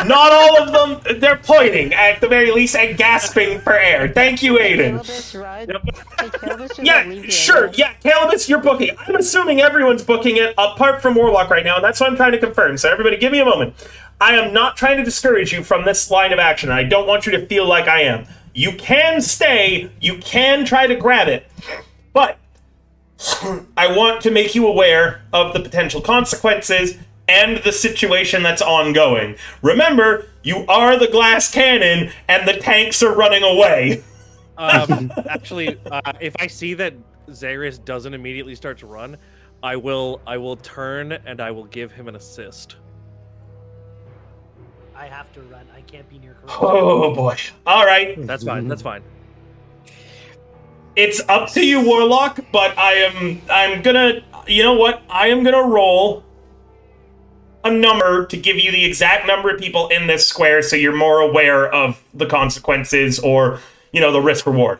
Not all of them. They're pointing at the very least and gasping for air. Thank you, Aiden. Calebus, right? Hey, Calebus, should I Yeah, leave the sure. area? Yeah, Calebus, you're booking. I'm assuming everyone's booking it apart from Warlock right now, and that's what I'm trying to confirm. So everybody, give me a moment. I am not trying to discourage you from this line of action. I don't want you to feel like I am. You can stay. You can try to grab it, but I want to make you aware of the potential consequences and the situation that's ongoing. Remember, you are the glass cannon, and the tanks are running away. Actually, if I see that Zaris doesn't immediately start to run, I will turn and I will give him an assist. I have to run. I can't be near Corona. Oh boy. All right. That's fine. That's fine. It's up to you, Warlock, but I'm gonna, you know what? I am gonna roll a number to give you the exact number of people in this square so you're more aware of the consequences or, the risk reward.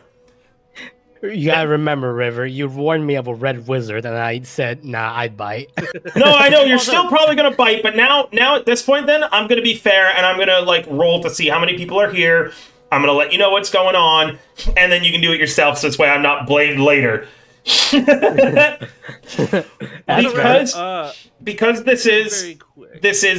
You gotta remember, River, you warned me of a red wizard, and I said, nah, I'd bite. No, I know, you're still probably gonna bite, but now at this point then, I'm gonna be fair, and I'm gonna, roll to see how many people are here. I'm gonna let you know what's going on, and then you can do it yourself, so this way I'm not blamed later. Because this is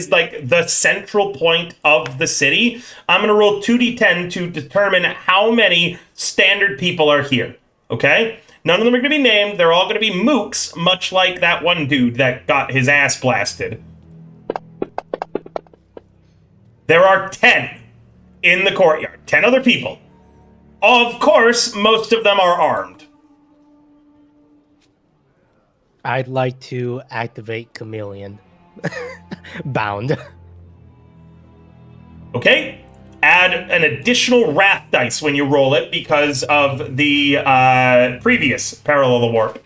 the central point of the city, I'm gonna roll 2d10 to determine how many standard people are here. Okay? None of them are gonna be named. They're all gonna be mooks, much like that one dude that got his ass blasted. There are 10 in the courtyard. 10 other people. Of course, most of them are armed. I'd like to activate Chameleon. Bound. Okay? Add an additional wrath dice when you roll it because of the previous Peril of the Warp.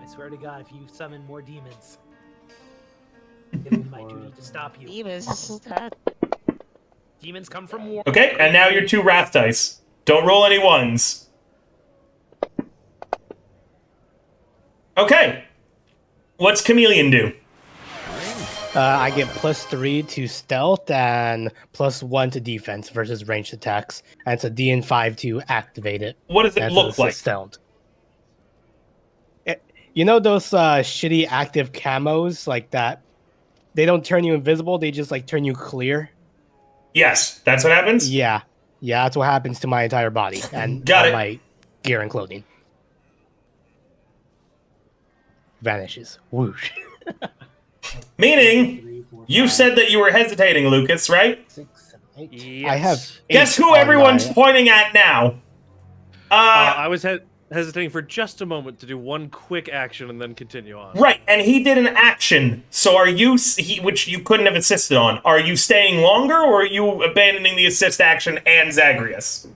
I swear to God, if you summon more demons, it'll my duty to stop you. Demons. That Demons come from war. Okay, and now your 2 wrath dice. Don't roll any ones. Okay. What's Chameleon do? I get +3 to stealth and +1 to defense versus ranged attacks, and it's a DN5 to activate it. What does it And look it's like? Stealth. You know those shitty active camos like that? They don't turn you invisible; they just like turn you clear. Yes, that's what happens? Yeah, that's what happens to my entire body and Got all it. my gear and clothing. Vanishes. Whoosh. Meaning, 3, 4, you 5, said that you were hesitating, Lucas, right? 6, 7, 8. Yes. I have. Guess 8 who on everyone's my- pointing at now? I was hesitating for just a moment to do one quick action and then continue on. Right, and he did an action. So are you, which you couldn't have assisted on, are you staying longer or are you abandoning the assist action and Zagreus?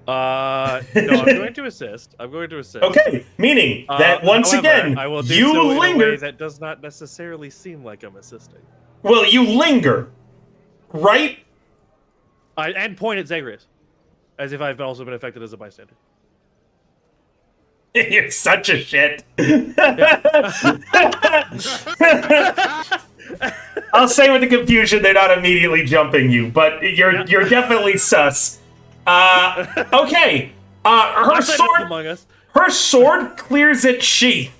No, I'm going to assist. Okay, meaning that once However, again, I will do you so in a way linger. that does not necessarily seem like I'm assisting. Well, you linger, right? And point at Zagreus, as if I've also been affected as a bystander. You're such a shit. I'll say with the confusion, they're not immediately jumping you, but you're definitely sus. Okay. Her I've said it sword. among us. Her sword clears its sheath.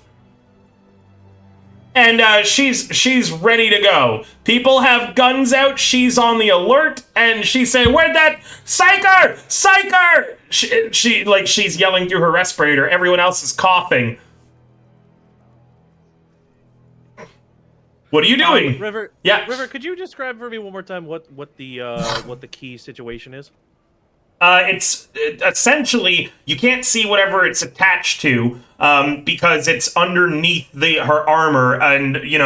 And she's ready to go. People have guns out. She's on the alert, and she's saying, "Where'd that psycher? Psycher!" She's yelling through her respirator. Everyone else is coughing. What are you doing? River. Yeah. River, could you describe for me one more time what the key situation is? It's essentially you can't see whatever it's attached to because it's underneath her armor, and you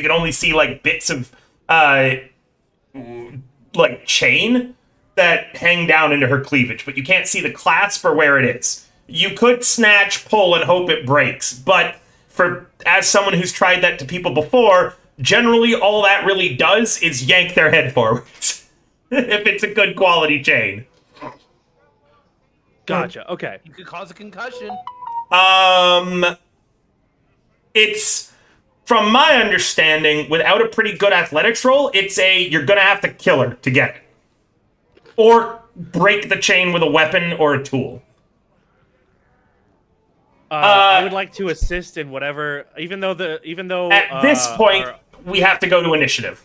can only see like bits of like chain that hang down into her cleavage, but you can't see the clasp or where it is. You could snatch, pull, and hope it breaks, but as someone who's tried that to people before, generally all that really does is yank their head forwards if it's a good quality chain. Gotcha. Okay. You could cause a concussion. It's, from my understanding, without a pretty good athletics roll, you're gonna have to kill her to get it. Or break the chain with a weapon or a tool. I would like to assist in whatever, even though At this point, we have to go to initiative.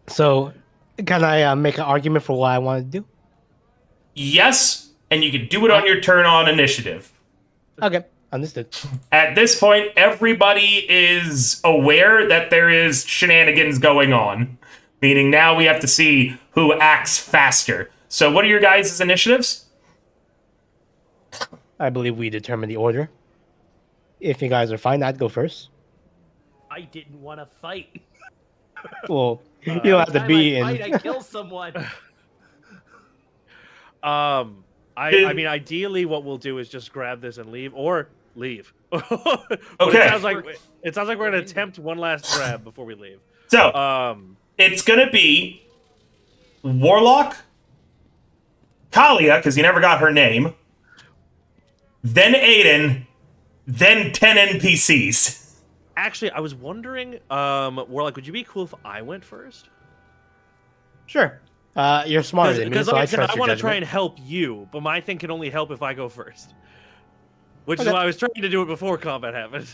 So, can I make an argument for what I want to do? Yes, and you can do it on your turn on initiative. Okay, understood. At this point, everybody is aware that there is shenanigans going on. Meaning now we have to see who acts faster. So what are your guys' initiatives? I believe we determined the order. If you guys are fine, I'd go first. I didn't want to fight. Well, you don't have to Every be time in. I kill someone. I mean, ideally, what we'll do is just grab this and leave, or leave. But Okay. It sounds like we're gonna attempt one last grab before we leave. So, it's gonna be Warlock, Kalia, because you never got her name, then Aiden, then 10 NPCs. Actually, I was wondering, Warlock, would you be cool if I went first? Sure. You're smarter than me, Because so like I I said, trust I your want to judgment. try and help you, but my thing can only help if I go first. Which is Okay. why I was trying to do it before combat happened.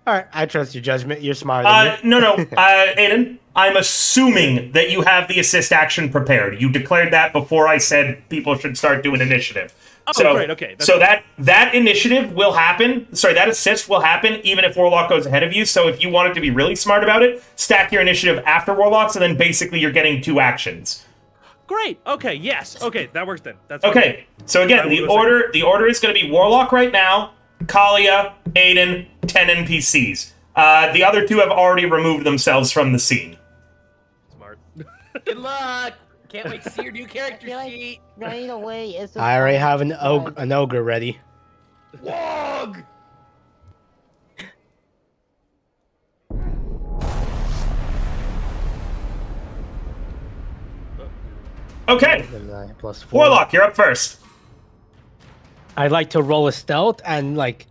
All right, I trust your judgment. You're smarter than me. No, Aiden, I'm assuming that you have the assist action prepared. You declared that before I said people should start doing initiative. Oh, great, okay. So that initiative will happen. Sorry, that assist will happen even if Warlock goes ahead of you. So if you wanted to be really smart about it, stack your initiative after Warlock, so then basically you're getting 2 actions. Great. Okay. Yes. Okay. That works then. That's Okay. So again, the order is going to be Warlock right now, Kalia, Aiden, 10 NPCs. The other 2 have already removed themselves from the scene. Smart. Good luck. Can't wait to see your new character feel like- sheet. right away is. I already have an, an ogre ready. Wog. Okay. Then 9 plus 4. Warlock, you're up first. I'd like to roll a stealth and like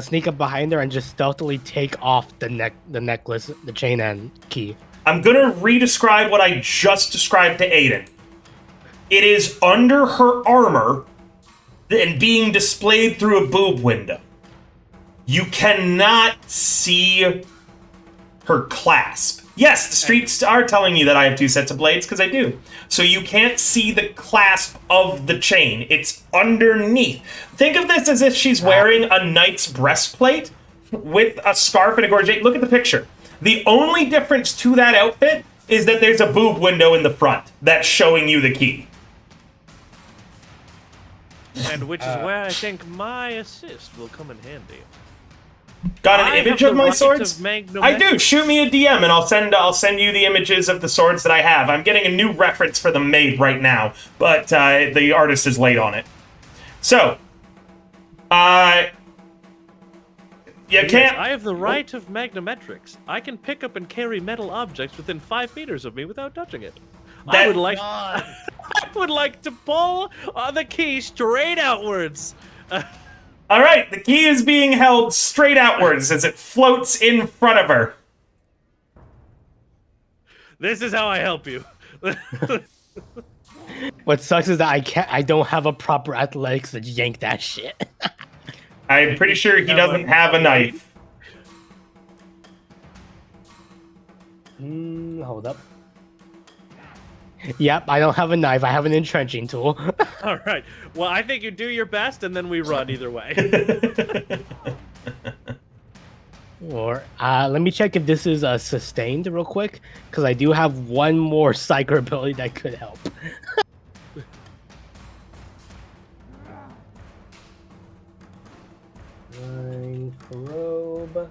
sneak up behind her and just stealthily take off the necklace, the chain and key. I'm gonna re-describe what I just described to Aiden. It is under her armor and being displayed through a boob window. You cannot see her clasp. Yes, the streets are telling you that I have 2 sets of blades, because I do. So you can't see the clasp of the chain. It's underneath. Think of this as if she's wearing a knight's breastplate with a scarf and a gorget. Look at the picture. The only difference to that outfit is that there's a boob window in the front that's showing you the key. And which is where I think my assist will come in handy. Got an I image have of the my right swords? of I do. Shoot me a DM and I'll send you the images of the swords that I have. I'm getting a new reference for them made right now, but the artist is late on it. So, you Yes, can't. I have the right of magnometrics. I can pick up and carry metal objects within 5 meters of me without touching it. I would like. I would like to pull the key straight outwards. All right, the key is being held straight outwards as it floats in front of her. This is how I help you. What sucks is that I don't have a proper athletics to yank that shit. I'm pretty sure he doesn't have a knife. Hold up. Yep, I don't have a knife. I have an entrenching tool. All right. Well, I think you do your best, and then we run either way. Or let me check if this is sustained real quick, because I do have one more psycho ability that could help. Probe.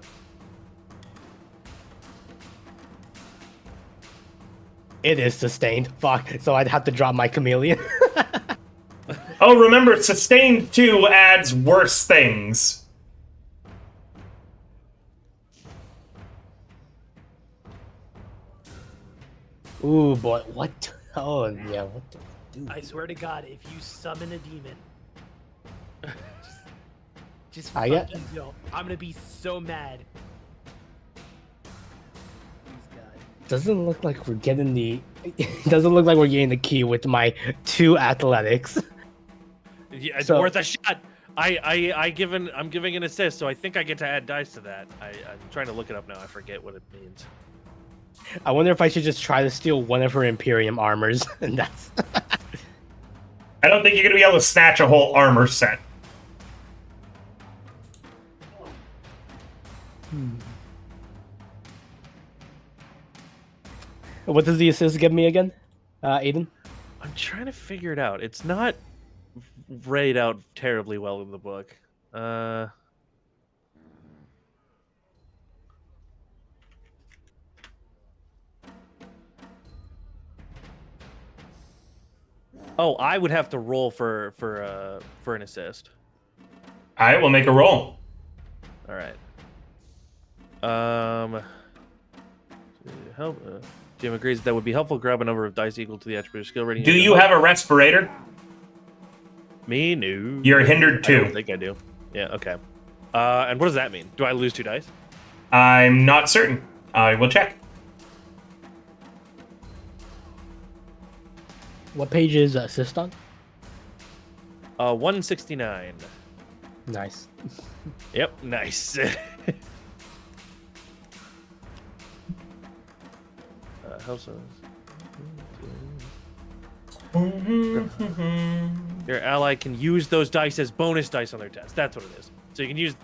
It is sustained. Fuck. So I'd have to drop my chameleon. Oh, remember, sustained 2 adds worse things. Ooh, boy. What? Oh, yeah. What do I do? I swear to God, if you summon a demon, just I get- fucking go. I'm gonna be so mad. Please, God. Doesn't look like we're getting the. It doesn't look like we're getting the key with my 2 athletics. Yeah, it's So- worth a shot. I'm giving an assist, so I think I get to add dice to that. I'm trying to look it up now. I forget what it means. I wonder if I should just try to steal one of her Imperium armors, and that's. I don't think you're gonna be able to snatch a whole armor set. What does the assist give me again, Aiden? I'm trying to figure it out. It's not laid out terribly well in the book. Oh, I would have to roll for an assist. All right, we'll make a roll. All right. Help. Jim agrees that would be helpful. Grab a number of dice equal to the attribute or skill rating. Do you have a respirator? Me? No. You're hindered I don't 2. think I do. Yeah. Okay. And what does that mean? Do I lose 2 dice? I'm not certain. I will check. What page is assist on? 169. Nice. Yep. Nice. Helps us. Your ally can use those dice as bonus dice on their test. That's what it is. So you can use.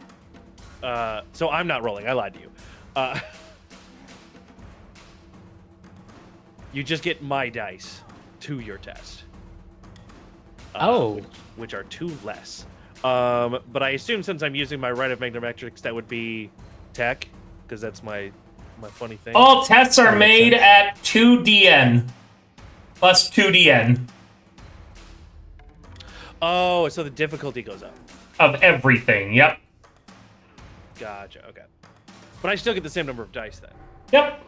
So I'm not rolling. I lied to you. You just get my dice to your test. Oh. Which are 2 less. But I assume since I'm using my right of magnometrics, that would be tech, because that's my funny thing. All tests are That makes made sense. at 2dn. Plus 2dn. Oh, so the difficulty goes up. Of everything, yep. Gotcha. Okay. But I still get the same number of dice then. Yep.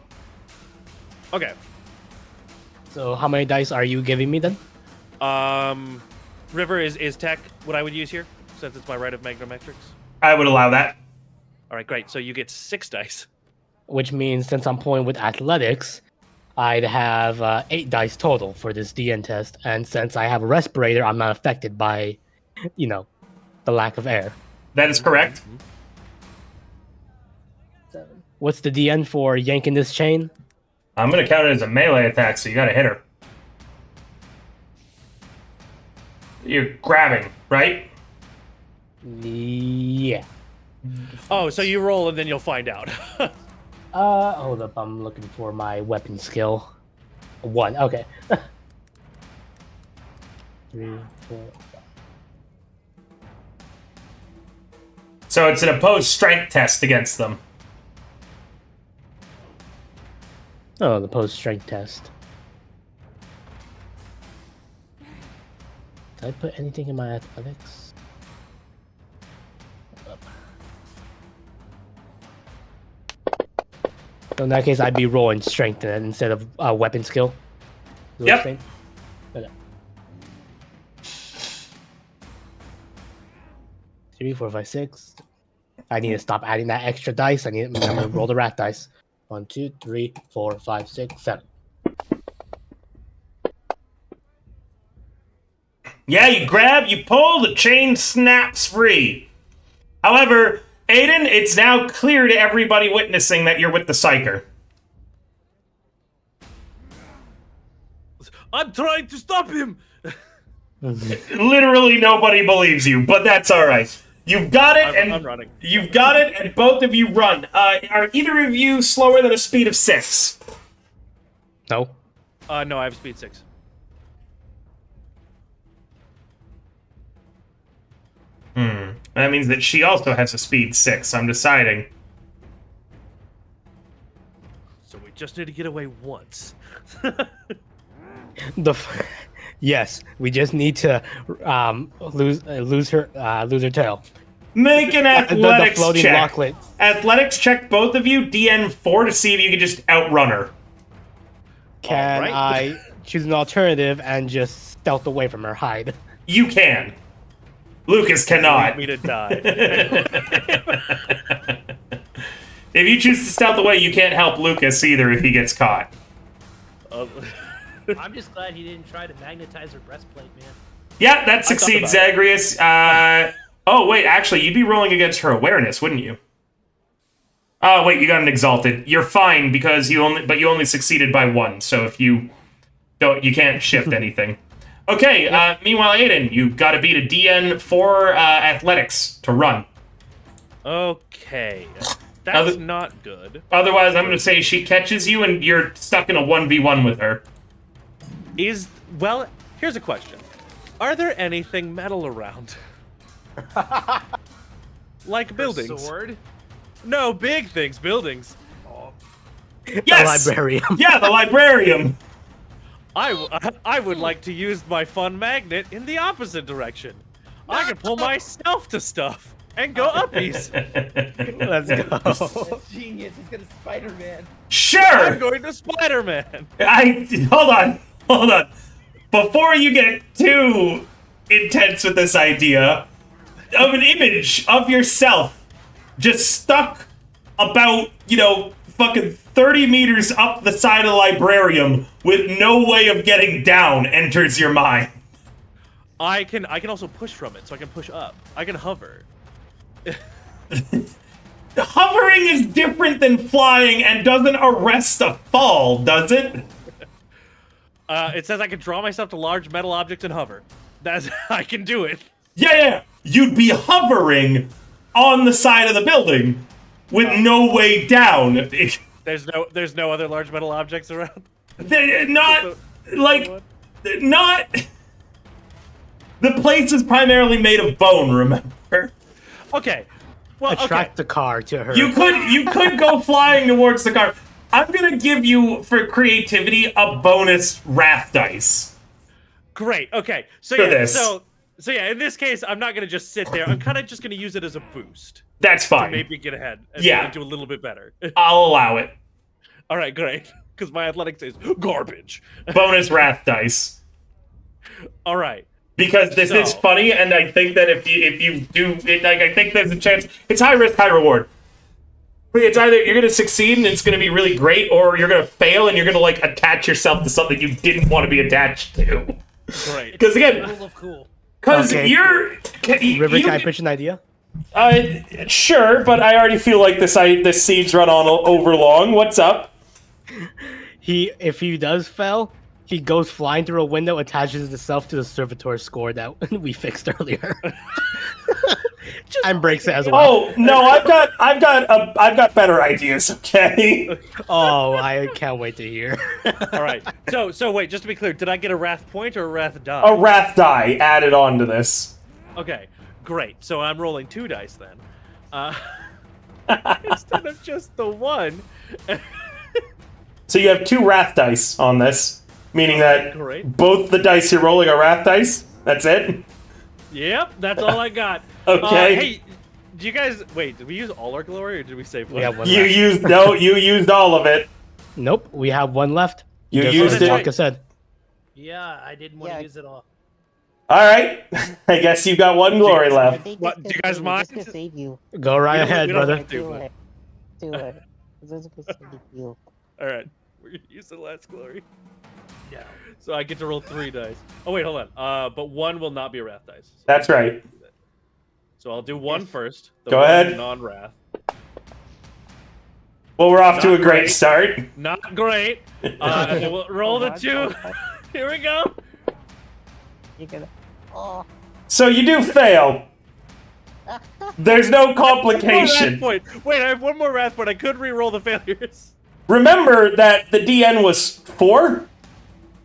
Okay. So how many dice are you giving me then? River is tech what I would use here, since it's my right of magnometrics. I would allow that. All right, great. So you get 6 dice. Which means since I'm pulling with athletics, I'd have 8 dice total for this DN test. And since I have a respirator, I'm not affected by, the lack of air. That is correct. What's the DN for yanking this chain? I'm going to count it as a melee attack, so you got to hit her. You're grabbing, right? Yeah. Oh, so you roll and then you'll find out. Hold up. I'm looking for my weapon skill. 1. Okay. 3, 4, 5. So it's an opposed strength test against them. Oh, the post strength test. Did I put anything in my athletics? Hold up. So in that case, I'd be rolling strength then instead of weapon skill. Is what Yep. you're saying? Okay. 3, 4, 5, 6. I need to stop adding that extra dice. I'm gonna roll the rat dice. 1, 2, 3, 4, 5, 6, 7. Yeah, you grab, you pull, the chain snaps free. However, Aiden, it's now clear to everybody witnessing that you're with the Psyker. I'm trying to stop him. Literally nobody believes you, but that's all right. You've got it, I'm running. You've got it, and both of you run. Are either of you slower than a speed of 6? No. No, I have speed 6. That means that she also has a speed 6. I'm deciding. So we just need to get away once. Yes, we just need to lose her tail. Make an The athletics floating check. locklet. Athletics check, both of you. DN4 to see if you can just outrun her. Can Alright. I choose an alternative and just stealth away from her hide? You can. Lucas cannot. Leave me to die. If you choose to stealth away, you can't help Lucas either if he gets caught. I'm just glad he didn't try to magnetize her breastplate, man. Yeah, that succeeds, about Zagreus. Oh, wait, actually, you'd be rolling against her awareness, wouldn't you? Oh, wait, you got an exalted. You're fine because you only succeeded by 1. So if you don't, you can't shift anything. Okay. Meanwhile, Aiden, you got to beat a DN for athletics to run. Okay. That's not good. Otherwise, I'm going to say she catches you and you're stuck in a 1v1 with her. Well, here's a question. Are there anything metal around? Like buildings? Sword? No, big things, buildings. Yes! The librarian. Yeah, the librarian. I would like to use my fun magnet in the opposite direction. I can pull myself to stuff and go uppies. Let's go. That's genius. He's gonna Spider-Man. Sure. I'm going to Spider-Man. Hold on. Before you get too intense with this idea of an image of yourself just stuck about, fucking 30 meters up the side of the librarium with no way of getting down enters your mind. I can also push from it, so I can push up. I can hover. Hovering is different than flying and doesn't arrest a fall, does it? It says I can draw myself to large metal objects and hover. I can do it. Yeah. You'd be hovering on the side of the building with no way down. There's no other large metal objects around. They're not. The place is primarily made of bone, remember? Okay. Well, Attract the car to her. You could go flying towards the car. I'm gonna give you, for creativity, a bonus wrath dice. Great. Okay. So For yeah. this. So yeah. In this case, I'm not gonna just sit there. I'm kind of just gonna use it as a boost That's to fine. maybe get ahead and Yeah. do a little bit better. I'll allow it. All right. Great. because my athletics is garbage. Bonus wrath dice. All right. Because this is So- funny, and I think that if you do it, like, I think there's a chance. It's high risk, high reward. It's either you're going to succeed and it's going to be really great, or you're going to fail and you're going to like attach yourself to something you didn't want to be attached to. Great. Because again, Rule of cool. because Okay. River, Can I pitch an idea? Sure, but I already feel like this seed's run on over long. What's up? If he does fail, he goes flying through a window, attaches himself to the servitor score that we fixed earlier, and breaks it as well. Oh no, I've got better ideas. Okay. Oh, I can't wait to hear. All right. So wait, just to be clear, did I get a wrath point or a wrath die? A wrath die added on to this. Okay, great. So I'm rolling 2 dice then, instead of just the 1. So you have 2 wrath dice on this, meaning that Great. both the dice you're rolling are wrath dice. That's it. Yep, that's all I got. Okay. Hey, do you guys wait? Did we use all our glory, or did we save one? We have one You left. you used all of it. Nope, we have one left. You Just used like it. Wonka said. Yeah, I didn't want to Yeah. use it all. All right. I guess you've got 1 glory left. What, do you guys mind? Just to save you. Go right We don't- ahead, we don't brother. have to, Do but- it. Do it. Just to save you. All right, we're gonna use the last glory. No. So I get to roll 3 dice. Oh wait, hold on. But 1 will not be a wrath dice. That's right. So I'll do 1 first. The Go one ahead. Non-wrath. Well, we're off to a Not great great. start. Not great. And then we'll roll the 2. Here we go. You're gonna. Oh. So you do fail. There's no One wrath complication. point. Wait, I have 1 more wrath point. I could re-roll the failures. Remember that the DN was 4,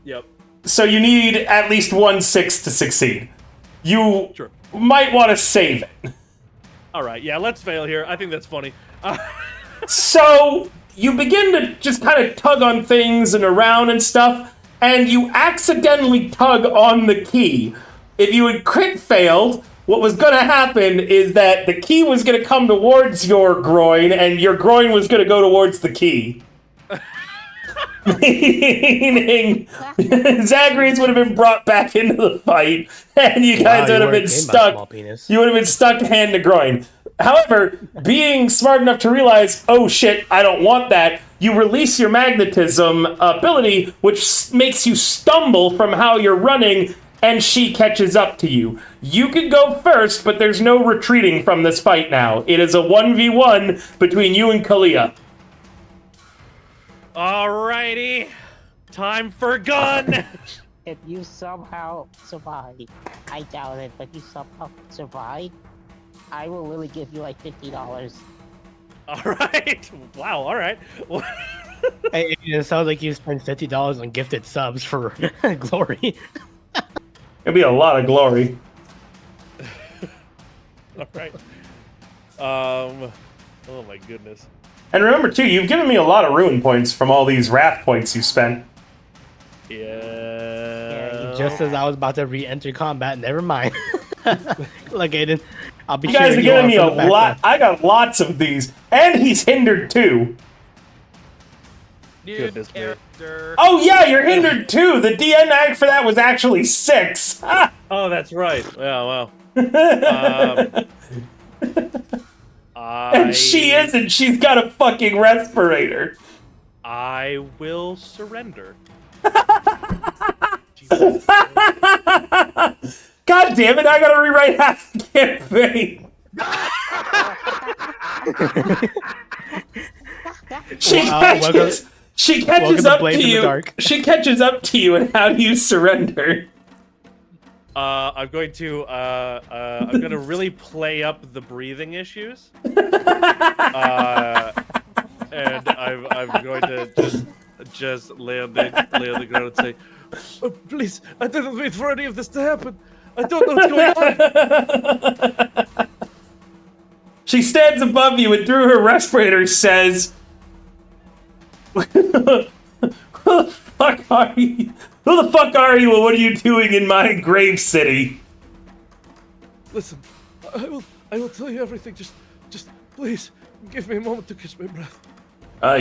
Yep. so you need at least 1 6 to succeed. You Sure. might want to save it. All right. Yeah, let's fail here. I think that's funny. So you begin to just kind of tug on things and around and stuff, and you accidentally tug on the key. If you had crit failed, what was going to happen is that the key was going to come towards your groin, and your groin was going to go towards the key. Meaning, Zagreus would have been brought back into the fight, and you guys would have been stuck. You would have been stuck hand to groin. However, being smart enough to realize, oh shit, I don't want that, you release your magnetism ability, which makes you stumble from how you're running, and she catches up to you. You could go first, but there's no retreating from this fight now. It is a 1v1 between you and Kalia. Alrighty. Time for gun. If you somehow survive, I doubt it, but you somehow survive, I will really give you like $50. All right. Wow. All right. Hey, it sounds like you spent $50 on gifted subs for glory. It'll be a lot of glory. All right. Oh my goodness. And remember, too, you've given me a lot of ruin points from all these wrath points you spent. Yeah. Just as I was about to re-enter combat, never mind. Look, Aiden, I'll be You guys are cheering giving on me for a the back lot. end. I got lots of these. And he's hindered, too. New Goodness me. character. Oh, yeah, you're hindered, too. The DN act for that was actually 6. Ah. Oh, that's right. Yeah. Wow. And she isn't. She's got a fucking respirator. I will surrender. God damn it, I gotta rewrite half the campaign. She catches, she catches welcome to up Blade to in the you. Dark. She catches up to you, and how do you surrender? I'm going to really play up the breathing issues. And I'm going to just lay on the ground and say, oh, please, I didn't wait for any of this to happen. I don't know what's going on. She stands above you and through her respirator says, Who the fuck are you? Who the fuck are you and what are you doing in my grave city? Listen, I will tell you everything. Just please give me a moment to catch my breath.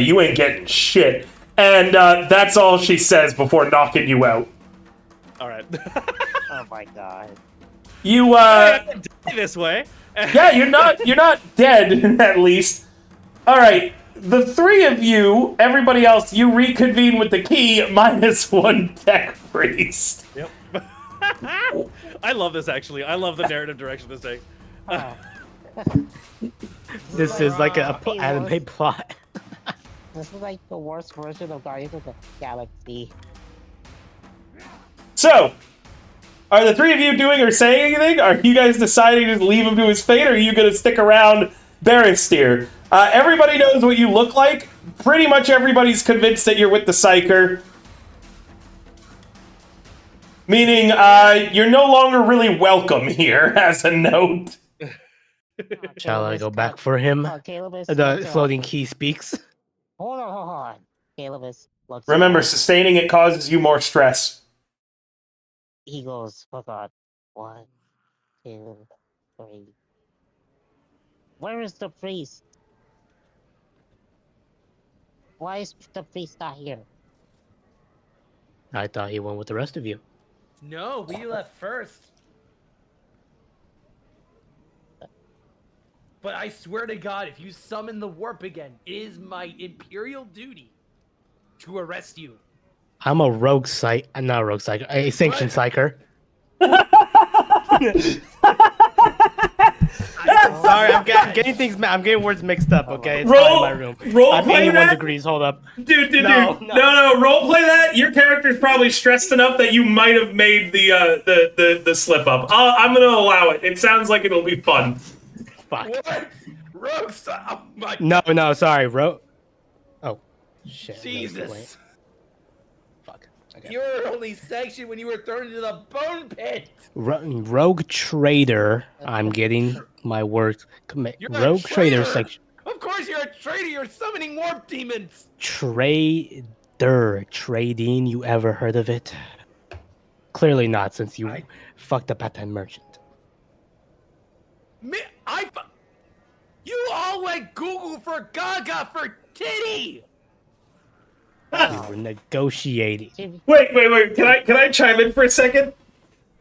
You ain't getting shit. And that's all she says before knocking you out. All right. Oh my god. You This way. yeah, you're not dead at least. All right, the three of you, everybody else, you reconvene with the key minus one tech priest. Yep. I love this actually. I love the narrative direction this takes. This is like a anime plot. This is like the worst version of Guardians of the Galaxy. So, are the three of you doing or saying anything? Are you guys deciding to leave him to his fate, or are you going to stick around Barrister? Everybody knows what you look like. Pretty much everybody's convinced that you're with the Psyker. Meaning, you're no longer really welcome here, as a note. Shall I go back for him? Caleb is The floating key speaks. Hold on. Caleb is looks Remember, up. sustaining it causes you more stress. He goes, oh god. 1, 2, 3. Where is the priest? Why is the priest not here? I thought he went with the rest of you. No, we left first. But I swear to God, if you summon the warp again, it is my imperial duty to arrest you. I'm a rogue psych, not a rogue psych, a sanctioned psyker. Sorry, I'm getting things. I'm getting words mixed up. Okay, it's fine in my room. I'm Roleplay 81 that? degrees. Hold up. Dude, No. no, roleplay that. Your character's probably stressed enough that you might have made the slip up. I'm gonna allow it. It sounds like it'll be fun. Fuck. What? Rogues? Oh my No, sorry, Oh, shit. Jesus. Wait. Fuck. Okay. You were only sanctioned when you were thrown into the bone pit. Rogue trader. I'm getting my words. You're a Rogue trader traitor. section. Of course you're a traitor. You're summoning warp demons. Trader. Trading. You ever heard of it? Clearly not, since you fucked up at that merchant. You all went Google for Gaga for titty. We were negotiating. Wait. Can I chime in for a second?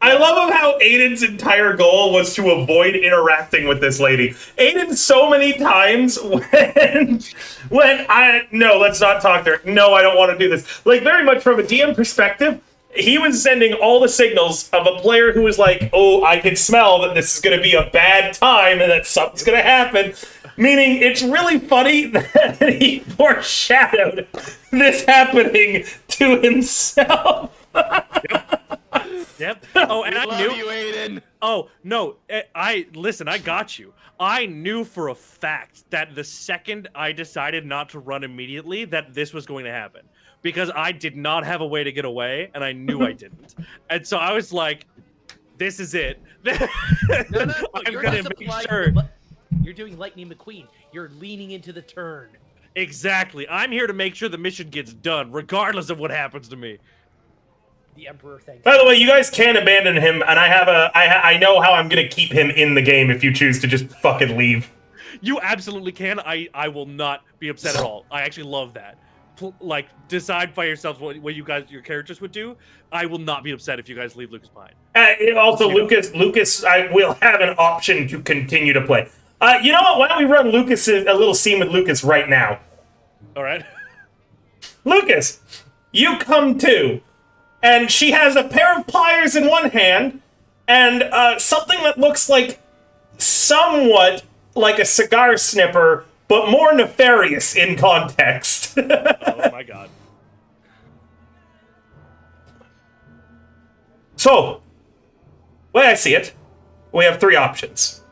I love how Aiden's entire goal was to avoid interacting with this lady. Aiden so many times no, let's not talk to her. No, I don't want to do this. Like, very much from a DM perspective, he was sending all the signals of a player who was like, oh, I can smell that this is going to be a bad time and that something's going to happen. Meaning, it's really funny that he foreshadowed this happening to himself. Yep. Oh, and I Love knew you, Aiden. Oh, no. I got you. I knew for a fact that the second I decided not to run immediately that this was going to happen. Because I did not have a way to get away, and I knew I didn't. And so I was like, this is it. No, I'm you're gonna not make supplying sure. You're doing Lightning McQueen. You're leaning into the turn. Exactly. I'm here to make sure the mission gets done, regardless of what happens to me. The Emperor thanks. By the way, you guys can abandon him, and I know how I'm gonna keep him in the game if you choose to just fucking leave. You absolutely can. I will not be upset at all. I actually love that. Like, decide by yourselves what your characters would do. I will not be upset if you guys leave Lucas behind. Also, Lucas, I will have an option to continue to play. You know what? Why don't we run a little scene with Lucas right now? All right. Lucas, you come too, and she has a pair of pliers in one hand, and something that looks like somewhat like a cigar snipper, but more nefarious in context. Oh my god. So, the way I see it, we have three options.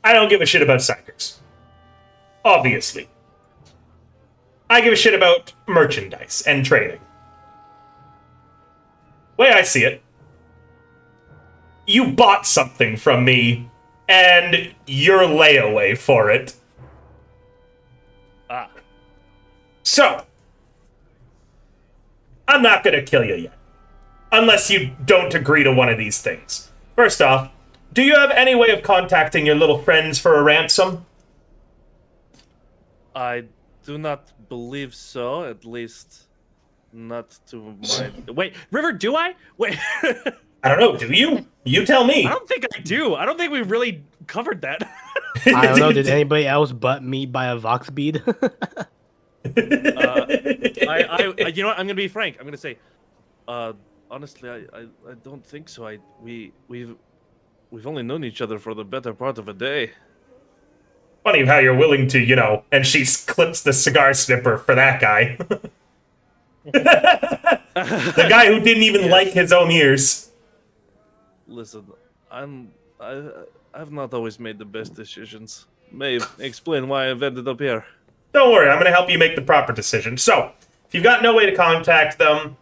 I don't give a shit about psychers. Obviously. I give a shit about merchandise and trading. The way I see it, you bought something from me, and you're layaway for it. Ah. So, I'm not gonna kill you yet. Unless you don't agree to one of these things. First off, do you have any way of contacting your little friends for a ransom? do not believe so. At least, not to my. Wait, River, do I? Wait. I don't know. Do you? You tell me. I don't think I do. I don't think we really covered that. I don't know. Did anybody else but me buy a Vox bead? You know what? I'm gonna be frank. I'm gonna say, honestly, I don't think so. We've only known each other for the better part of a day. Funny how you're willing to, and she clips the cigar snipper for that guy. The guy who didn't even like his own ears. Listen, I've not always made the best decisions. May explain why I've ended up here. Don't worry, I'm going to help you make the proper decision. So, if you've got no way to contact them,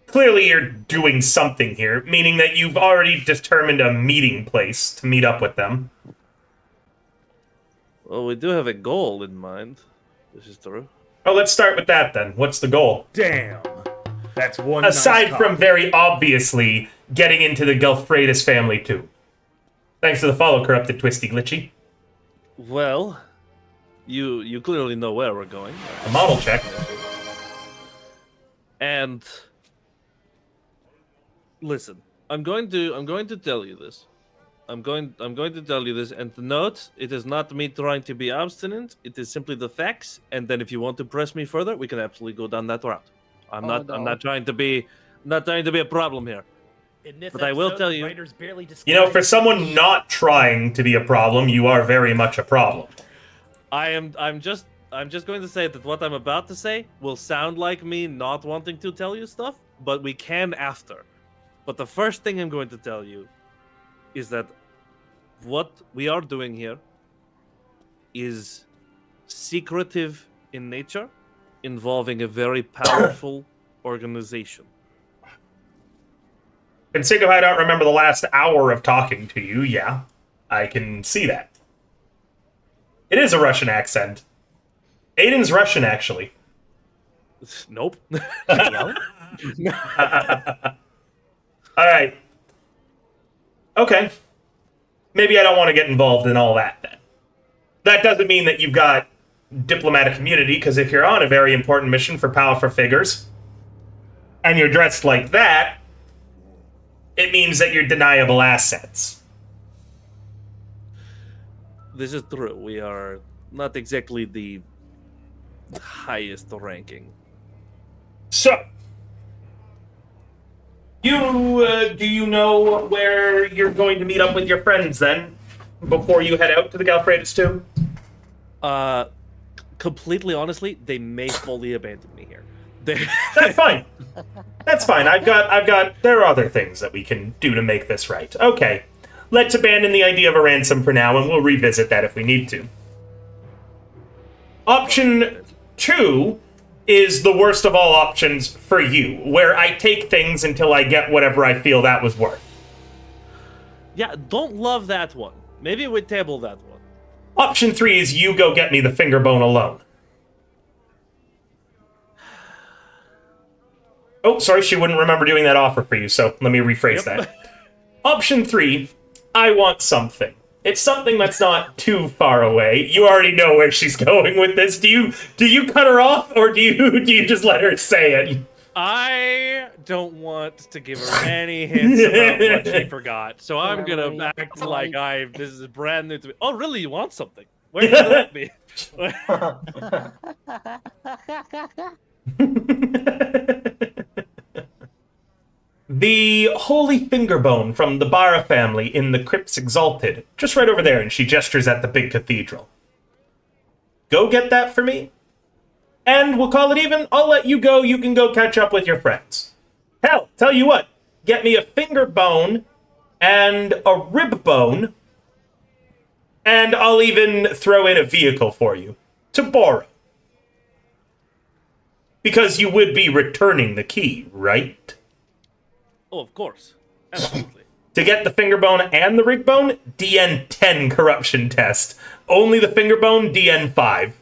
clearly you're doing something here, meaning that you've already determined a meeting place to meet up with them. Well, we do have a goal in mind. This is true. Oh, let's start with that then. What's the goal? Damn. That's one Aside nice from cock. very obviously getting into the Gelfredis family too. Thanks to the follow, Corrupted Twisty Glitchy. Well, you clearly know where we're going. A model check. And listen, I'm going to tell you this. I'm going to tell you this, and note, it is not me trying to be obstinate. It is simply the facts. And then, if you want to press me further, we can absolutely go down that route. I'm not trying to be a problem here. In this But I will episode, tell the you- writers barely For someone not trying to be a problem, you are very much a problem. I'm just going to say that what I'm about to say will sound like me not wanting to tell you stuff, but we can after. But the first thing I'm going to tell you is that what we are doing here is secretive in nature, involving a very powerful organization. Considering I don't remember the last hour of talking to you, yeah, I can see that. It is a Russian accent. Aiden's Russian, actually. Nope. Alright. Okay. Maybe I don't want to get involved in all that, then. That doesn't mean that you've got diplomatic immunity, because if you're on a very important mission for powerful figures, and you're dressed like that, it means that you're deniable assets. This is true. We are not exactly the highest ranking. So, do you know where you're going to meet up with your friends then, before you head out to the Galfredis 2? Completely honestly, they may fully abandon me here. That's fine. That's fine. There are other things that we can do to make this right. Okay. Let's abandon the idea of a ransom for now, and we'll revisit that if we need to. Option 2 is the worst of all options for you, where I take things until I get whatever I feel that was worth. Yeah, don't love that one. Maybe we table that one. Option 3 is you go get me the finger bone alone. Oh, sorry, she wouldn't remember doing that offer for you, so let me rephrase that. Option 3, I want something. It's something that's not too far away. You already know where she's going with this. Do you cut her off, or do you just let her say it? I don't want to give her any hints about what she forgot, so I'm gonna act like this is brand new to me. Oh, really? You want something? Where could that be? The Holy Fingerbone from the Bara family in the Crypts Exalted. Just right over there, and she gestures at the big cathedral. Go get that for me, and we'll call it even. I'll let you go. You can go catch up with your friends. Hell, tell you what. Get me a finger bone and a rib bone, and I'll even throw in a vehicle for you to borrow. Because you would be returning the key, right? Oh, of course. Absolutely. To get the finger bone and the rig bone, DN 10 corruption test. Only the finger bone, DN 5.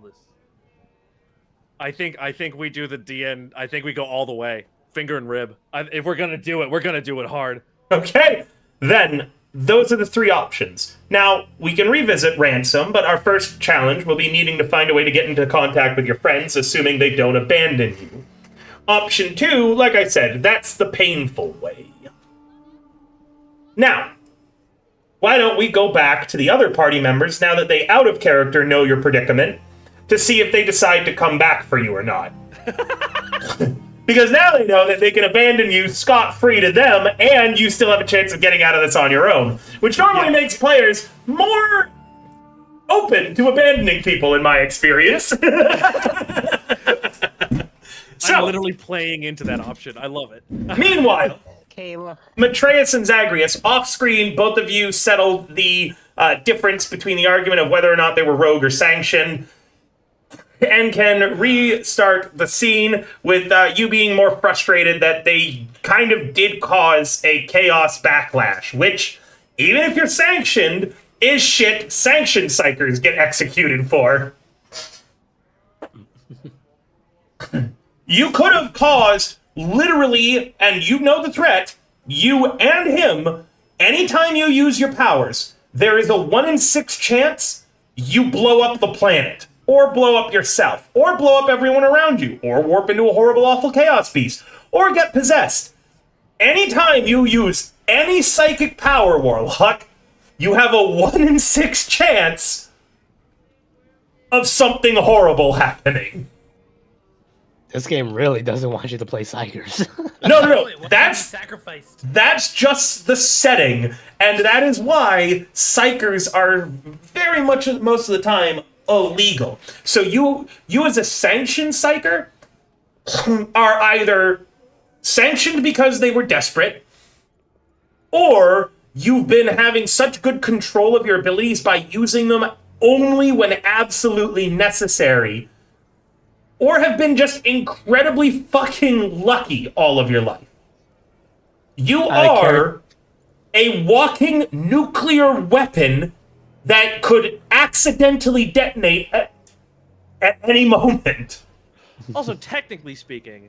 Listen. I think we do the DN. I think we go all the way. Finger and rib. If we're gonna do it, we're gonna do it hard. Okay, then those are the three options. Now, we can revisit ransom, but our first challenge will be needing to find a way to get into contact with your friends, assuming they don't abandon you. Option 2, like I said, that's the painful way. Now, why don't we go back to the other party members now that they out of character know your predicament to see if they decide to come back for you or not. Because now they know that they can abandon you scot-free to them, and you still have a chance of getting out of this on your own, which normally makes players more open to abandoning people, in my experience. I'm literally playing into that option. I love it. Meanwhile, Kayla. Matreus and Zagreus, off-screen, both of you settled the difference between the argument of whether or not they were rogue or sanctioned, and can restart the scene with you being more frustrated that they kind of did cause a chaos backlash, which, even if you're sanctioned, is shit sanctioned psychers get executed for. You could have caused, literally, and you know the threat, you and him, anytime you use your powers, there is a 1 in 6 chance you blow up the planet. Or blow up yourself, or blow up everyone around you, or warp into a horrible, awful chaos beast, or get possessed. Anytime you use any psychic power, Warlock, you have a 1 in 6 chance of something horrible happening. This game really doesn't want you to play Psychers. No. That's sacrificed. That's just the setting, and that is why Psychers are very much, most of the time, illegal. So you as a sanctioned psyker are either sanctioned because they were desperate, or you've been having such good control of your abilities by using them only when absolutely necessary, or have been just incredibly fucking lucky all of your life. You are a walking nuclear weapon that could accidentally detonate at any moment. Also, technically speaking,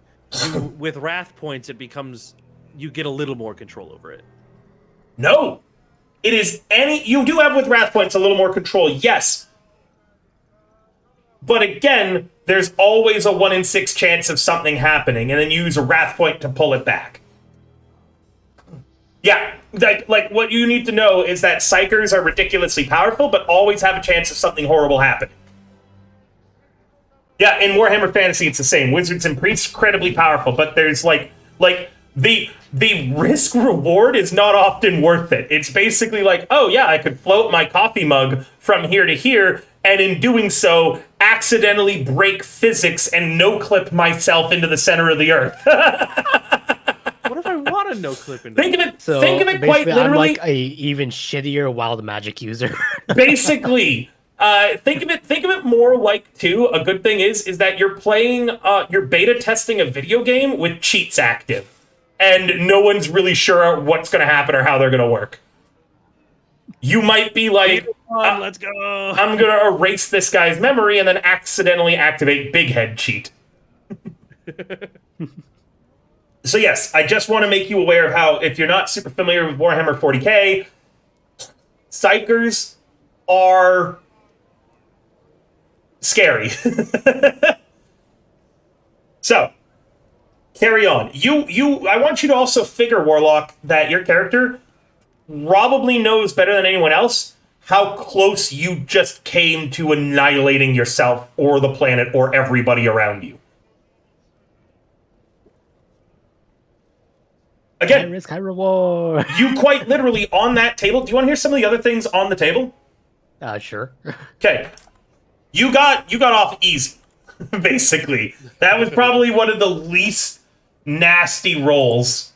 with wrath points, it becomes you get a little more control over it. No, it is you do have with wrath points a little more control, yes. But again, there's always a 1 in 6 chance of something happening, and then you use a wrath point to pull it back. Yeah, like what you need to know is that Psychers are ridiculously powerful, but always have a chance of something horrible happening. Yeah, in Warhammer Fantasy, it's the same. Wizards and priests, incredibly powerful, but there's like the risk reward is not often worth it. It's basically like, oh yeah, I could float my coffee mug from here to here, and in doing so, accidentally break physics and no-clip myself into the center of the earth. What if I want to no-clip into Think of it quite literally. I'm like a even shittier wild magic user. Basically, think of it more like, too, a good thing is that you're playing, you're beta testing a video game with cheats active, and no one's really sure what's going to happen or how they're going to work. You might be like, let's go. I'm going to erase this guy's memory and then accidentally activate Big Head cheat. So yes, I just want to make you aware of how, if you're not super familiar with Warhammer 40k, Psychers are scary. So, carry on. I want you to also figure, Warlock, that your character probably knows better than anyone else how close you just came to annihilating yourself or the planet or everybody around you. Again, high risk, high reward. You quite literally on that table. Do you want to hear some of the other things on the table? Sure. Okay. You got off easy, basically. That was probably one of the least nasty rolls.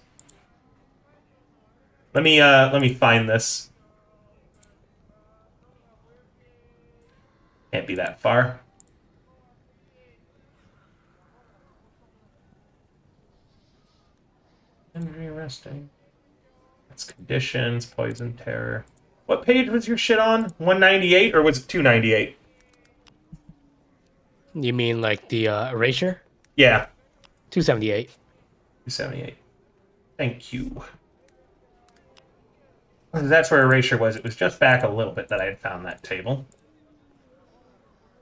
Let me find this. Can't be that far. Injury arresting. That's conditions, poison, terror. What page was your shit on? 198 or was it 298? You mean like the erasure? Yeah. 278. 278. Thank you. That's where erasure was. It was just back a little bit that I had found that table.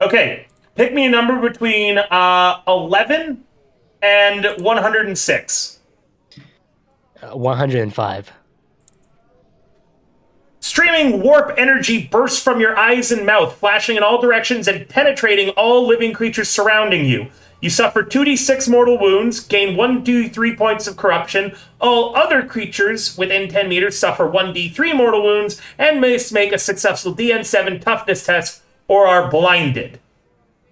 Okay, pick me a number between 11 and 106. 105. Streaming warp energy bursts from your eyes and mouth, flashing in all directions and penetrating all living creatures surrounding you. You suffer 2d6 mortal wounds, gain 1d3 points of corruption. All other creatures within 10 meters suffer 1d3 mortal wounds and must make a successful DN7 toughness test or are blinded.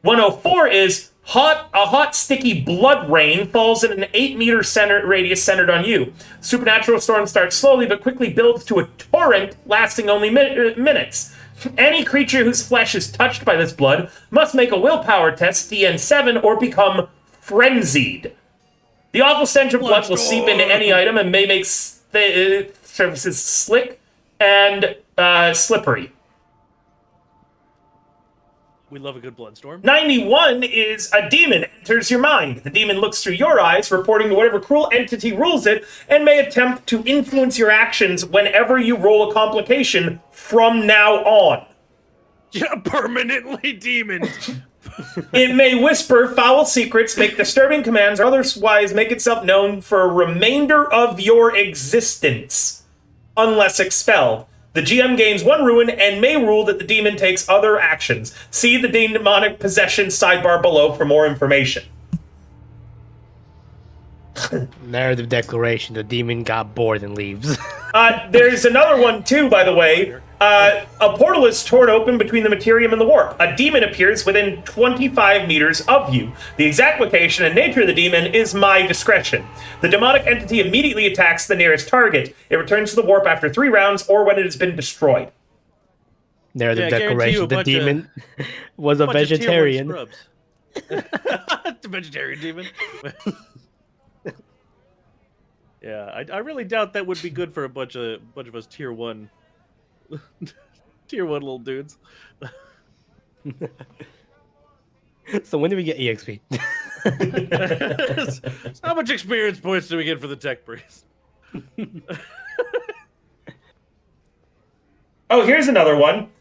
104 is a hot, sticky blood rain falls in an 8-meter radius centered on you. Supernatural storm starts slowly but quickly builds to a torrent lasting only minutes. Any creature whose flesh is touched by this blood must make a willpower test, DN7, or become frenzied. The awful stench of blood will seep into any item and may make surfaces slick and slippery. We love a good bloodstorm. 91 is a demon enters your mind. The demon looks through your eyes, reporting to whatever cruel entity rules it, and may attempt to influence your actions whenever you roll a complication from now on. Yeah, permanently demon. It may whisper foul secrets, make disturbing commands, or otherwise make itself known for a remainder of your existence, unless expelled. The GM gains 1 ruin and may rule that the demon takes other actions. See the demonic possession sidebar below for more information. Narrative declaration: the demon got bored and leaves. There's another one too, by the way. A portal is torn open between the Materium and the Warp. A demon appears within 25 meters of you. The exact location and nature of the demon is my discretion. The demonic entity immediately attacks the nearest target. It returns to the Warp after 3 rounds or when it has been destroyed. Narrative declaration: the demon was a vegetarian. The vegetarian demon. Yeah, I really doubt that would be good for a bunch of us tier 1 little dudes. So when do we get EXP? How much experience points do we get for the tech priest? Oh, here's another one.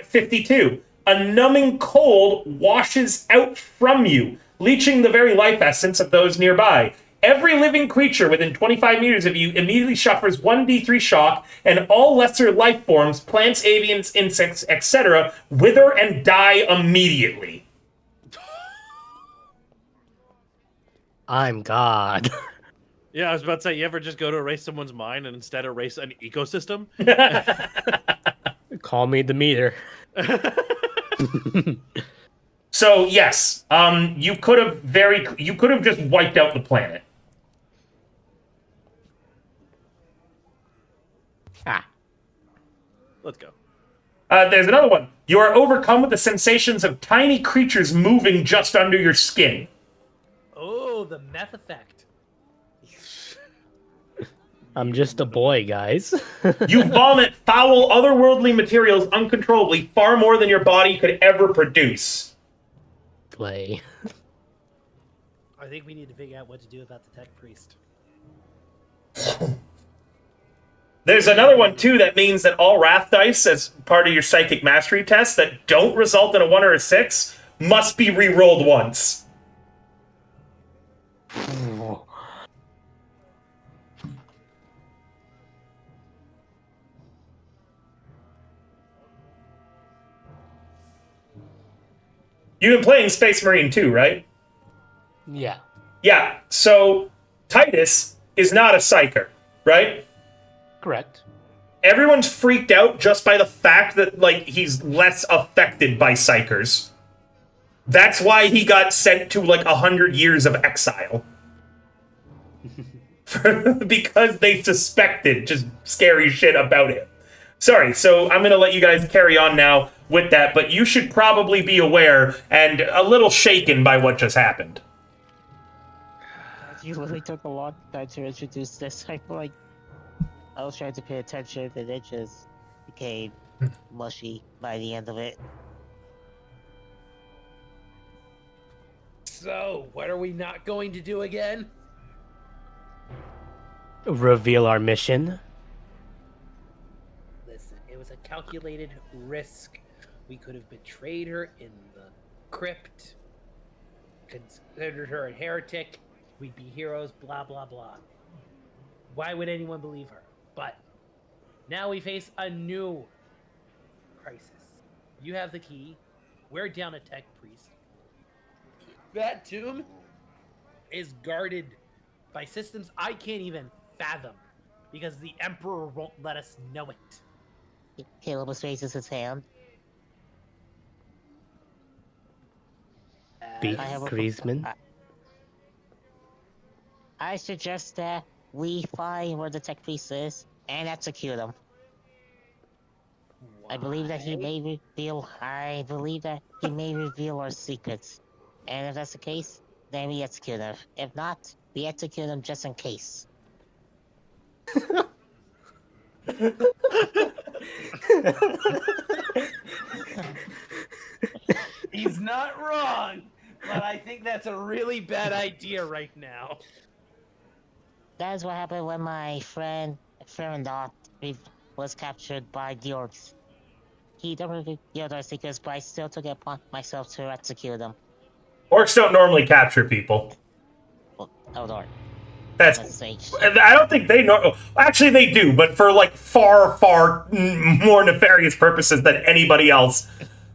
52. A numbing cold washes out from you, leeching the very life essence of those nearby. Every living creature within 25 meters of you immediately suffers 1d3 shock, and all lesser life forms, plants, avians, insects, etc., wither and die immediately. I'm God. Yeah, I was about to say, you ever just go to erase someone's mind and instead erase an ecosystem? Call me the meter. So yes, you could have just wiped out the planet. Let's go. There's another one. You are overcome with the sensations of tiny creatures moving just under your skin. Oh, the meth effect. I'm just a boy, guys. You vomit foul, otherworldly materials uncontrollably, far more than your body could ever produce. Play. I think we need to figure out what to do about the tech priest. There's another one, too, that means that all wrath dice, as part of your psychic mastery test, that don't result in a 1 or a 6, must be re-rolled once. You've been playing Space Marine 2, right? Yeah. Yeah, so Titus is not a psyker, right? Correct. Everyone's freaked out just by the fact that, like, he's less affected by psychers. That's why he got sent to, like, 100 years of exile. Because they suspected just scary shit about him. Sorry, so I'm gonna let you guys carry on now with that, but you should probably be aware and a little shaken by what just happened. You really took a long time to introduce this. I feel like I was trying to pay attention and it just became mushy by the end of it. So, what are we not going to do again? Reveal our mission. was a calculated risk. We could have betrayed her in the crypt, considered her a heretic. We'd be heroes, blah, blah, blah. Why would anyone believe her? But now we face a new crisis. You have the key. We're down a tech priest. That tomb is guarded by systems I can't even fathom because the Emperor won't let us know it. Caleb raises his hand. Beat I have a- Griezmann. I suggest that we find where the tech priest is and execute him. I believe that he may reveal. I believe that he may reveal our secrets, and if that's the case, then we execute him. If not, we execute him just in case. He's not wrong, but I think that's a really bad idea right now. That is what happened when my friend Ferendot was captured by the orcs. He never revealed our secrets, but I still took it upon myself to execute him. Orcs don't normally capture people. Well, Eldor. That's. I don't think they know. Actually, they do, but for like far, far more nefarious purposes than anybody else.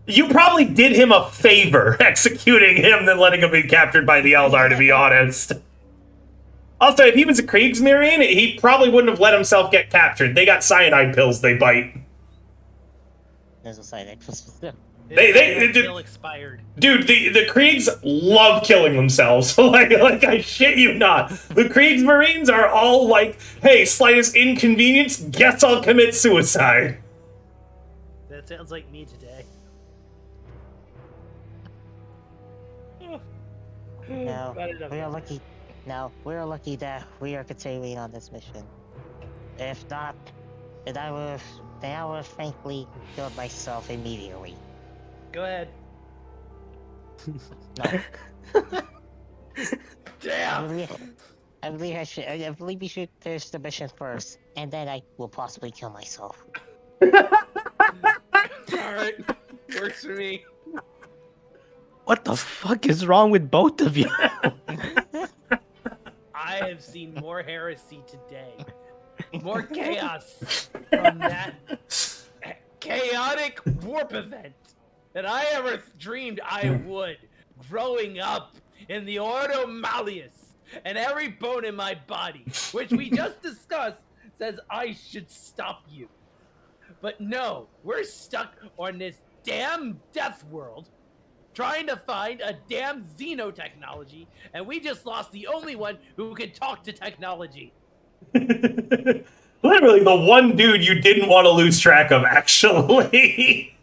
You probably did him a favor executing him than letting him be captured by the Eldar, to be honest. Also, if he was a Kriegsmarine, he probably wouldn't have let himself get captured. They got cyanide pills they bite. There's a cyanide pills. They Bill expired. Dude, the Kriegs love killing themselves. like I shit you not. The Kriegsmarines are all like, hey, slightest inconvenience, guess I'll commit suicide. That sounds like me today. No, we are lucky. No, we're lucky that we are continuing on this mission. If not, then I would have frankly killed myself immediately. Go ahead. No. Damn! I believe we should finish the mission first, and then I will possibly kill myself. Alright, works for me. What the fuck is wrong with both of you? I have seen more heresy today. More chaos from that chaotic warp event than I ever dreamed I would growing up in the Ordo Malleus, and every bone in my body, which we just discussed, says I should stop you. But no, we're stuck on this damn death world trying to find a damn xenotechnology, and we just lost the only one who can talk to technology. Literally the one dude you didn't want to lose track of, actually.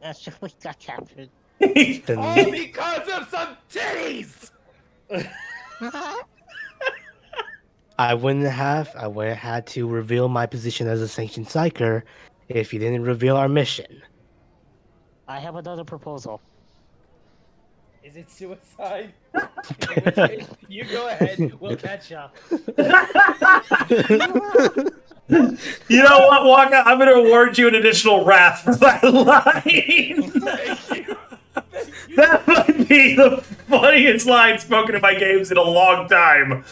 Actually got captured. All because of some titties! I wouldn't have had to reveal my position as a sanctioned psyker if you didn't reveal our mission. I have another proposal. Is it suicide? In which case, you go ahead, we'll catch up. You know what, Waka? I'm going to award you an additional wrath for that line. Thank you. That might be the funniest line spoken in my games in a long time.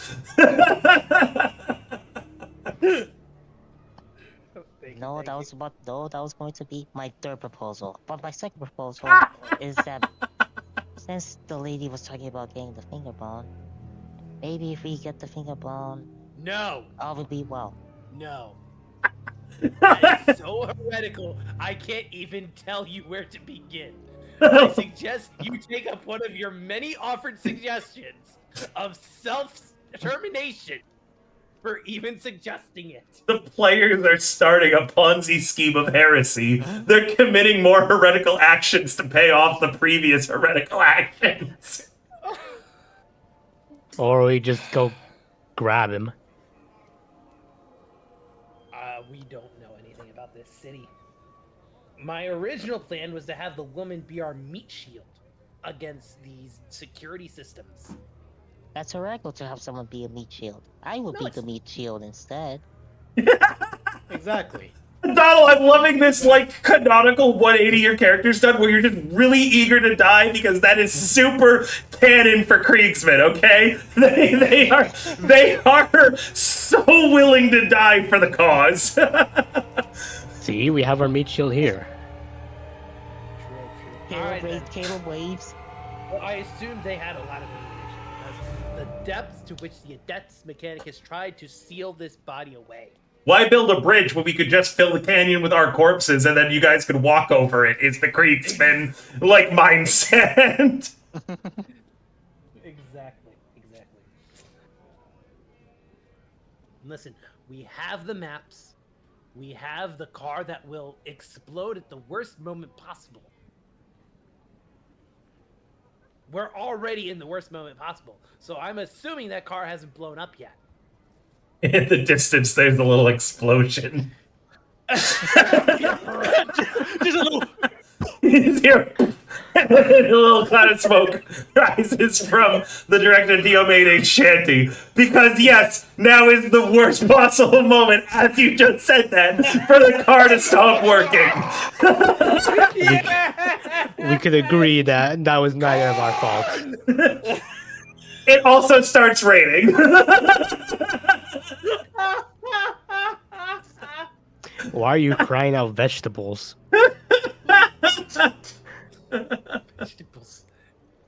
No, that was going to be my third proposal. But my second proposal is that since the lady was talking about getting the finger bone, maybe if we get the finger bone, No, all will be well. no. That is so heretical, I can't even tell you where to begin. I suggest you take up one of your many offered suggestions of self-termination for even suggesting it. The players are starting a Ponzi scheme of heresy. They're committing more heretical actions to pay off the previous heretical actions. Or we just go grab him. We don't know anything about this city. My original plan was to have the woman be our meat shield against these security systems. That's heretical to have someone be a meat shield. I will No, be it's- the meat shield instead. Exactly. Donald, I'm loving this like canonical 180 your character's done where you're just really eager to die because that is super canon for Kriegsmen, okay? They are so willing to die for the cause. See, we have our meat shield here. Caleb raised Caleb waves. Well, I assume they had a lot of ammunition because the depths to which the Adeptus Mechanicus tried to seal this body away. Why build a bridge when we could just fill the canyon with our corpses and then you guys could walk over it? Is the Kriegsman like mindset? Exactly. Listen, we have the maps. We have the car that will explode at the worst moment possible. We're already in the worst moment possible, so I'm assuming that car hasn't blown up yet. In the distance, there's a little explosion. Just a little. A little cloud of smoke rises from the director of Diomede's shanty. Because, yes, now is the worst possible moment, as you just said that, for the car to stop working. We could agree that that was neither of our faults. It also starts raining. Why are you crying out vegetables? Vegetables.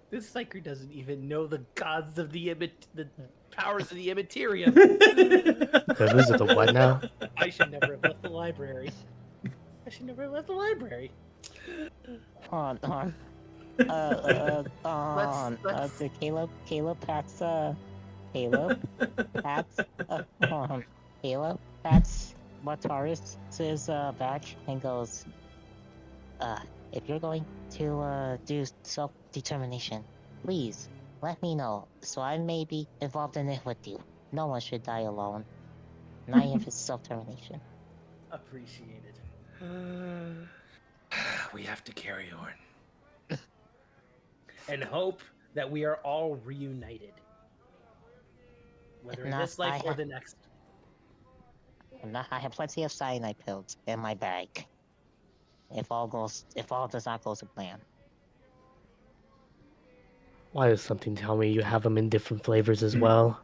This psyker doesn't even know the gods of the powers of the immaterium. Those are the what now? I should never have left the library. Hold on. So Caleb pats, Caleb pats Mataris' back and goes, if you're going to do self-determination, please let me know so I may be involved in it with you. No one should die alone. Not even for self-determination. Appreciated. We have to carry on. And hope that we are all reunited. Whether in this life or the next. I have plenty of cyanide pills in my bag. If all does not go to plan. Why does something tell me you have them in different flavors as well?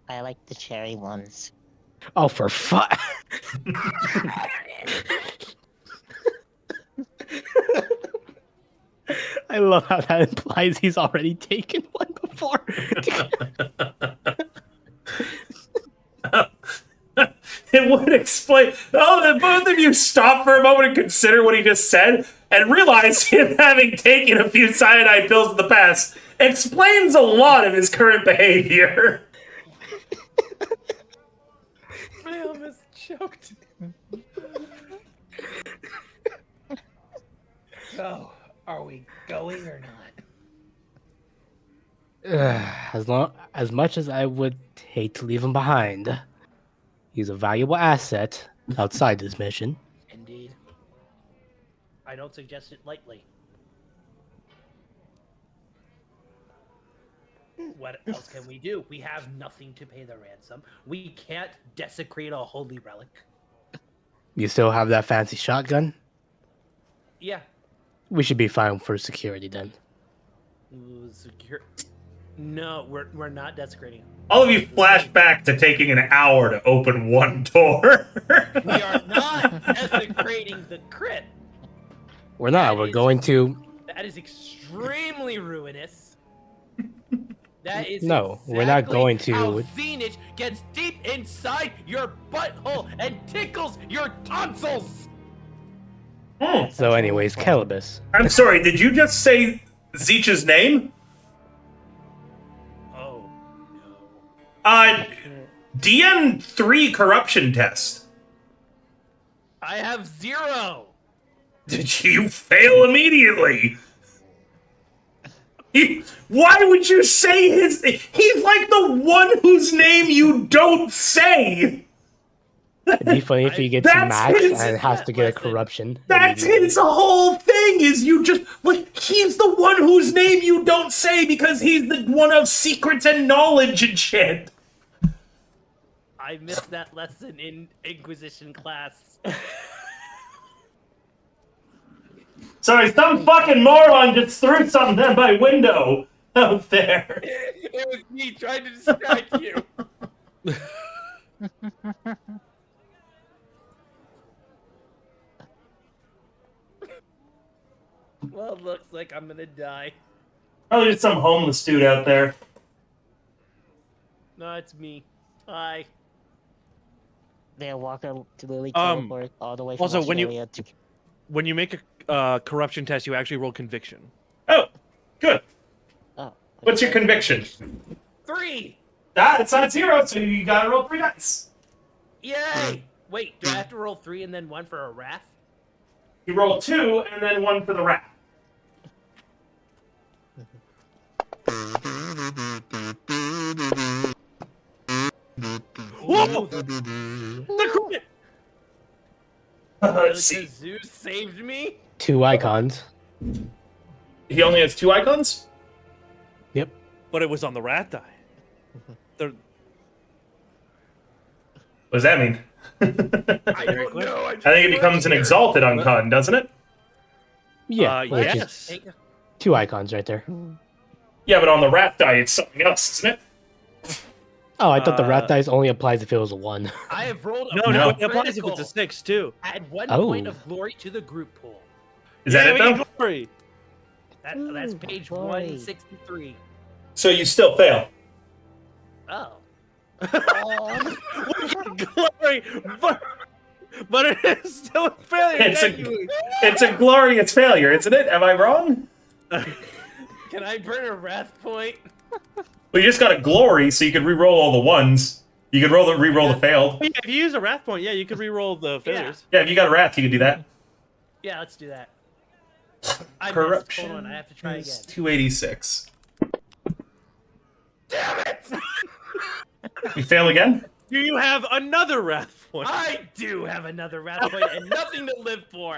I like the cherry ones. Oh, for fuck! I love how that implies he's already taken one before. It would explain. Oh, both of you stop for a moment and consider what he just said, and realize him having taken a few cyanide pills in the past explains a lot of his current behavior. I almost choked. So, are we going or not? As much as I would hate to leave him behind, he's a valuable asset outside this mission. Indeed. I don't suggest it lightly. What else can we do? We have nothing to pay the ransom. We can't desecrate a holy relic. You still have that fancy shotgun? Yeah. We should be fine for security then. No, we're not desecrating. All of you flash back to taking an hour to open one door. We are not desecrating the crypt. We're not. We're going to. That is extremely ruinous. That is No, we're not going to. How Zenith gets deep inside your butthole and tickles your tonsils. So, anyways, Calibus. I'm sorry, did you just say Zeech's name? Oh, no. DN3 corruption test. I have 0. Did you fail immediately? Why would you say his... He's like the one whose name you don't say! It'd be funny if he gets max and has to get a corruption. That's his whole thing, is you just... Like, he's the one whose name you don't say because he's the one of secrets and knowledge and shit. I missed that lesson in Inquisition class. Sorry, some fucking moron just threw something at my window out there. It was me trying to distract you. Well, it looks like I'm gonna die. Probably just some homeless dude out there. No, it's me. Hi. They're walking to literally teleport all the way from also, Australia to. When you make a corruption test, you actually roll conviction. Oh, good. Oh. What's your conviction? 3! It's not 0, so you gotta roll 3 dice. Yay! Wait, do I have to roll 3 and then 1 for a wrath? You roll 2 and then 1 for the rat. Whoa! The crit! Let's see. Zeus saved me? 2 icons. He only has 2 icons? Yep. But it was on the rat die. They're- What does that mean? I don't know. I think it becomes an exalted icon, doesn't it? Yeah. which is yes. 2 icons right there. Yeah, but on the rat die, it's something else, isn't it? Oh, I thought the rat dice only applies if it was a 1. I have rolled a No, No. it applies if it's a 6 too. Add 1 Oh. point of glory to the group pool. Is that it, we though? get glory. That's Ooh, page glory. 163. So you still fail. Oh. Oh, Glory, but it is still a failure. It's a glorious failure, isn't it? Am I wrong? Can I burn a wrath point? Well, you just got a glory, so you could re-roll all the ones. You could re-roll the failed. Yeah, if you use a wrath point, yeah, you could re-roll the failures. Yeah, if you got a wrath, you could do that. Yeah, let's do that. I missed. Corruption. Hold on, I have to try again. is 286. Damn it! You fail again? Do you have another wrath point? I do have another wrath point and nothing to live for.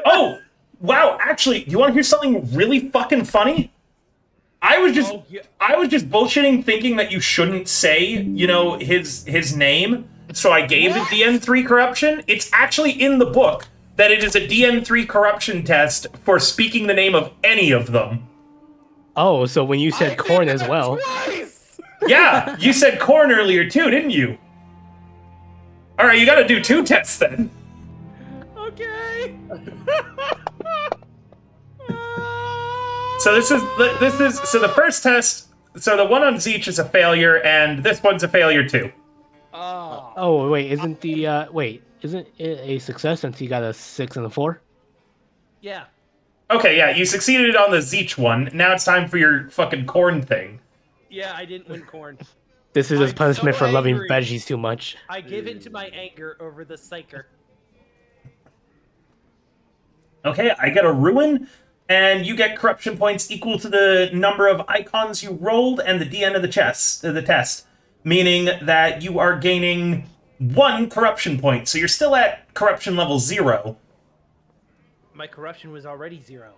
Oh! Wow, actually, you want to hear something really fucking funny? I was just Oh, yeah. bullshitting thinking that you shouldn't say, his name, so I gave it DN3 corruption. It's actually in the book that it is a DN3 corruption test for speaking the name of any of them. Oh, so when you I said did corn as that well. Twice! Yeah, you said corn earlier too, didn't you? Alright, you gotta do 2 tests then. Okay. So this is so the first test, so the one on Zeech is a failure, and this one's a failure too. Oh. Oh, wait, isn't it a success since you got a 6 and a 4? Yeah. Okay, yeah, you succeeded on the Zeech one. Now it's time for your fucking corn thing. Yeah, I didn't win corn. This is I'm his punishment so for loving angry. veggies too much. I give in to my anger over the psyker. Okay, I get a ruin, and you get corruption points equal to the number of icons you rolled and the DN of the test, meaning that you are gaining 1 corruption point. So you're still at corruption level 0. My corruption was already 0.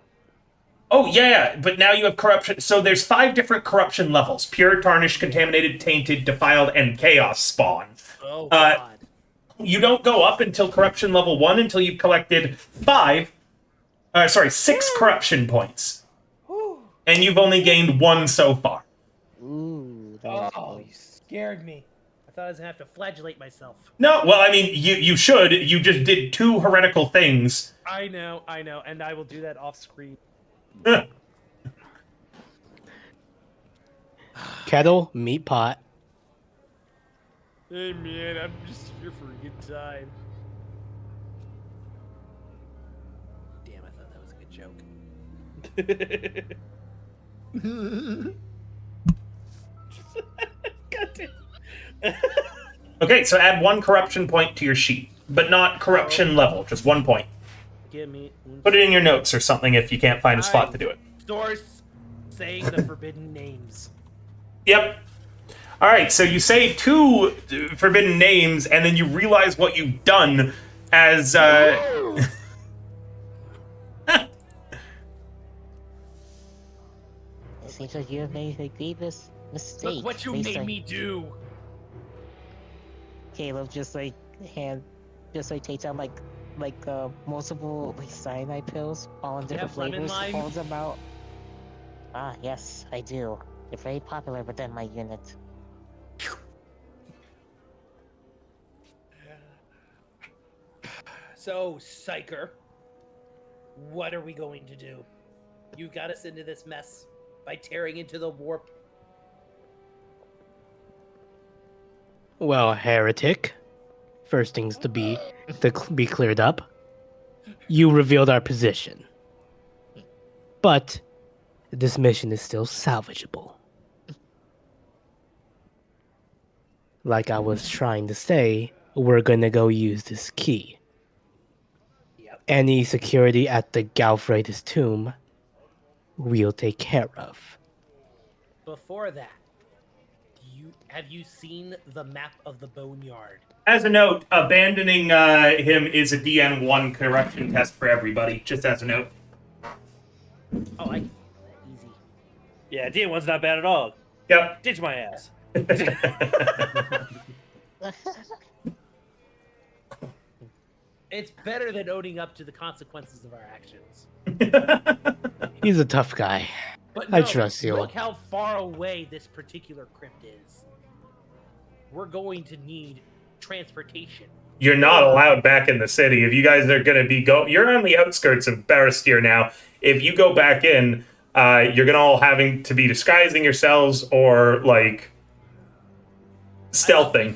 Oh, yeah, but now you have corruption. So there's 5 different corruption levels. Pure, tarnished, contaminated, tainted, defiled, and chaos spawn. Oh, God. You don't go up until corruption level 1 until you've collected 6 corruption points. And you've only gained 1 so far. ooh, that was Oh, you close. scared me. I thought I was going to have to flagellate myself. No, well, I mean, you should. You just did 2 heretical things. I know, and I will do that off screen. Kettle, meat pot. Hey, man, I'm just here for a good time. Damn, I thought that was a good joke. God damn. Okay, so add 1 corruption point to your sheet, but not corruption level, just 1 point. Give me Put it in your notes or something if you can't find a spot to do it. source saying the forbidden names. Yep. All right, so you say 2 forbidden names, and then you realize what you've done as. It seems like you have made the deepest mistake. Look what you based made on- me do. Caleb just like takes out multiple like cyanide pills, all in different have lemon flavors, lime? holds them out. Ah, yes, I do. They're very popular within my unit. So, Psyker, what are we going to do? You got us into this mess by tearing into the warp. Well, heretic. First things to be cleared up. You revealed our position, but this mission is still salvageable. Like I was trying to say, we're gonna go use this key. Yep. Any security at the Galfred's tomb, we'll take care of. Before that, have you seen the map of the boneyard? As a note, abandoning him is a DN1 corruption test for everybody. Just as a note. Oh, I can do that easy. Yeah, D1's not bad at all. Yep. Ditch my ass. It's better than owning up to the consequences of our actions. He's a tough guy. But I no, trust you. Look how far away this particular crypt is. We're going to need transportation. You're not allowed back in the city. If you guys are going to be you're on the outskirts of Barristier now. If you go back in, you're going to all having to be disguising yourselves or like stealthing.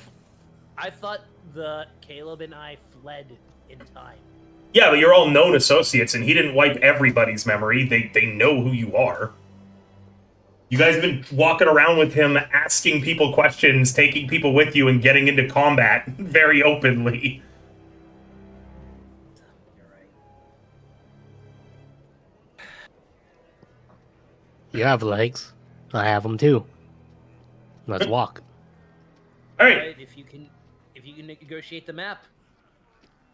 I thought the Caleb and I fled in time. Yeah, but you're all known associates, and he didn't wipe everybody's memory. They know who you are. You guys have been walking around with him, asking people questions, taking people with you, and getting into combat very openly. You're right. You have legs. I have them too. Let's walk. All All right. right, if you can negotiate the map.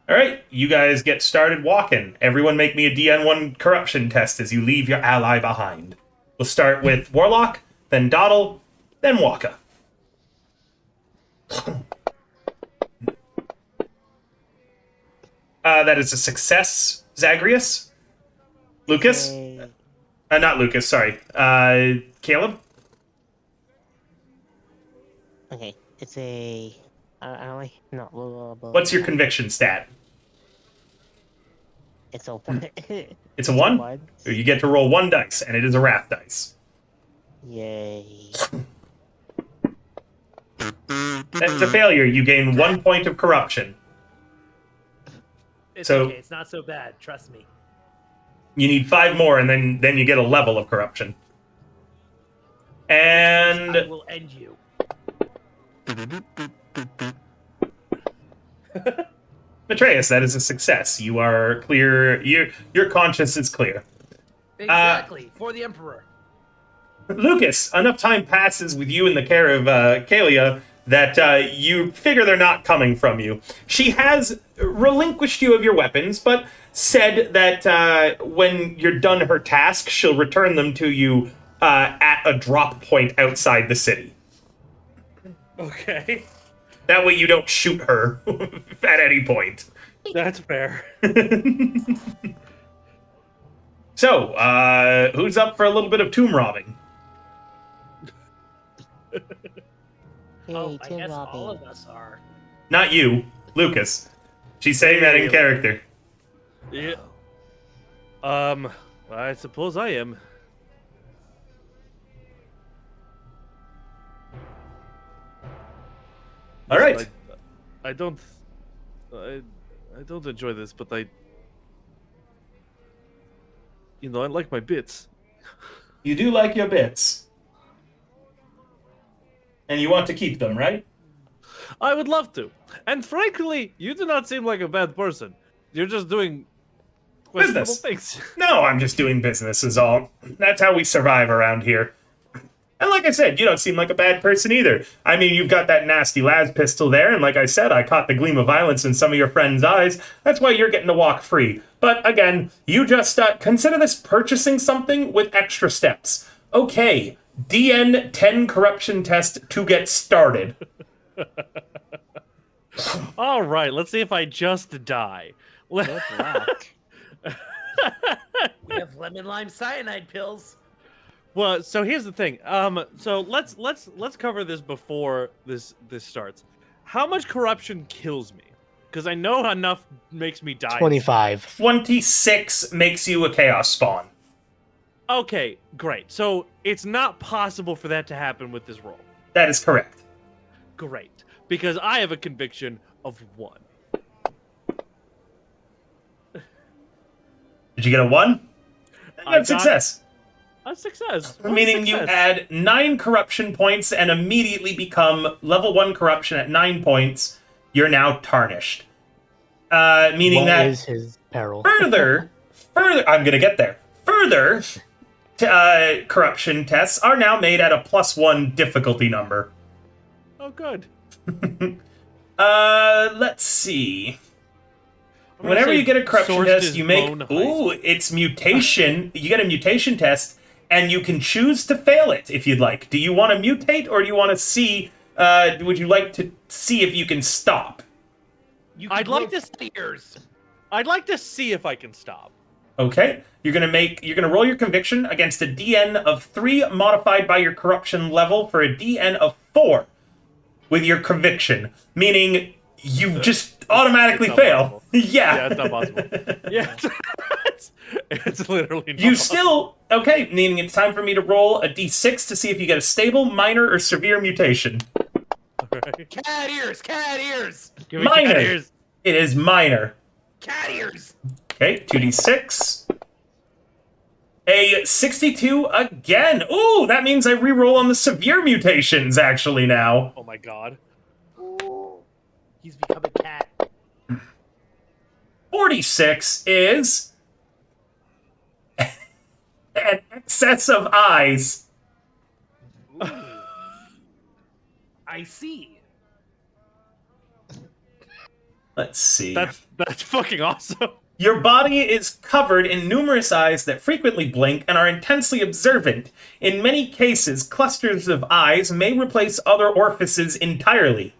All right, you guys get started walking. Everyone make me a DN1 corruption test as you leave your ally behind. We'll start with Warlock, then Dottle, then Waka. That is a success, Zagreus. Lucas? Yay. Not Lucas, sorry. Caleb? Okay, it's a. I only no. What's your conviction stat? It's a one. It's a 1? One. You get to roll 1 dice, and it is a wrath dice. Yay. That's a failure. You gain 1 point of corruption. It's So- okay. It's not so bad. Trust me. You need 5 more, and then you get a level of corruption. I And will end you. Atreus, that is a success. You are clear. Your conscience is clear. Exactly. For the Emperor. Lucas, enough time passes with you in the care of Kalia that you figure they're not coming from you. She has relinquished you of your weapons, but said that when you're done her task, she'll return them to you at a drop point outside the city. Okay. That way you don't shoot her at any point. That's fair. So, who's up for a little bit of tomb robbing? Hey, Oh, I Tim guess Robbie. all of us are. Not you, Lucas. She's saying that in character. Yeah. I suppose I am. All right. I don't enjoy this, but I like my bits. You do like your bits. And you want to keep them, right? I would love to. And frankly, you do not seem like a bad person. You're just doing questionable Business. things. No, I'm just doing business is all. That's how we survive around here. And like I said, you don't seem like a bad person either. I mean, you've got that nasty las pistol there, and like I said, I caught the gleam of violence in some of your friends' eyes. That's why you're getting to walk free. But again, you just consider this purchasing something with extra steps. Okay, DN 10 corruption test to get started. All right, let's see if I just die. Good luck. We have lemon lime cyanide pills. Well, so here's the thing. So let's cover this before this starts. How much corruption kills me? Because I know enough makes me die. 25. 26 makes you a chaos spawn. Okay, great. So it's not possible for that to happen with this roll. That is correct. Great, because I have a conviction of 1. Did you get a 1? I got Success. A success. One Meaning you success. add 9 corruption points and immediately become level 1 corruption at 9 points. You're now tarnished. Meaning What that is his peril? further, I'm gonna get there. Further, corruption tests are now made at a +1 difficulty number. Oh, good. Let's see. I'm gonna Whenever say you get a corruption sourced test, is you make... bone heist. Ooh, it's mutation. You get a mutation test, and you can choose to fail it if you'd like. Do you want to mutate, or do you want to see... would you like to see if you can stop? I'd like to steers. I'd like to see if I can stop. Okay. You're gonna roll your conviction against a DN of 3 modified by your corruption level for a DN of 4 with your conviction, meaning you just automatically not fail. possible. Yeah. Yeah, it's not possible. Yeah, it's literally not You possible. still... Okay, meaning it's time for me to roll a d6 to see if you get a stable, minor, or severe mutation. Right. Cat ears, cat ears, Give me Minor. cat ears. It is minor. cat ears. Okay, 2d6. A 62 again. Ooh, that means I reroll on the severe mutations, actually, now. Oh my god. He's become a cat. 46 is... an excess of eyes. I see. Let's see. That's fucking awesome. Your body is covered in numerous eyes that frequently blink and are intensely observant. In many cases, clusters of eyes may replace other orifices entirely.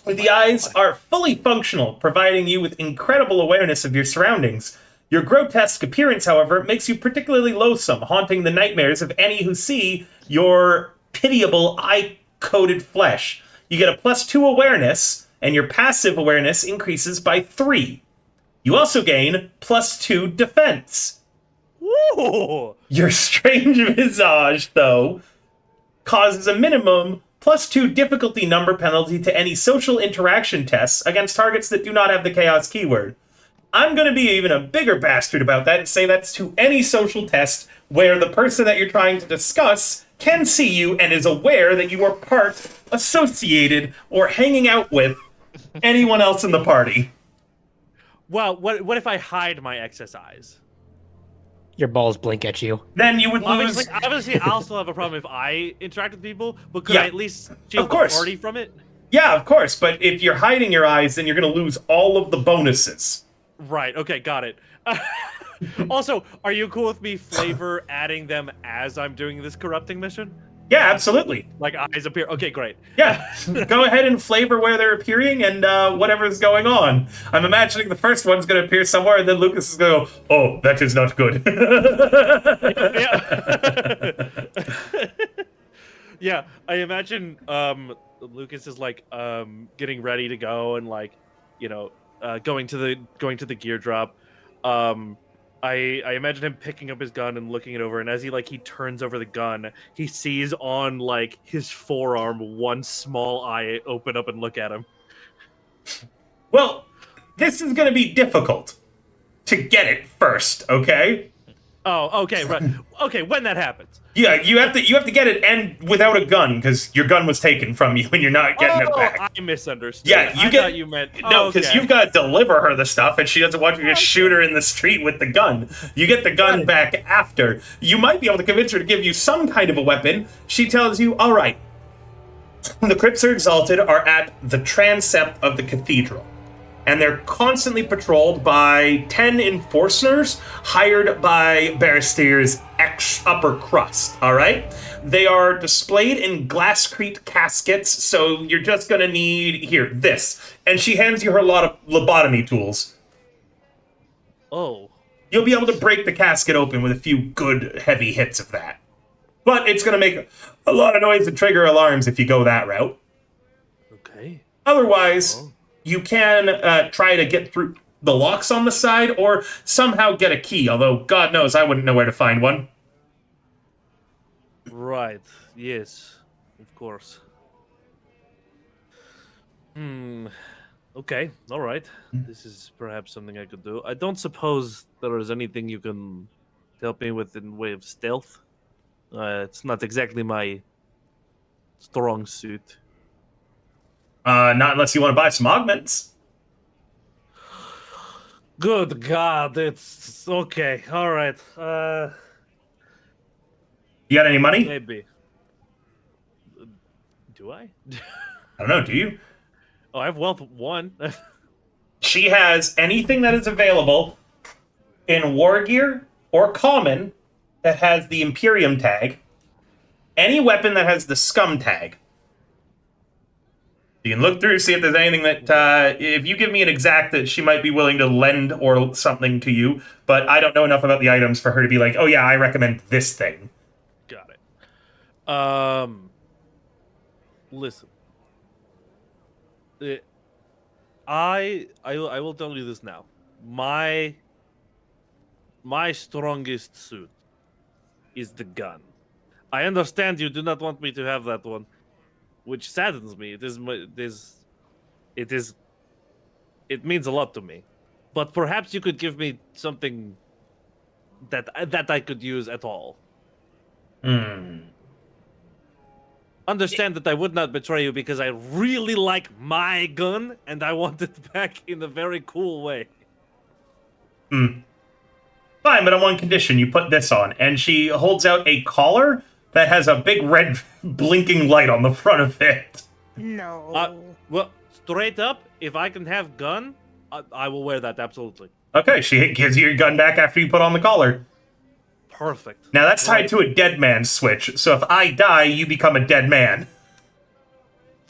The eyes are fully functional, providing you with incredible awareness of your surroundings. Your grotesque appearance, however, makes you particularly loathsome, haunting the nightmares of any who see your pitiable eye-coated flesh. You get a +2 awareness, and your passive awareness increases by 3. You also gain +2 defense. Woo! Your strange visage, though, causes a minimum +2 difficulty number penalty to any social interaction tests against targets that do not have the chaos keyword. I'm going to be even a bigger bastard about that and say that's to any social test where the person that you're trying to discuss can see you and is aware that you are part, associated, or hanging out with anyone else in the party. Well, what if I hide my excess eyes? Your balls blink at you. Then you would lose... Obviously, I'll still have a problem if I interact with people, but could Yeah. I at least shield Of course. the party from it? Yeah, of course, but if you're hiding your eyes, then you're going to lose all of the bonuses. Right, okay, got it. Also, are you cool with me flavor adding them as I'm doing this corrupting mission? Yeah, absolutely. Like eyes appear. Okay, great. Yeah, go ahead and flavor where they're appearing and whatever's going on. I'm imagining the first one's going to appear somewhere, and then Lucas is going to go, oh, that is not good. Yeah. Yeah, I imagine Lucas is like getting ready to go and like, going to the gear drop. I imagine him picking up his gun and looking it over, and as he turns over the gun, he sees on like his forearm one small eye open up and look at him. Well, this is going to be difficult to get it first, okay? Oh, okay, right. Okay, when that happens. Yeah, you have to get it and without a gun because your gun was taken from you and you're not getting it back. I misunderstood. Yeah, I thought you meant no, because you've got to deliver her the stuff, and she doesn't want you to shoot her in the street with the gun. You get the gun back after. You might be able to convince her to give you some kind of a weapon. She tells you, "All right, the Crypts are Exalted are at the transept of the cathedral, and they're constantly patrolled by 10 enforcers hired by Barrister's upper crust, all right? They are displayed in glasscrete caskets, so you're just gonna need, here, this. And she hands you her lot of lobotomy tools. Oh. You'll be able to break the casket open with a few good, heavy hits of that. But it's gonna make a lot of noise and trigger alarms if you go that route. Okay. Otherwise, you can try to get through the locks on the side or somehow get a key, although God knows I wouldn't know where to find one. Right. Yes. Of course. Okay. All right. This is perhaps something I could do. I don't suppose there is anything you can help me with in way of stealth. It's not exactly my strong suit. Not unless you want to buy some augments. Good God, it's okay. All right. You got any money? Maybe. Do I? I don't know, do you? Oh, I have wealth 1. She has anything that is available in war gear or common that has the Imperium tag, any weapon that has the scum tag. You can look through, see if there's anything that, if you give me an exact that she might be willing to lend or something to you, but I don't know enough about the items for her to be like, oh yeah, I recommend this thing. Got it. Listen. I will tell you this now. My strongest suit is the gun. I understand you do not want me to have that one, which saddens me. It means a lot to me. But perhaps you could give me something that I could use at all. Understand that I would not betray you because I really like my gun and I want it back in a very cool way. Fine, but on one condition, you put this on. And she holds out a collar that has a big red blinking light on the front of it. No. Well, straight up, if I can have gun, I will wear that, absolutely. Okay, she gives you your gun back after you put on the collar. Perfect. Now that's tied to a dead man switch, so if I die, you become a dead man.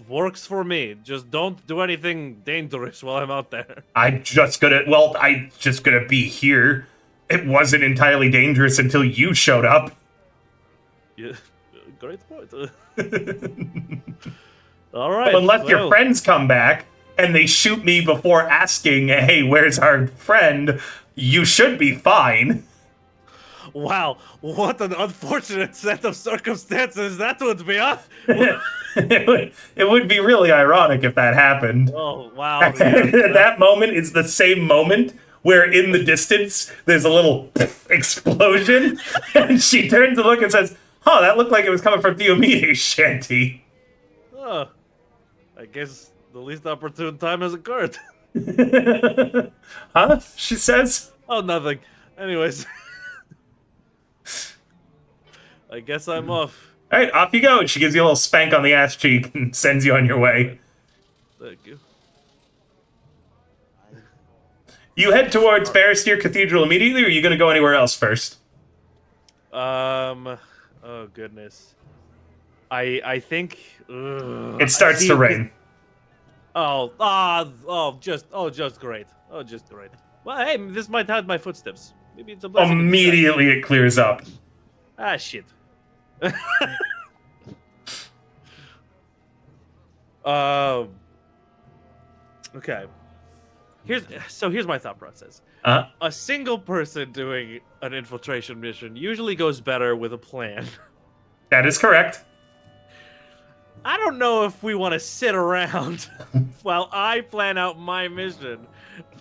Works for me. Just don't do anything dangerous while I'm out there. I'm just gonna be here. It wasn't entirely dangerous until you showed up. Yeah, great point. All right. Well, unless your friends come back and they shoot me before asking, hey, where's our friend, you should be fine. Wow, what an unfortunate set of circumstances that would be, huh? It would be really ironic if that happened. Oh, wow. That moment is the same moment where in the distance there's a little explosion, and she turns to look and says, huh, that looked like it was coming from Diomedes' shanty. Oh, I guess the least opportune time has occurred. Huh? She says. Oh, nothing. Anyways. I guess I'm off. All right, off you go. And she gives you a little spank on the ass cheek and sends you on your way. Thank you. You head towards Barrister Cathedral immediately, or are you going to go anywhere else first? Oh goodness. I think It starts to rain. Just great. Oh, just great. Well, hey, this might hide my footsteps. Maybe it's a blessing. Immediately it clears up. Ah, shit. Okay. Here's my thought process. A single person doing an infiltration mission usually goes better with a plan. That is correct. I don't know if we want to sit around while I plan out my mission,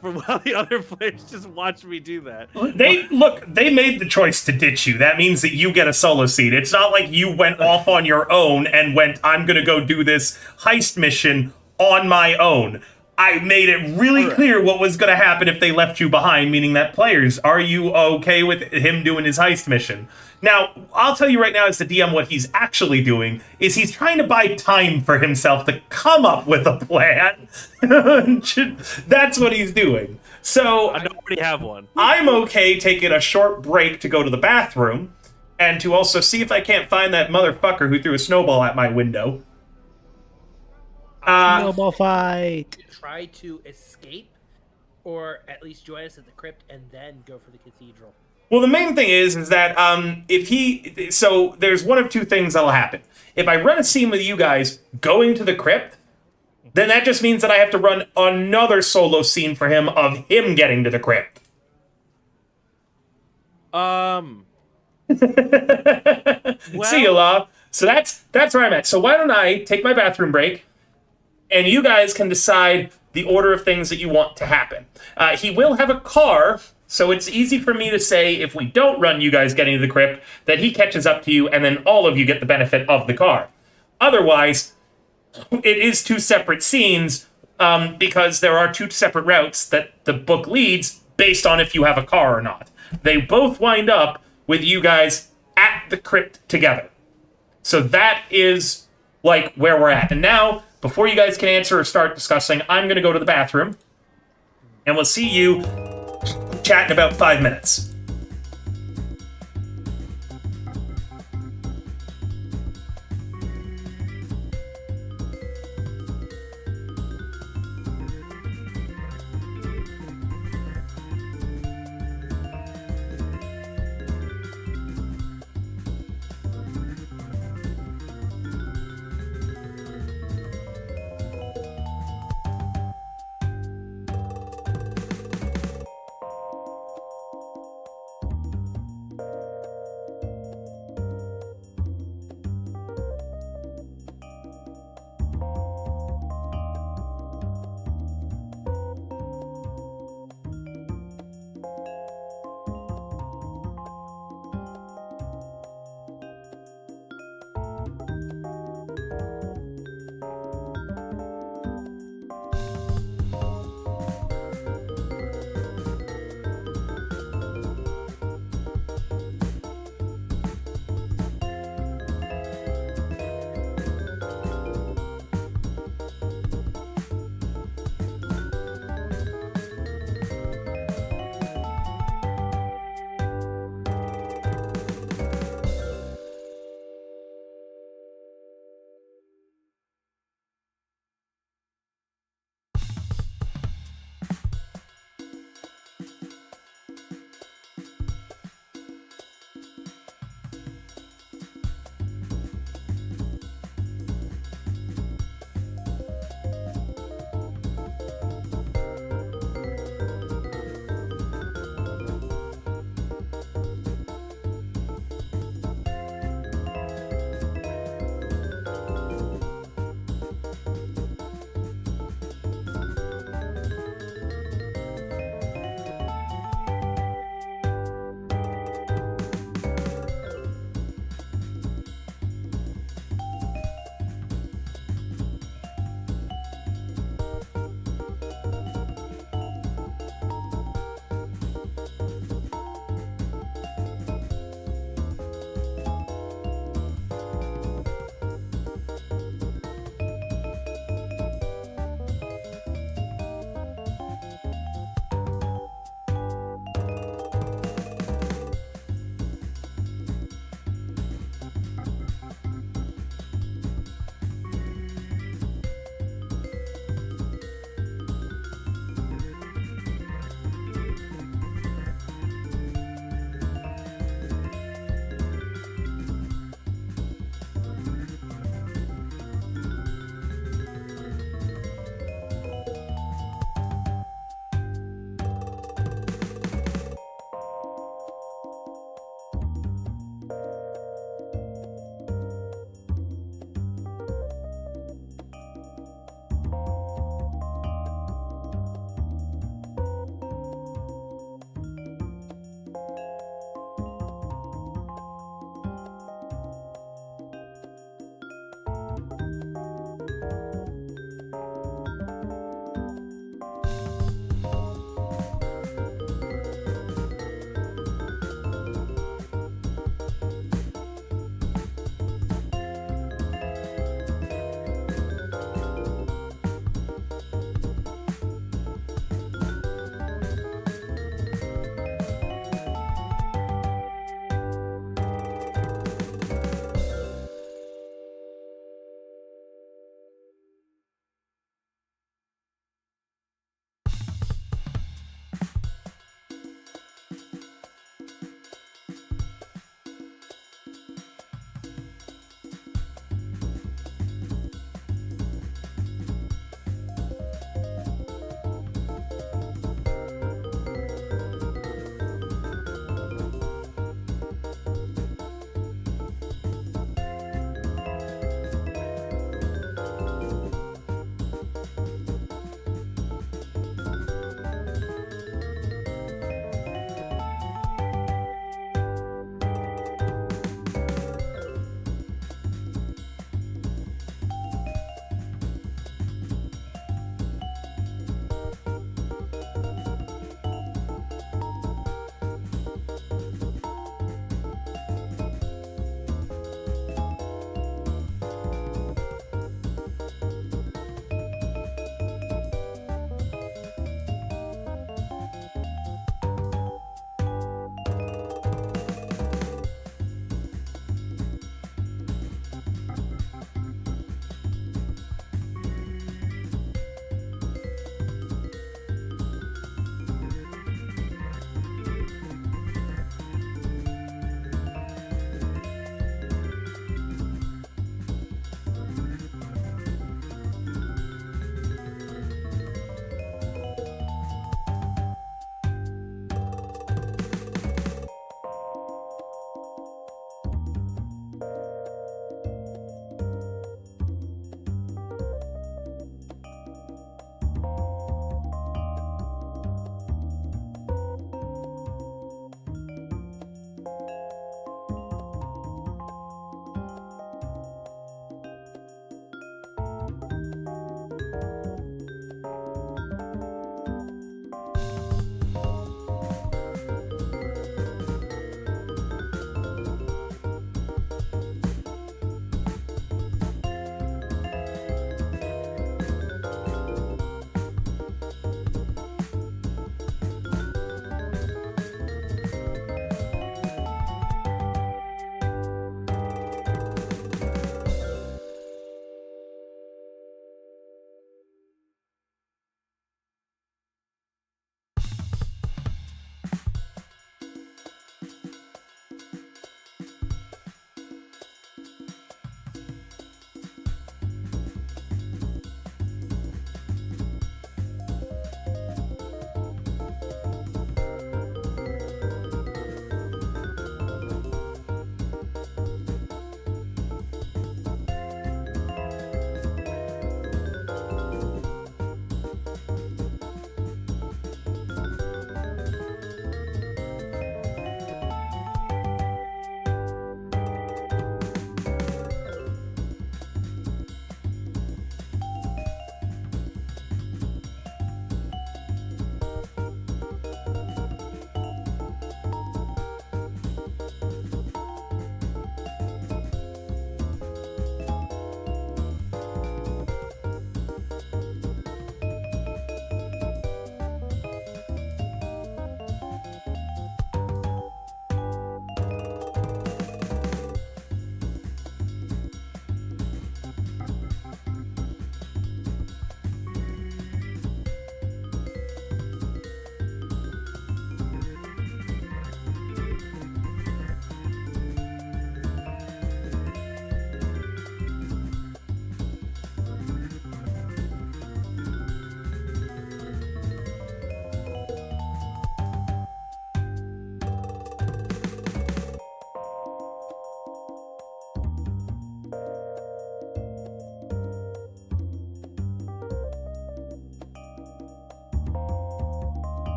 while the other players just watch me do that. They made the choice to ditch you. That means that you get a solo seat. It's not like you went off on your own and went, I'm gonna go do this heist mission on my own. I made it really clear what was going to happen if they left you behind, meaning that players, are you okay with him doing his heist mission? Now, I'll tell you right now as the DM what he's actually doing is he's trying to buy time for himself to come up with a plan. That's what he's doing. So I already have one. I'm okay taking a short break to go to the bathroom and to also see if I can't find that motherfucker who threw a snowball at my window. Snowball fight. Try to escape, or at least join us at the crypt and then go for the cathedral. Well, the main thing is that so there's one of two things that'll happen. If I run a scene with you guys going to the crypt, then that just means that I have to run another solo scene for him of him getting to the crypt. See you, Law. So that's where I'm at. So why don't I take my bathroom break, and you guys can decide the order of things that you want to happen. He will have a car, so it's easy for me to say if we don't run you guys getting to the crypt, that he catches up to you, and then all of you get the benefit of the car. Otherwise, it is two separate scenes, because there are two separate routes that the book leads based on if you have a car or not. They both wind up with you guys at the crypt together. So that is, like, where we're at. And now, before you guys can answer or start discussing, I'm going to go to the bathroom, and we'll see you chat in about 5 minutes.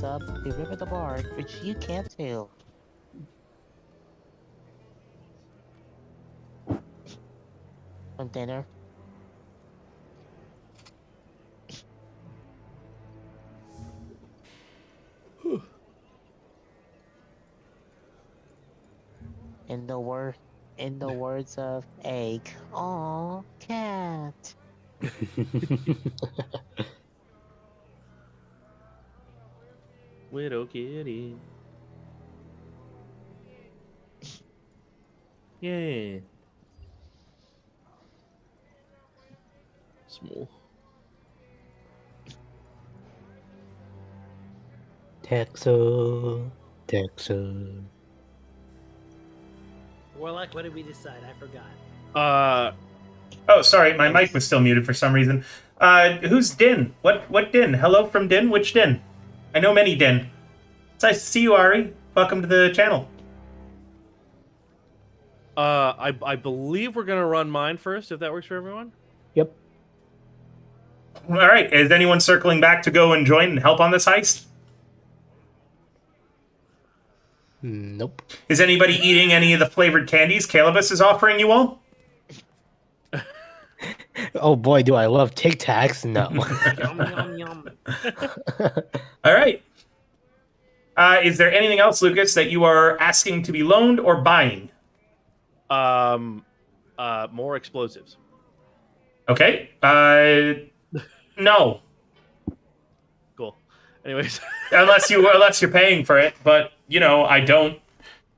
up the River the Bard, which you can't do. On dinner. In the words of Egg. Aw, cat. Widow kitty. Yeah. Small. Texas, Texas. Warlock, what did we decide? I forgot. Oh, sorry, my mic was still muted for some reason. Who's Din? What Din? Hello from Din? Which Din? I know many Din. It's nice to see you, Ari. Welcome to the channel. I believe we're gonna run mine first, if that works for everyone. Yep. All right, is anyone circling back to go and join and help on this heist? Nope. Is anybody eating any of the flavored candies Calebus is offering you all? Oh boy, do I love Tic Tacs. No. Yum, yum, yum. All right. Is there anything else, Lucas, that you are asking to be loaned or buying? More explosives. Okay. No. Cool. Anyways. unless you're paying for it, but you know, I don't.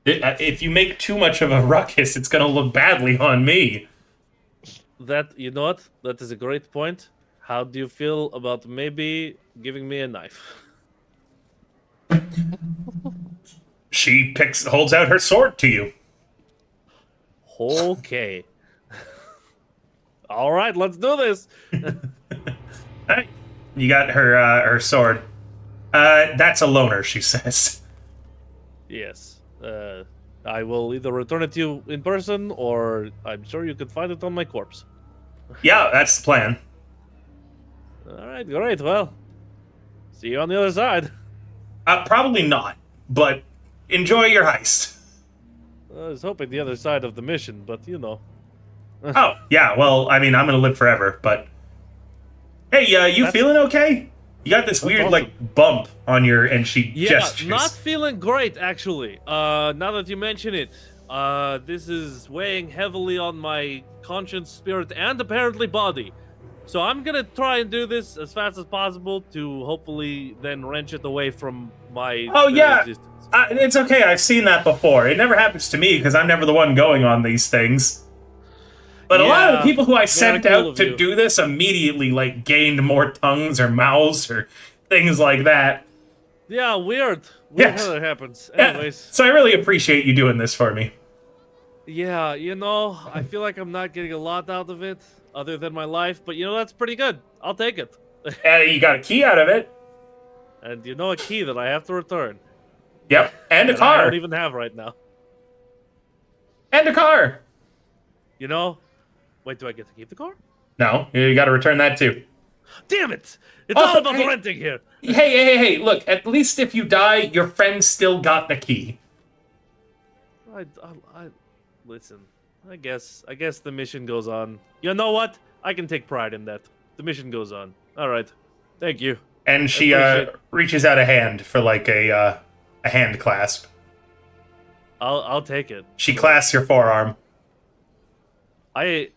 If you make too much of a ruckus, it's gonna look badly on me. You know what? That is a great point. How do you feel about maybe giving me a knife? She holds out her sword to you. Okay. All right, let's do this. All right. You got her sword. That's a loaner, she says. Yes. I will either return it to you in person, or I'm sure you could find it on my corpse. Yeah, that's the plan. All right, great. Well, see you on the other side. Probably not, but enjoy your heist. I was hoping the other side of the mission, but you know. Oh, yeah, well, I mean, I'm gonna live forever, but... Hey, you feeling okay? You got this weird, awesome. like, bump on your... And she gestures. Not feeling great, actually. Now that you mention it, this is weighing heavily on my conscience, spirit, and apparently body. So I'm gonna try and do this as fast as possible to hopefully then wrench it away from my existence. It's okay, I've seen that before. It never happens to me, because I'm never the one going on these things. But a lot of the people who I sent out to do this immediately, like, gained more tongues or mouths or things like that. Yeah, weird. Yes. How that happens. Anyways. Yeah. So I really appreciate you doing this for me. Yeah, you know, I feel like I'm not getting a lot out of it, other than my life, but you know, that's pretty good. I'll take it. You got a key out of it. And you know, a key that I have to return. Yep, and a that car. I don't even have right now. And a car. You know? Wait, do I get to keep the car? No, you got to return that too. Damn it! It's all about renting here. Hey! Look, at least if you die, your friend still got the key. I listen. I guess the mission goes on. You know what? I can take pride in that. The mission goes on. All right. Thank you. And she reaches out a hand for like a hand clasp. I'll take it. She clasps your forearm. I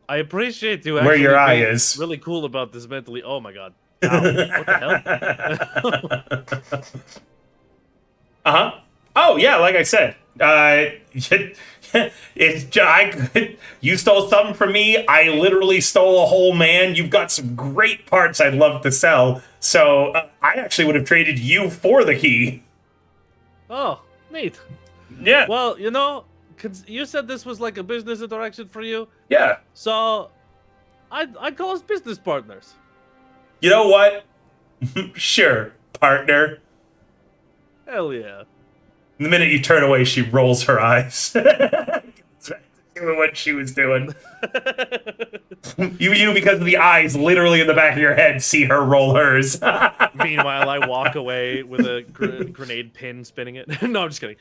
appreciate you. Where your eye being is. Really cool about this mentally. Oh my god. Ow. What the hell? Uh-huh. Oh yeah, like I said, you stole something from me. I literally stole a whole man. You've got some great parts I'd love to sell. So I actually would have traded you for the key. Oh, neat. Yeah. Well, you know, you said this was like a business interaction for you. Yeah. So I'd call us business partners. You know what? Sure, partner. Hell yeah. The minute you turn away, she rolls her eyes. doing what she was doing. You, because of the eyes literally in the back of your head, see her roll hers. Meanwhile, I walk away with a grenade pin spinning it. No, I'm just kidding.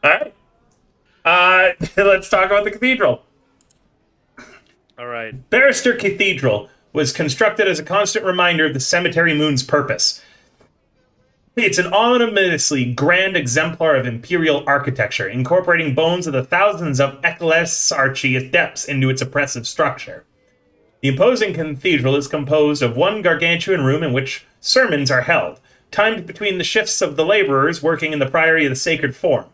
All right. Let's talk about the cathedral. All right. Barrister Cathedral was constructed as a constant reminder of the Cemetery Moon's purpose. It's an ominously grand exemplar of imperial architecture, incorporating bones of the thousands of ecclesiarchy adepts into its oppressive structure. The imposing cathedral is composed of one gargantuan room in which sermons are held, timed between the shifts of the laborers working in the Priory of the Sacred Form.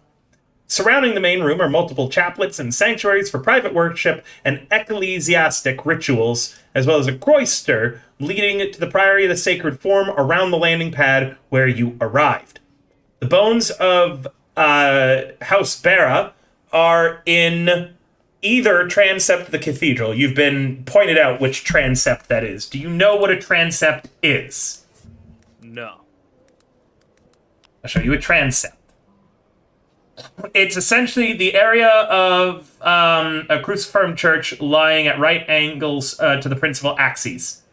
Surrounding the main room are multiple chaplets and sanctuaries for private worship and ecclesiastic rituals, as well as a cloister leading to the Priory of the Sacred Form around the landing pad where you arrived. The bones of House Bera are in either transept of the cathedral. You've been pointed out which transept that is. Do you know what a transept is? No. I'll show you a transept. It's essentially the area of a cruciform church lying at right angles to the principal axes.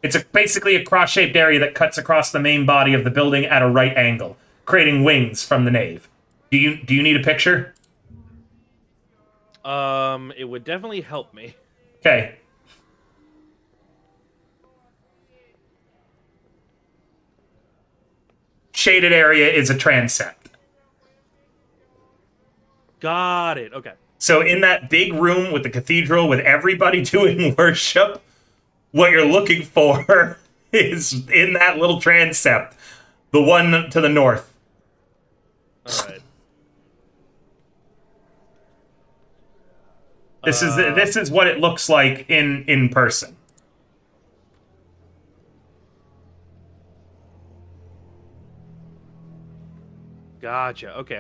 It's basically a cross-shaped area that cuts across the main body of the building at a right angle, creating wings from the nave. Do you need a picture? It would definitely help me. Okay. Shaded area is a transept. Got it. Okay. So in that big room with the cathedral, with everybody doing worship, what you're looking for is in that little transept, the one to the north. All right. This is what it looks like in person. Gotcha. Okay.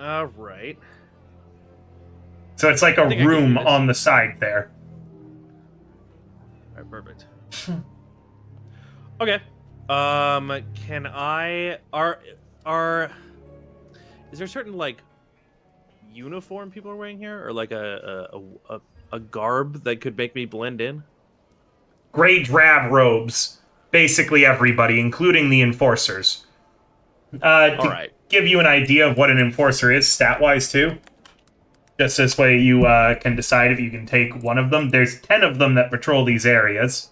All right. So it's like a think I can room do this. on the side there. All right, perfect. Okay. Can I is there certain like uniform people are wearing here, or like a garb that could make me blend in? Gray drab robes, basically everybody, including the enforcers. To All right. give you an idea of what an enforcer is, stat-wise too. Just this way you can decide if you can take one of them. There's 10 of them that patrol these areas.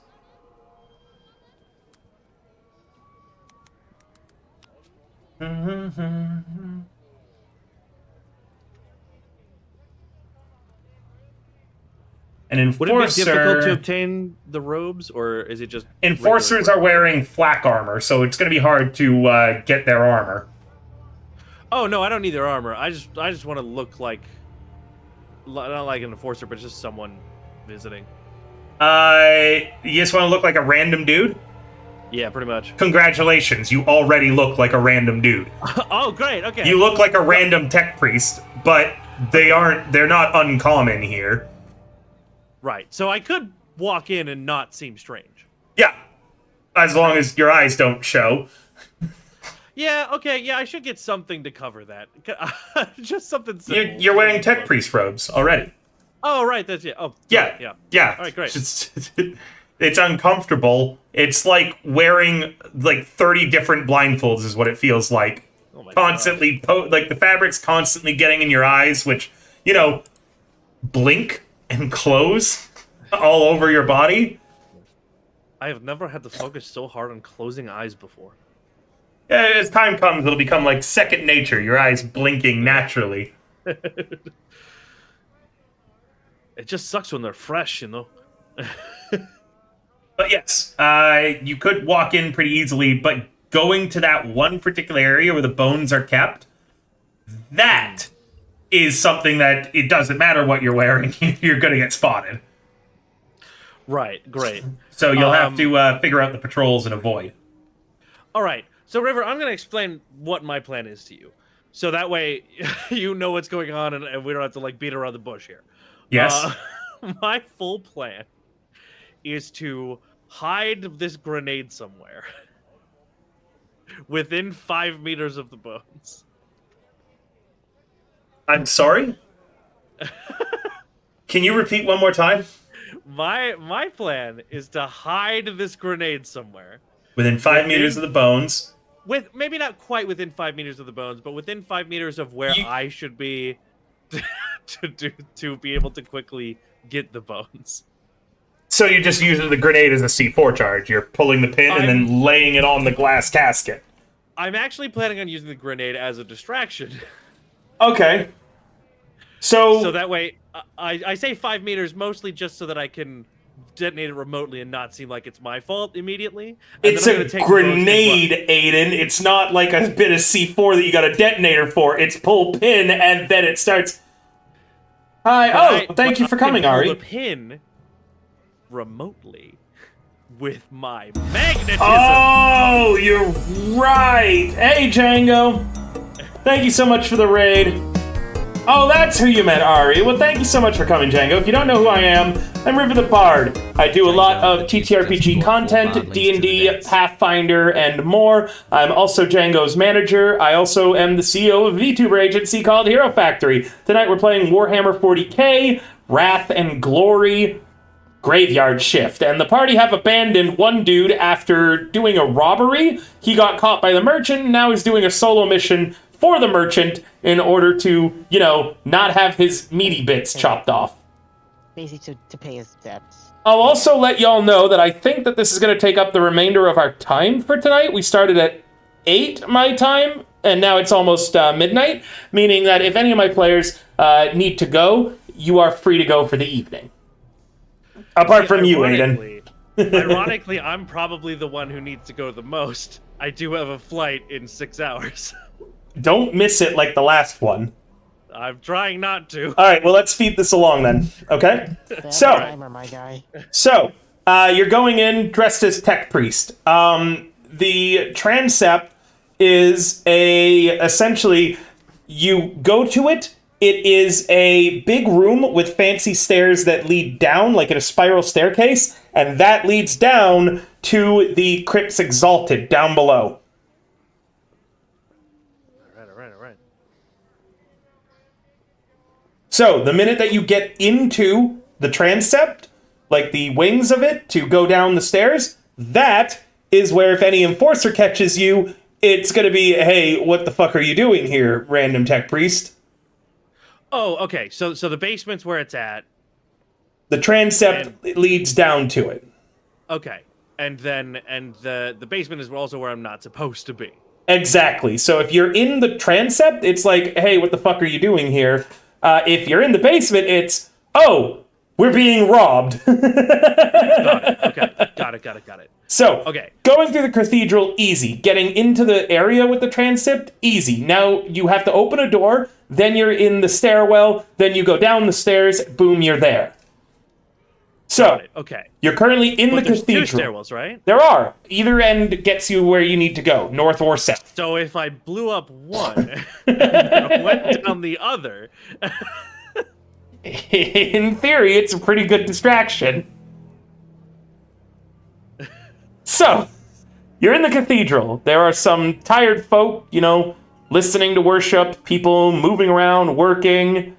An enforcer... Would it be difficult to obtain the robes, or is it just... Enforcers are wearing flak armor, so it's going to be hard to get their armor. Oh, no, I don't need their armor. I just want to look like... Not like an enforcer, but just someone visiting. You just want to look like a random dude? Yeah, pretty much. Congratulations, you already look like a random dude. Oh, great, okay. You look like a random tech priest, but they're not uncommon here. Right, so I could walk in and not seem strange. Yeah, as long as your eyes don't show. Yeah, okay, yeah, I should get something to cover that. Just something simple. You're wearing tech priest robes already. Oh, right, that's it. Oh, Yeah, yeah. yeah. All right, great. It's uncomfortable. It's like wearing like 30 different blindfolds is what it feels like. Oh my Constantly, like the fabric's constantly getting in your eyes, which, you know, blink and close all over your body. I have never had to focus so hard on closing eyes before. As time comes, it'll become like second nature, your eyes blinking naturally. It just sucks when they're fresh, you know? But yes, you could walk in pretty easily, but going to that one particular area where the bones are kept, that is something that it doesn't matter what you're wearing, you're going to get spotted. Right, great. So you'll have to figure out the patrols and avoid. All right, so River, I'm going to explain what my plan is to you. So that way you know what's going on and we don't have to like beat around the bush here. Yes. my full plan is to hide this grenade somewhere within 5 meters of the bones. I'm sorry? Can you repeat one more time? My plan is to hide this grenade somewhere Within 5 meters of the bones. with maybe not quite within 5 meters of the bones, but within 5 meters of where I should be to be able to quickly get the bones. So you're just using the grenade as a C4 charge. You're pulling the pin and then laying it on the glass casket. I'm actually planning on using the grenade as a distraction. Okay. So that way, I say 5 meters mostly just so that I can detonate it remotely and not seem like it's my fault immediately. And it's a grenade, Aiden. It's not like a bit of C4 that you got a detonator for. It's pull pin and then it starts. Hi. Thank you for coming, Ari. The pin remotely with my magnetism. Oh, you're right. Hey, Django. Thank you so much for the raid. Oh, that's who you meant, Ari. Well, thank you so much for coming, Django. If you don't know who I am, I'm River the Bard. I do a lot of TTRPG content, D&D, Pathfinder, and more. I'm also Django's manager. I also am the CEO of a VTuber agency called Hero Factory. Tonight we're playing Warhammer 40k, Wrath and Glory, Graveyard Shift. And the party have abandoned one dude after doing a robbery. He got caught by the merchant, and now he's doing a solo mission for the merchant in order to, not have his meaty bits chopped off. Basically to pay his debts. I'll also let y'all know that I think that this is going to take up the remainder of our time for tonight. We started at 8 my time, and now it's almost midnight, meaning that if any of my players need to go, you are free to go for the evening. Apart from you, Aiden. Ironically, I'm probably the one who needs to go the most. I do have a flight in 6 hours. Don't miss it like the last one. I'm trying not to. All right, well, let's speed this along then, okay? My guy. So, you're going in dressed as Tech Priest. The transept is essentially, you go to it. It is a big room with fancy stairs that lead down, like in a spiral staircase, and that leads down to the Crypts Exalted down below. All right. So, the minute that you get into the transept, like the wings of it, to go down the stairs, that is where if any enforcer catches you, it's going to be, hey, what the fuck are you doing here, random Tech Priest? Oh, okay. So the basement's where it's at. The transept leads down to it. Okay. And the basement is also where I'm not supposed to be. Exactly. So if you're in the transept, it's like, hey, what the fuck are you doing here? If you're in the basement, it's, oh, we're being robbed. Got it. Okay. Got it. So, okay. Going through the cathedral, easy. Getting into the area with the transept, easy. Now you have to open a door, then you're in the stairwell, then you go down the stairs, boom, you're there. So, okay. You're currently in the cathedral. Two stairwells, right? There are. Either end gets you where you need to go, north or south. So if I blew up one and went down the other... In theory, it's a pretty good distraction. So, you're in the cathedral. There are some tired folk, listening to worship, people moving around, working.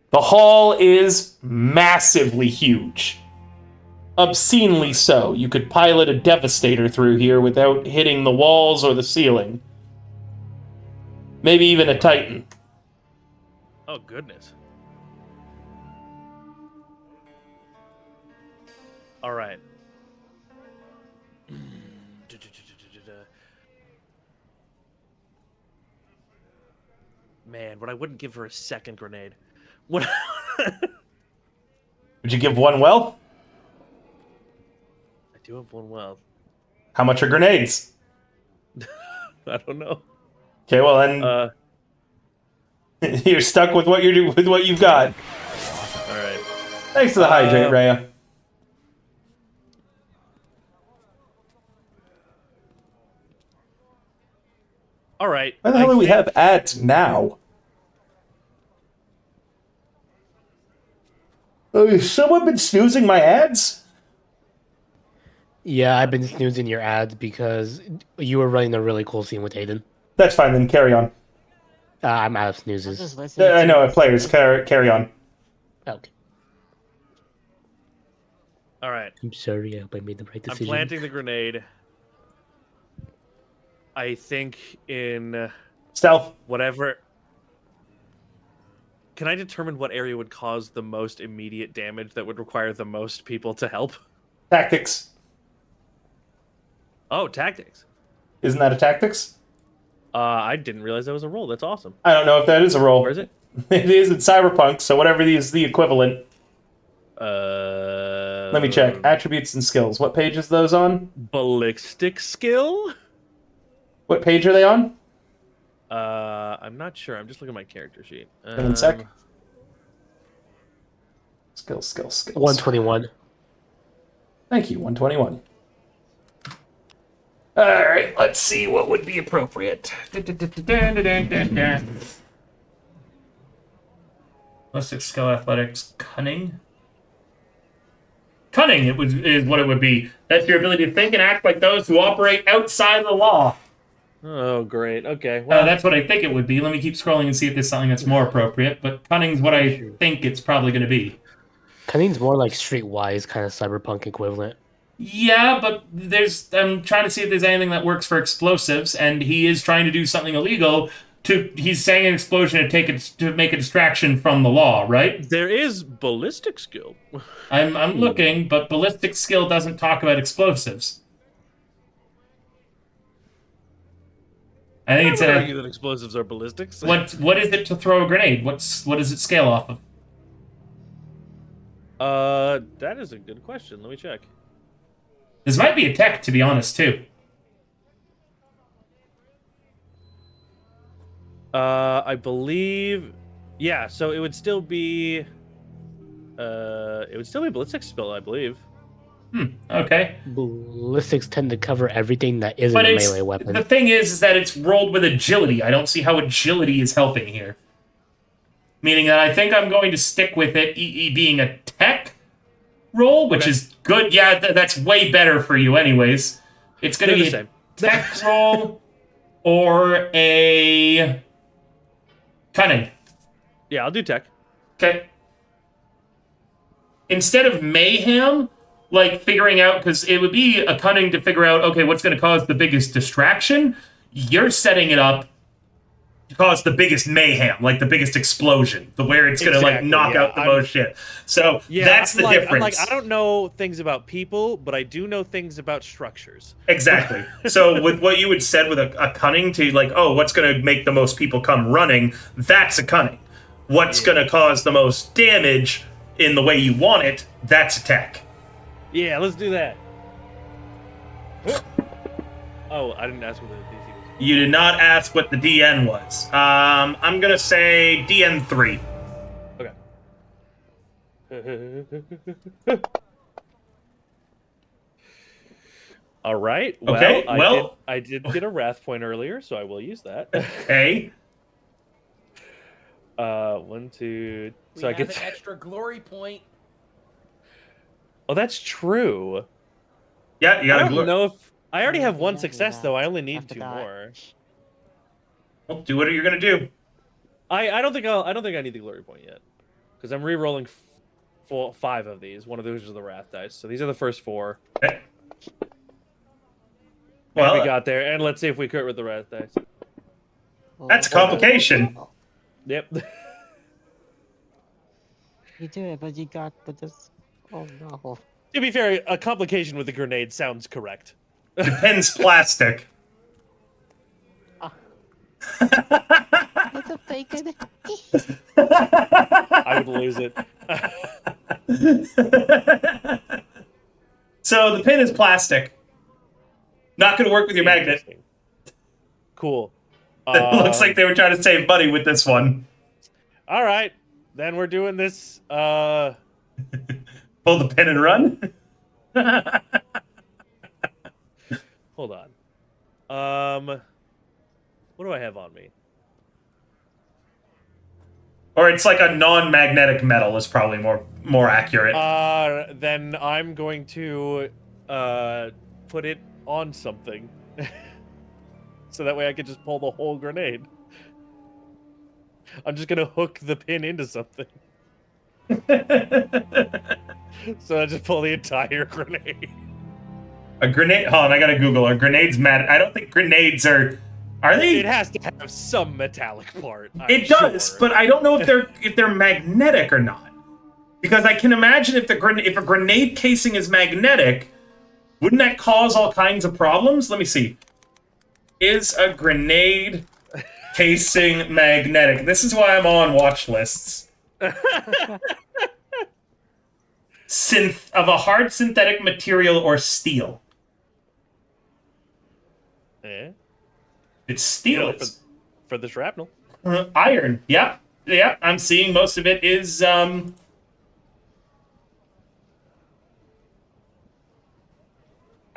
The hall is massively huge. Obscenely so. You could pilot a Devastator through here without hitting the walls or the ceiling. Maybe even a Titan. Oh, goodness. All right. Man, what I wouldn't give for a second grenade. What? Would you give one well? I do have one well. How much are grenades? I don't know. Okay, well then you're stuck with what you've got. All right. Thanks for the hydrate, Rhea. All right. Why the hell do we have ads now? Has someone been snoozing my ads? Yeah, I've been snoozing your ads because you were running a really cool scene with Aiden. That's fine, then carry on. I'm out of I'm snoozes. just listening I to know, this. players, carry on. Okay. All right. I'm sorry, I hope I made the right I'm decision. planting the grenade. I think in Stealth. whatever. Can I determine what area would cause the most immediate damage that would require the most people to help? Tactics. Oh, tactics. Isn't that a tactics? I didn't realize that was a role. That's awesome. I don't know if that is a role. Where is it? It is in Cyberpunk, so whatever is the equivalent. Let me check. Attributes and skills. What page is those on? Ballistic skill? What page are they on? I'm not sure. I'm just looking at my character sheet. Give me a sec. Skills. 121. Thank you, 121. Alright, let's see what would be appropriate. Ballistic skill, athletics, cunning. Cunning is what it would be. That's your ability to think and act like those who operate outside of the law. Oh, great. Okay. Well, That's what I think it would be. Let me keep scrolling and see if there's something that's more appropriate. But cunning's what I think it's probably going to be. Cunning's more like streetwise kind of cyberpunk equivalent. Yeah, but I'm trying to see if there's anything that works for explosives, and he is trying to do something illegal. He's saying an explosion to make a distraction from the law, right? there is ballistic skill. I'm looking, but ballistic skill doesn't talk about explosives. I think it's I would argue that explosives are ballistics. what is it to throw a grenade? What does it scale off of? That is a good question. Let me check. This might be a tech, to be honest, too. I believe, yeah. So it would still be, ballistic skill, I believe. Okay. Ballistics tend to cover everything that isn't But a melee weapon. the thing is that it's rolled with agility. I don't see how agility is helping here. Meaning that I think I'm going to stick with it being a tech roll, which is good. Yeah, that's way better for you anyways. It's going to be a tech roll or a cunning. Yeah, I'll do tech. Okay. Instead of mayhem, like figuring out, because it would be a cunning to figure out, okay, what's going to cause the biggest distraction, you're setting it up to cause the biggest mayhem, like the biggest explosion, where it's going to like knock out the most shit. So that's the difference. I don't know things about people, but I do know things about structures. Exactly. So with what you had said with a cunning to like, oh, what's going to make the most people come running, that's a cunning. What's going to cause the most damage in the way you want it, that's a tech. Yeah, let's do that. Oh, I didn't ask what the DC was. You did not ask what the DN was. I'm gonna say DN3. Okay. All right. Well, Okay, I did get a wrath point earlier, so I will use that. Okay. 1, 2. So We I have get an extra glory point. Oh, that's true. Yeah, you I gotta don't know if I already have Yeah, one yeah, success yeah. though. I only I need 2 forgot. more. Well, do what you're gonna do. I don't think I need the glory point yet, because I'm re-rolling 5 of these. One of those is the wrath dice. So these are the first 4. Okay. Well, Well, we got there, and let's see if we crit with the wrath dice. that's a complication. Yep. You do it, but you got this. Oh no. To be fair, a complication with the grenade sounds correct. The pen's plastic. It's a bacon. I would lose it. So the pin is plastic. Not gonna work with your magnet. Cool. It looks like they were trying to save money with this one. All right, then we're doing this. Pull the pin and run. Hold on. What do I have on me? Or it's like a non-magnetic metal is probably more accurate. Then I'm going to put it on something. So that way I can just pull the whole grenade. I'm just gonna hook the pin into something. So I just pull the entire grenade. A grenade? Hold on, I gotta Google. Are grenades mad? I don't think grenades are. Are they? It has to have some metallic part. It does, sure. but I don't know if they're magnetic or not. Because I can imagine if a grenade casing is magnetic, wouldn't that cause all kinds of problems? Let me see. Is a grenade casing magnetic? This is why I'm on watch lists. Of a hard synthetic material or steel. Eh? It's steel. For the shrapnel. Iron. Yeah. Yeah. I'm seeing most of it is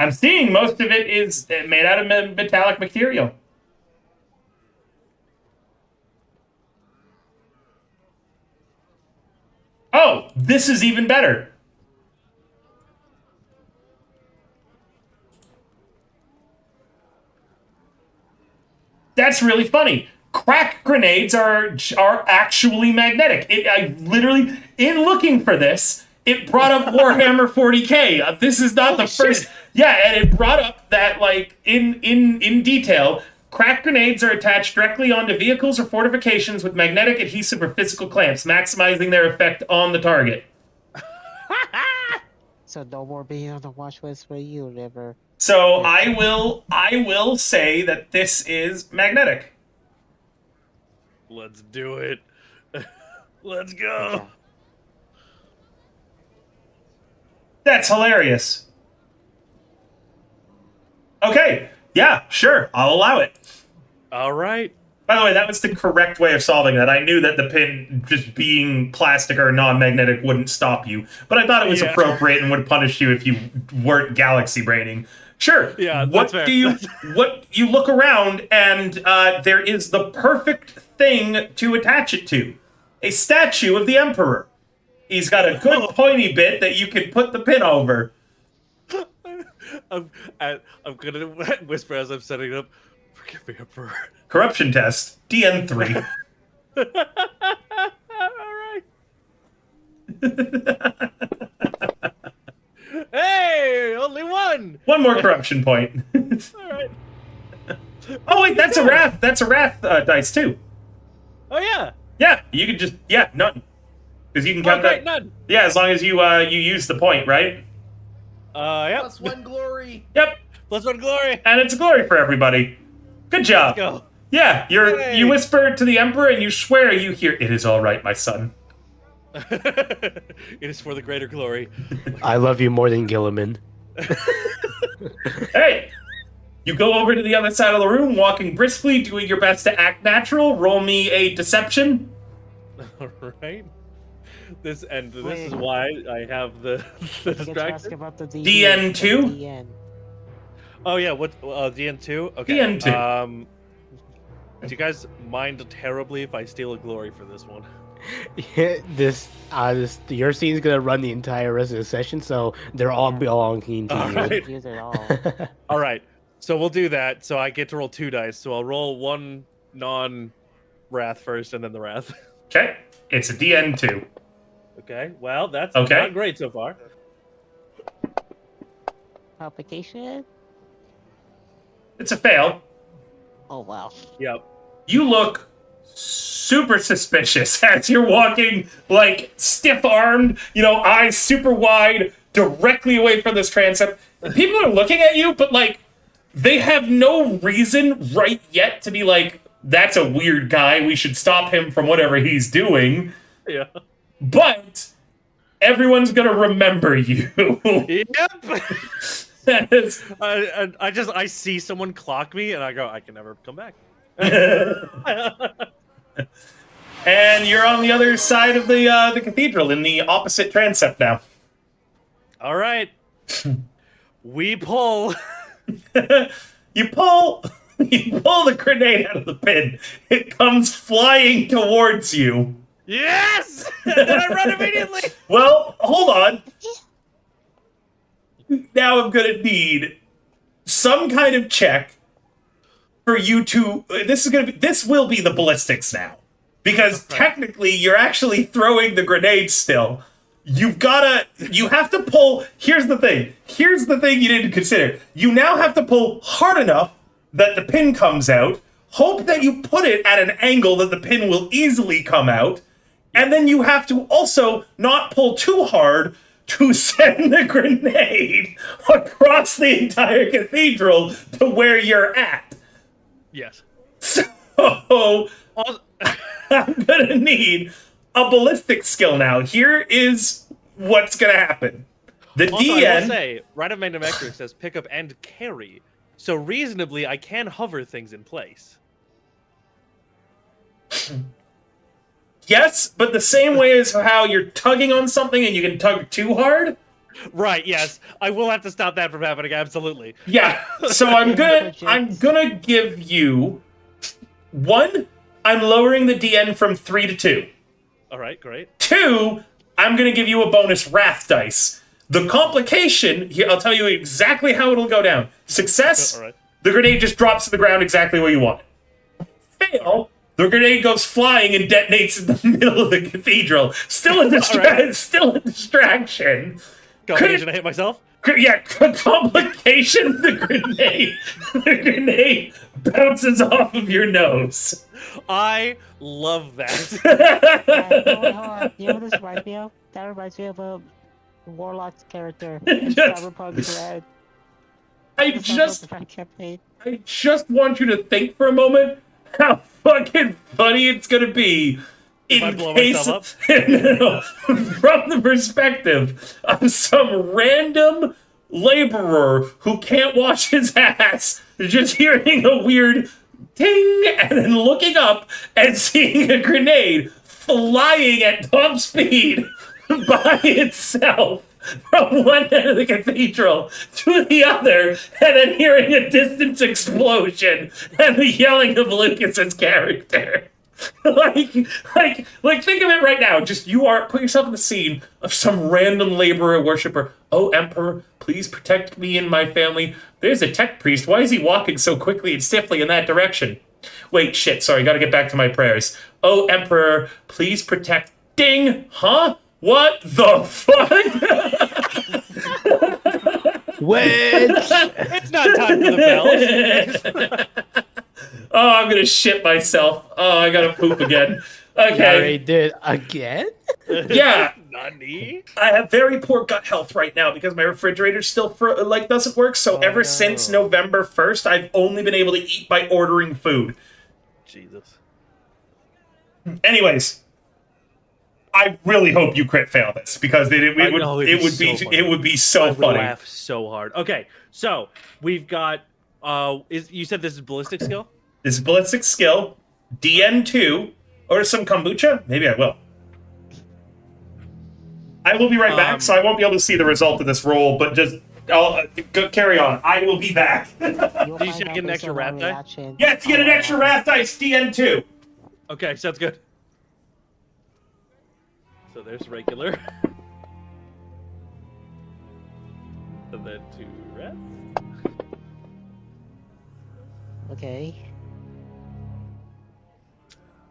I'm seeing most of it is made out of metallic material. Oh, this is even better. That's really funny. Crack grenades are actually magnetic. I literally, in looking for this, it brought up Warhammer 40K. This is not the first. Shit. Yeah, and it brought up that, like, in detail, crack grenades are attached directly onto vehicles or fortifications with magnetic, adhesive, or physical clamps, maximizing their effect on the target. So no more being on the watch list for you, River. So I will say that this is magnetic. Let's do it. Let's go. That's hilarious. Okay, yeah, sure, I'll allow it. All right. By the way, that was the correct way of solving that. I knew that the pin just being plastic or non-magnetic wouldn't stop you, but I thought it was appropriate and would punish you if you weren't galaxy braining. Sure. Yeah, what that's fair. do you what you look around and there is the perfect thing to attach it to. A statue of the Emperor. He's got a good pointy bit that you can put the pin over. I'm gonna whisper as I'm setting it up. Forgive me, Emperor. Corruption test. DN3. All right. Hey, only one. One more corruption point. All right. Oh wait, that's a wrath. That's a wrath dice too. Oh yeah. Yeah, you can just none. Because you can count that. None. Yeah, as long as you you use the point, right? Yep. +1 glory. Yep. +1 glory. And it's a glory for everybody. Good job. Let's go. Yeah, you whisper to the Emperor and you swear you hear, "It is all right, my son." It is for the greater glory. I love you more than Gilliman. Hey, you go over to the other side of the room, walking briskly, doing your best to act natural. Roll me a deception. All right. This is why I have the distraction. About the DN2? DN. Oh yeah, what DN2? Okay. DN2. Do you guys mind terribly if I steal a glory for this one? Your scene's gonna run the entire rest of the session, so they're all belonging to you. Right. Use it all. All right. So we'll do that. So I get to roll 2 dice. So I'll roll one non-wrath first, and then the wrath. Okay, it's a DN2. Okay. Well, that's Okay. not great so far. Complication? It's a fail. Oh wow. Yep. You look super suspicious as you're walking, like, stiff-armed, eyes super wide, directly away from this transept. People are looking at you, but, like, they have no reason right yet to be like, "That's a weird guy, we should stop him from whatever he's doing." Yeah. But everyone's gonna remember you. Yep. Yes. I see someone clock me, and I go, I can never come back. And you're on the other side of the cathedral, in the opposite transept now. All right. We pull. You pull the grenade out of the pin. It comes flying towards you. Yes! And then I run immediately! Well, hold on. Now I'm gonna need some kind of check for you to. This will be the ballistics now, because technically you're actually throwing the grenade still. You have to pull. Here's the thing you didn't consider. You now have to pull hard enough that the pin comes out. Hope that you put it at an angle that the pin will easily come out. And then you have to also not pull too hard to send the grenade across the entire cathedral to where you're at. Yes. So I'm gonna need a ballistic skill now. Here is what's gonna happen. The Also, DN. I will say, Rite of Magnum says pick up and carry. So reasonably, I can hover things in place. Yes, but the same way as how you're tugging on something and you can tug too hard. Right, yes. I will have to stop that from happening, absolutely. Yeah. So I'm gonna give you one, I'm lowering the DN from 3 to 2. Alright, great. 2, I'm gonna give you a bonus wrath dice. The complication, here I'll tell you exactly how it'll go down. Success, Alright. the grenade just drops to the ground exactly where you want it. Fail, the grenade goes flying and detonates in the middle of the cathedral. Still a still a distraction. Combination, I hit myself? Yeah, complication, the grenade bounces off of your nose. I love that. Hold on. You know what this reminds me of? That reminds me of a Warlock's character in Yes. Cyberpunk Red. I just want you to think for a moment how fucking funny it's gonna be If I blow myself no, from the perspective of some random laborer who can't wash his ass, just hearing a weird ting and then looking up and seeing a grenade flying at top speed by itself from one end of the cathedral to the other, and then hearing a distance explosion and the yelling of Lucas's character. like think of it right now. Just put yourself in the scene of some random laborer worshiper. Oh, Emperor, please protect me and my family. There's a tech priest. Why is he walking so quickly and stiffly in that direction? Wait, shit, sorry, gotta get back to my prayers. Oh, Emperor, please protect... Ding! Huh? What the fuck? It's not time for the bells. Oh, I'm gonna shit myself. Oh, I gotta poop again. Okay. Gary did again? Yeah. Nani? I have very poor gut health right now because my refrigerator still doesn't work. So ever since November 1st, I've only been able to eat by ordering food. Jesus. Anyways, I really hope you crit fail this because it would be so funny. Laugh so hard. Okay, so we've got. You said this is ballistic skill? This is ballistic skill, DN2, or some kombucha. Maybe I will. I will be right back, so I won't be able to see the result of this roll, but just carry on. I will be back. Did you get an extra wrath die? Yes, you get an extra wrath dice, DN2. Okay, sounds good. So there's regular. And then 2 wrath. Okay.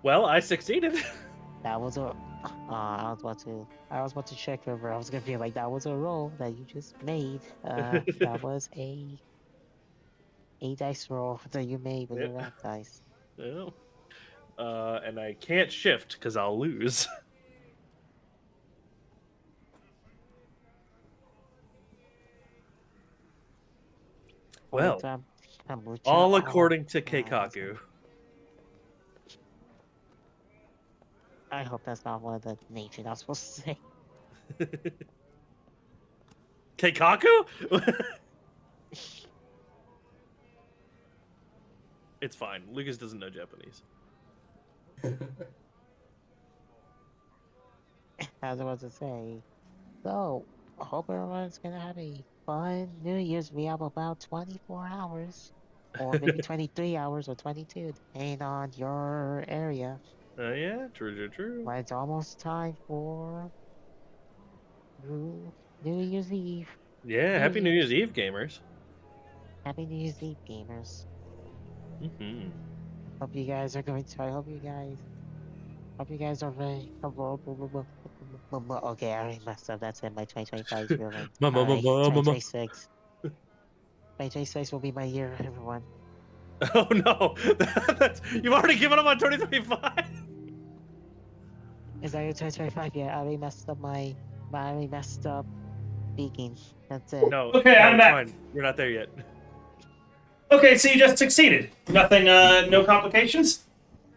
Well, I succeeded. That was a. I was about to check over. I was gonna be like, that was a roll that you just made. That was a dice roll that you made with your wrath dice. Yeah. And I can't shift because I'll lose. Well, all according to Keikaku. I hope that's not one of the names you're not supposed to say. Keikaku? It's fine. Lucas doesn't know Japanese. I was about to say. So, I hope everyone's gonna have a fun New Year's. We have about 24 hours. Or maybe 23 hours or 22, depending on your area. Yeah, true. But it's almost time for New Year's Eve. Yeah, Happy New Year's Eve, gamers. Happy New Year's Eve, gamers. Mm-hmm. Hope you guys are going to. I hope you guys. Hope you guys are ready. Okay, I already messed up. That's it. My 2025 is ruined. Alright, 2026. 2026 will be my year, everyone. Oh no, you've already given up on 2025. Is that your 2025? Yeah, I already messed up I already messed up speaking. That's it. No, Okay, no, I'm it's back. fine. We're not there yet. Okay, so you just succeeded. Nothing, no complications?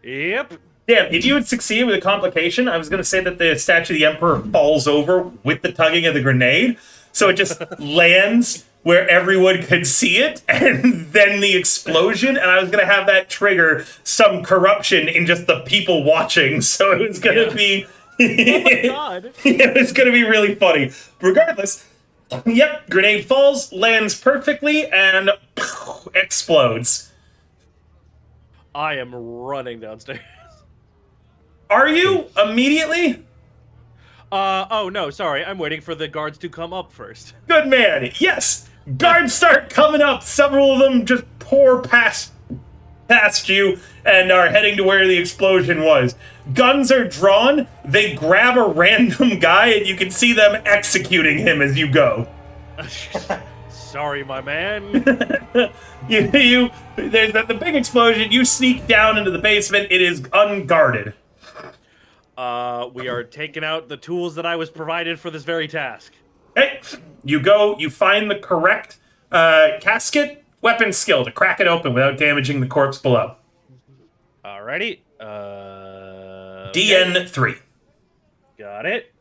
Yep. Damn, if you had succeeded with a complication, I was going to say that the statue of the Emperor falls over with the tugging of the grenade, so it just lands where everyone could see it, and then the explosion, and I was going to have that trigger some corruption in just the people watching, so it was going to be... Oh my god. It was going to be really funny. Regardless, yep, grenade falls, lands perfectly, and explodes. I am running downstairs. Are you? Immediately? Oh no, sorry. I'm waiting for the guards to come up first. Good man. Yes. Guards start coming up. Several of them just pour past you and are heading to where the explosion was. Guns are drawn. They grab a random guy, and you can see them executing him as you go. Sorry, my man. There's the big explosion. You sneak down into the basement. It is unguarded. We are taking out the tools that I was provided for this very task. Hey, you go, you find the correct casket, weapon skill to crack it open without damaging the corpse below. Alrighty. DN3. Got it.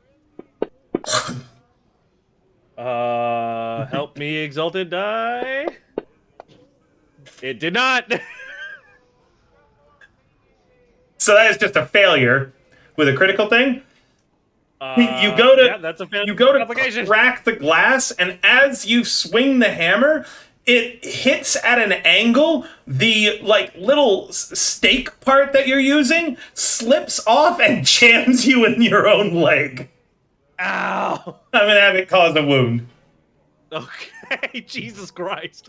Help me, Exalted die. It did not. So that is just a failure with a critical thing. You go to that's a failure. You go to application. crack the glass, and as you swing the hammer, it hits at an angle. The little stake part that you're using slips off and jams you in your own leg. Ow! I'm gonna have it cause a wound. Okay, Jesus Christ.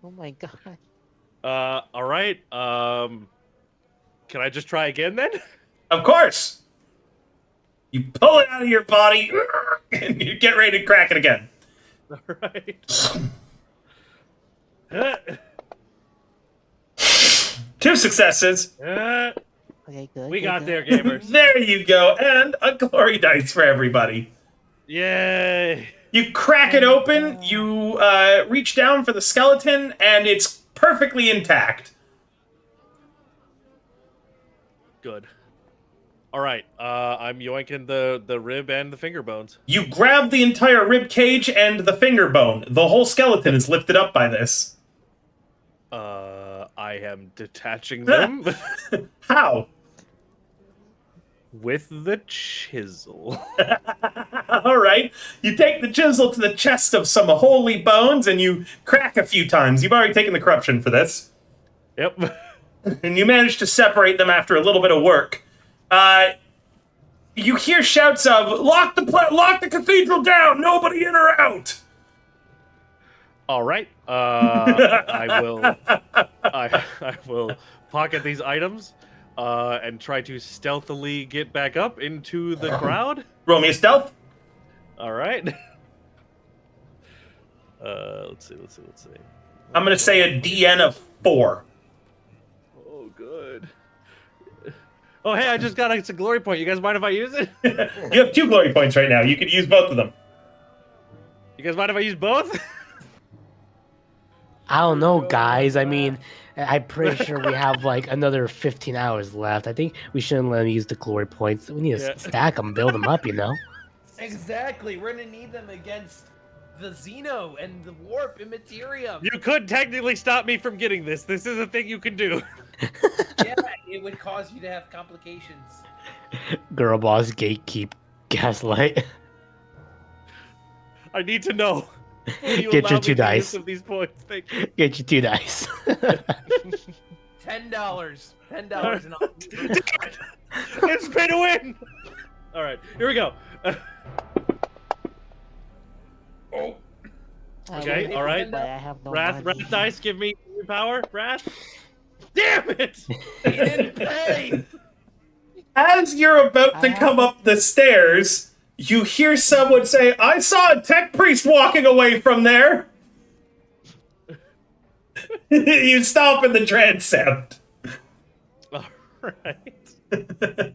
Oh my god. All right. Can I just try again then? Of course. You pull it out of your body, and you get ready to crack it again. All right. 2 successes. Okay, good. We good, got good. there, gamers. There you go, and a glory dice for everybody. Yay! You crack it open, you reach down for the skeleton, and it's perfectly intact. Good. All right. I'm yoinking the rib and the finger bones. You grab the entire rib cage and the finger bone. The whole skeleton is lifted up by this. I am detaching them How? with the chisel. All right. You take the chisel to the chest of some holy bones, and you crack a few times. You've already taken the corruption for this. Yep. And you manage to separate them after a little bit of work. You hear shouts of, lock the cathedral down! Nobody in or out! All right. I will pocket these items and try to stealthily get back up into the crowd. Roll me a stealth. All right. Let's see. I'm going to say a DN of 4. Oh, good. Oh, hey, I just got a glory point. You guys mind if I use it? You have 2 glory points right now. You could use both of them. You guys mind if I use both? I don't know, guys. I mean, I'm pretty sure we have like another 15 hours left. I think we shouldn't let them use the glory points. We need to stack them, build them up, you know? Exactly. We're gonna need them against the Xeno and the Warp and Materium. You could technically stop me from getting this. This is a thing you can do. Yeah, it would cause you to have complications. Girl boss, gatekeep, gaslight. I need to know. Will you Get allow your me 2 the dice. use of these points? Thank you. Get your 2 dice. 10 $10. $10 and all. It's pay to win. All right, here we go. I Okay, will, all right. But I have no Wrath money. dice, give me your power. Wrath. Damn it! He didn't pay. As you're about to come up the stairs, you hear someone say, "I saw a tech priest walking away from there." You stop in the transept. All right.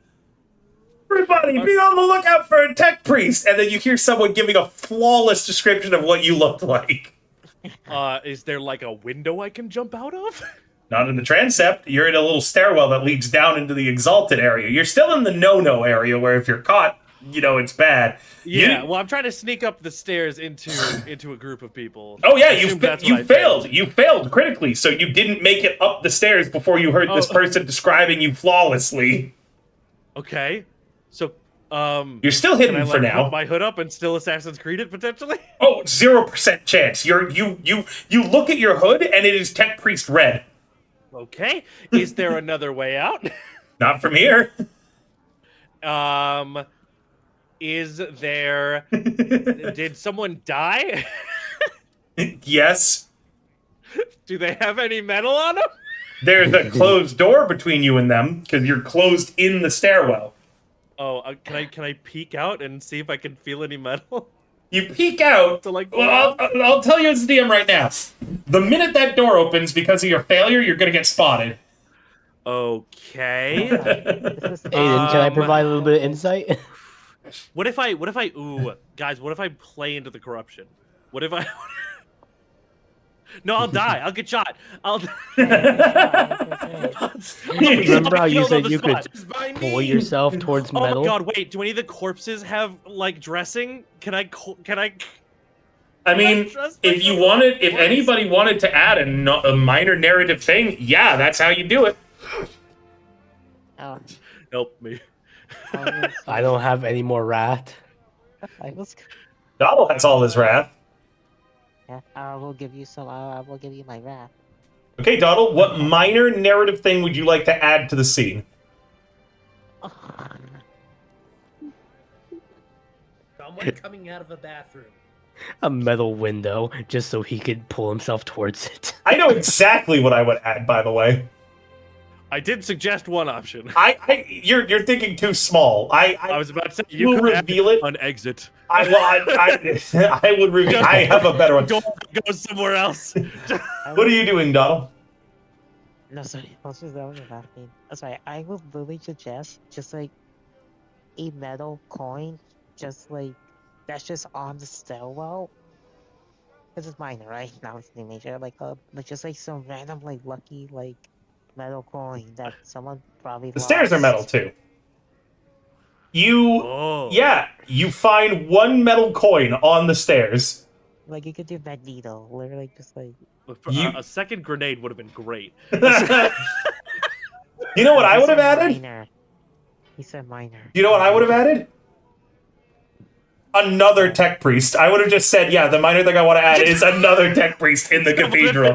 Everybody, be on the lookout for a tech priest. And then you hear someone giving a flawless description of what you look like. Is there like a window I can jump out of? Not in the transept. You're in a little stairwell that leads down into the exalted area. You're still in the no-no area where if you're caught, you know it's bad. Yeah, well, I'm trying to sneak up the stairs into a group of people. Oh yeah, I you assume that's what you I failed. You failed critically, so you didn't make it up the stairs before you heard this person describing you flawlessly. Okay, so you're still can hidden I, for like, now. put my hood up and still Assassin's Creed it potentially? Oh, 0% chance. You look at your hood and it is Tech Priest red. Okay, is there another way out? Not from here. Is there? Did someone die? Yes. Do they have any metal on them? There's a closed door between you and them because you're closed in the stairwell. Oh, can I peek out and see if I can feel any metal? You peek out. So, like, Well, I'll tell you as the DM right now. The minute that door opens because of your failure, you're gonna get spotted. Okay. Aiden, can I provide a little bit of insight? What if I ooh, guys, what if I play into the corruption? What if I No, I'll die. I'll get shot. I'll Remember how you said you could By pull me. yourself towards Oh metal? my god, wait, do any of the corpses have like dressing? Can I I mean, if you wanted, if anybody wanted to add a minor narrative thing, yeah, that's how you do it. Oh, help me? I don't have any more wrath. I was. Donald has all his wrath. Yeah, I will give you some. I will give you my wrath. Okay, Donald, what minor narrative thing would you like to add to the scene? Someone coming out of a bathroom. A metal window, just so he could pull himself towards it. I know exactly what I would add, by the way. I did suggest one option. You're thinking too small. I was about to say you will could reveal it. An exit. I would reveal. I have a better one. Go somewhere else. What are you doing, Donald? No, sorry. I was just laughing. Sorry, I would really suggest just like a metal coin, just like that's just on the stairwell. This is minor, right? Now it's the major. Like just like some random like lucky like metal coin that someone probably. The stairs are metal too. Yeah, you find one metal coin on the stairs. Like you could do Magneto, literally just like. A second grenade would have been great. You know what I would have added? Minor. He said minor. You know what I would have added? Another tech priest. I would have just said, yeah, the minor thing I want to add is another tech priest in the cathedral.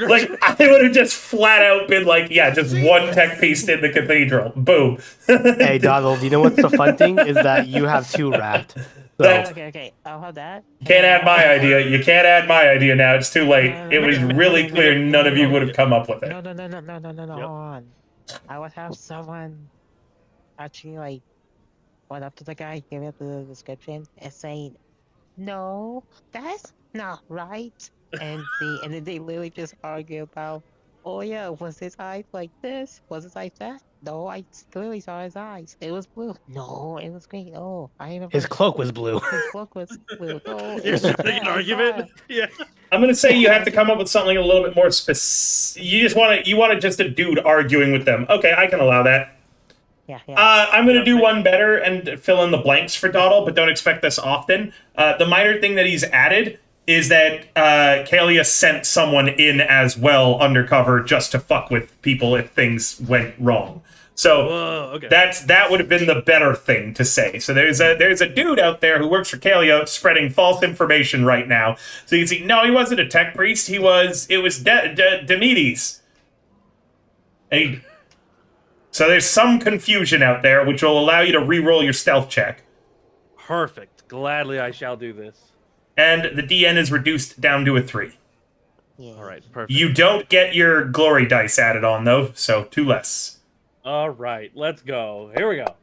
Like, I would have just flat out been like, yeah, just one tech priest in the cathedral. Boom. Hey, Donald, you know what's the fun thing? Is that you have 2 wrath. So, Okay, I'll have that. Can't add my idea. You can't add my idea now. It's too late. It was really clear none of you would have come up with it. No, hold on. I would have someone actually like went up to the guy, gave it the description, and saying, "No, that's not right." And then they literally just argue about, "Oh yeah, was his eyes like this? Was his eyes that? No, I clearly saw his eyes. It was blue. No, it was green. Oh, I never. his cloak was blue. His cloak was blue. No, You're starting an argument? Yeah. I'm gonna say you have to come up with something a little bit more specific. You want just a dude arguing with them. Okay, I can allow that. Yeah. I'm gonna do one better and fill in the blanks for Doddle, but don't expect this often. The minor thing that he's added is that Kalia sent someone in as well undercover just to fuck with people if things went wrong. So okay. that would have been the better thing to say. So there's a dude out there who works for Kalia spreading false information right now. So you can see, no, he wasn't a tech priest. It was Demedes. So there's some confusion out there, which will allow you to re-roll your stealth check. Perfect. Gladly I shall do this. And the DN is reduced down to a 3. Yeah. All right, perfect. You don't get your glory dice added on, though, so 2 less. All right, let's go. Here we go.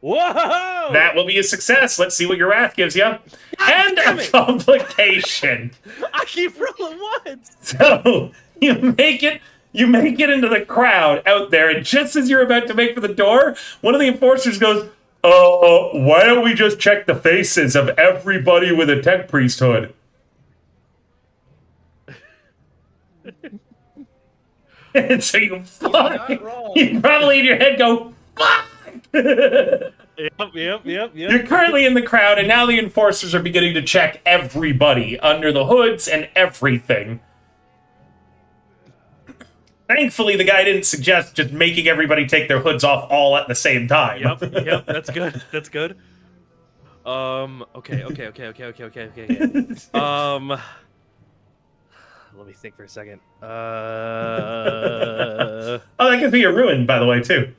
Whoa! That will be a success. Let's see what your wrath gives you. And a complication. I keep rolling ones. So you make it into the crowd out there, and just as you're about to make for the door, one of the enforcers goes, why don't we just check the faces of everybody with a tech priesthood? And so you probably in your head go, fuck! Yep. You're currently in the crowd, and now the enforcers are beginning to check everybody under the hoods and everything. Thankfully, the guy didn't suggest just making everybody take their hoods off all at the same time. Yep, that's good. That's good. Okay. Let me think for a second. Oh, that could be a ruin, by the way, too.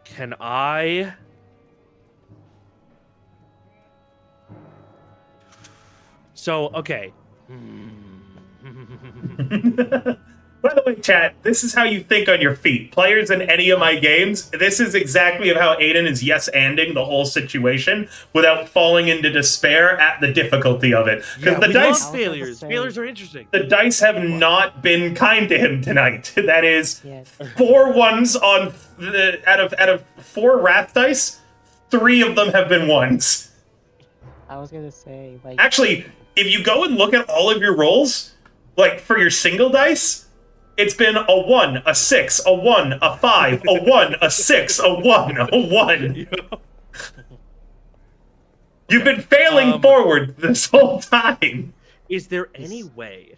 Can I... So, okay. By the way, chat, this is how you think on your feet. Players in any of my games, this is exactly how Aiden is yes-anding the whole situation without falling into despair at the difficulty of it. Because the dice... failures. Failures are interesting. The dice have not been kind to him tonight. That is 4 ones on... out of 4 wrath dice, 3 of them have been 1s. I was gonna say, like... Actually, if you go and look at all of your rolls, like, for your single dice... It's been a 1, a 6, a 1, a 5, a 1, a 6, a 1, a 1. You've been failing forward this whole time. Is there any way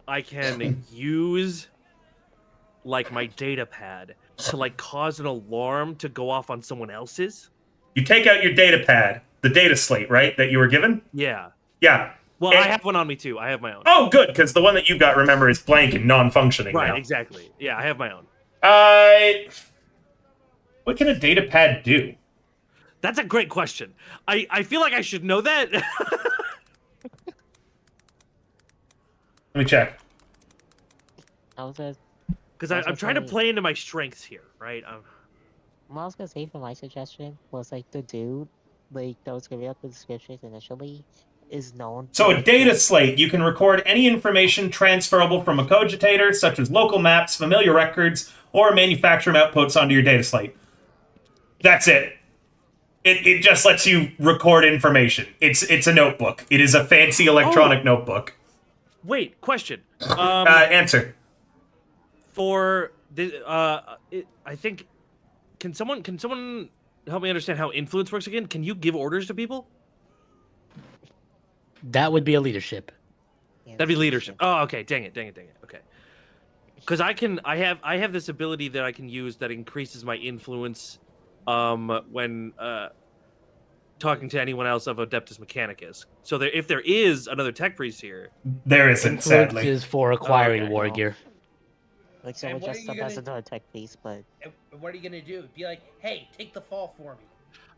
I can use, like, my data pad to, like, cause an alarm to go off on someone else's? You take out your data pad, the data slate, right, that you were given? Yeah. Yeah. Well, I have one on me, too. I have my own. Oh, good, because the one that you've got, remember, is blank and non-functioning Right, now. exactly. Yeah, I have my own. What can a data pad do? That's a great question. I feel like I should know that. Let me check. Because I'm trying to play into my strengths here, right? What I was gonna say for my suggestion was, like, the dude, like, that was giving up the descriptions initially is known. So a data slate, you can record any information transferable from a cogitator, such as local maps, familiar records, or manufacturer outputs onto your data slate. That's it. It just lets you record information. It's a notebook. It is a fancy electronic notebook. Wait, question. Answer. For the, I think, can someone help me understand how influence works again? Can you give orders to people? That would be a leadership. That'd be leadership. Oh, okay. Dang it. Okay. Because I have this ability that I can use that increases my influence, when talking to anyone else of Adeptus Mechanicus. So if there is another tech priest here, there isn't. Influence Sadly, is for acquiring war gear. Like, so And we what just are you up as gonna- another tech piece, but And what are you gonna do? Be like, hey, take the fall for me.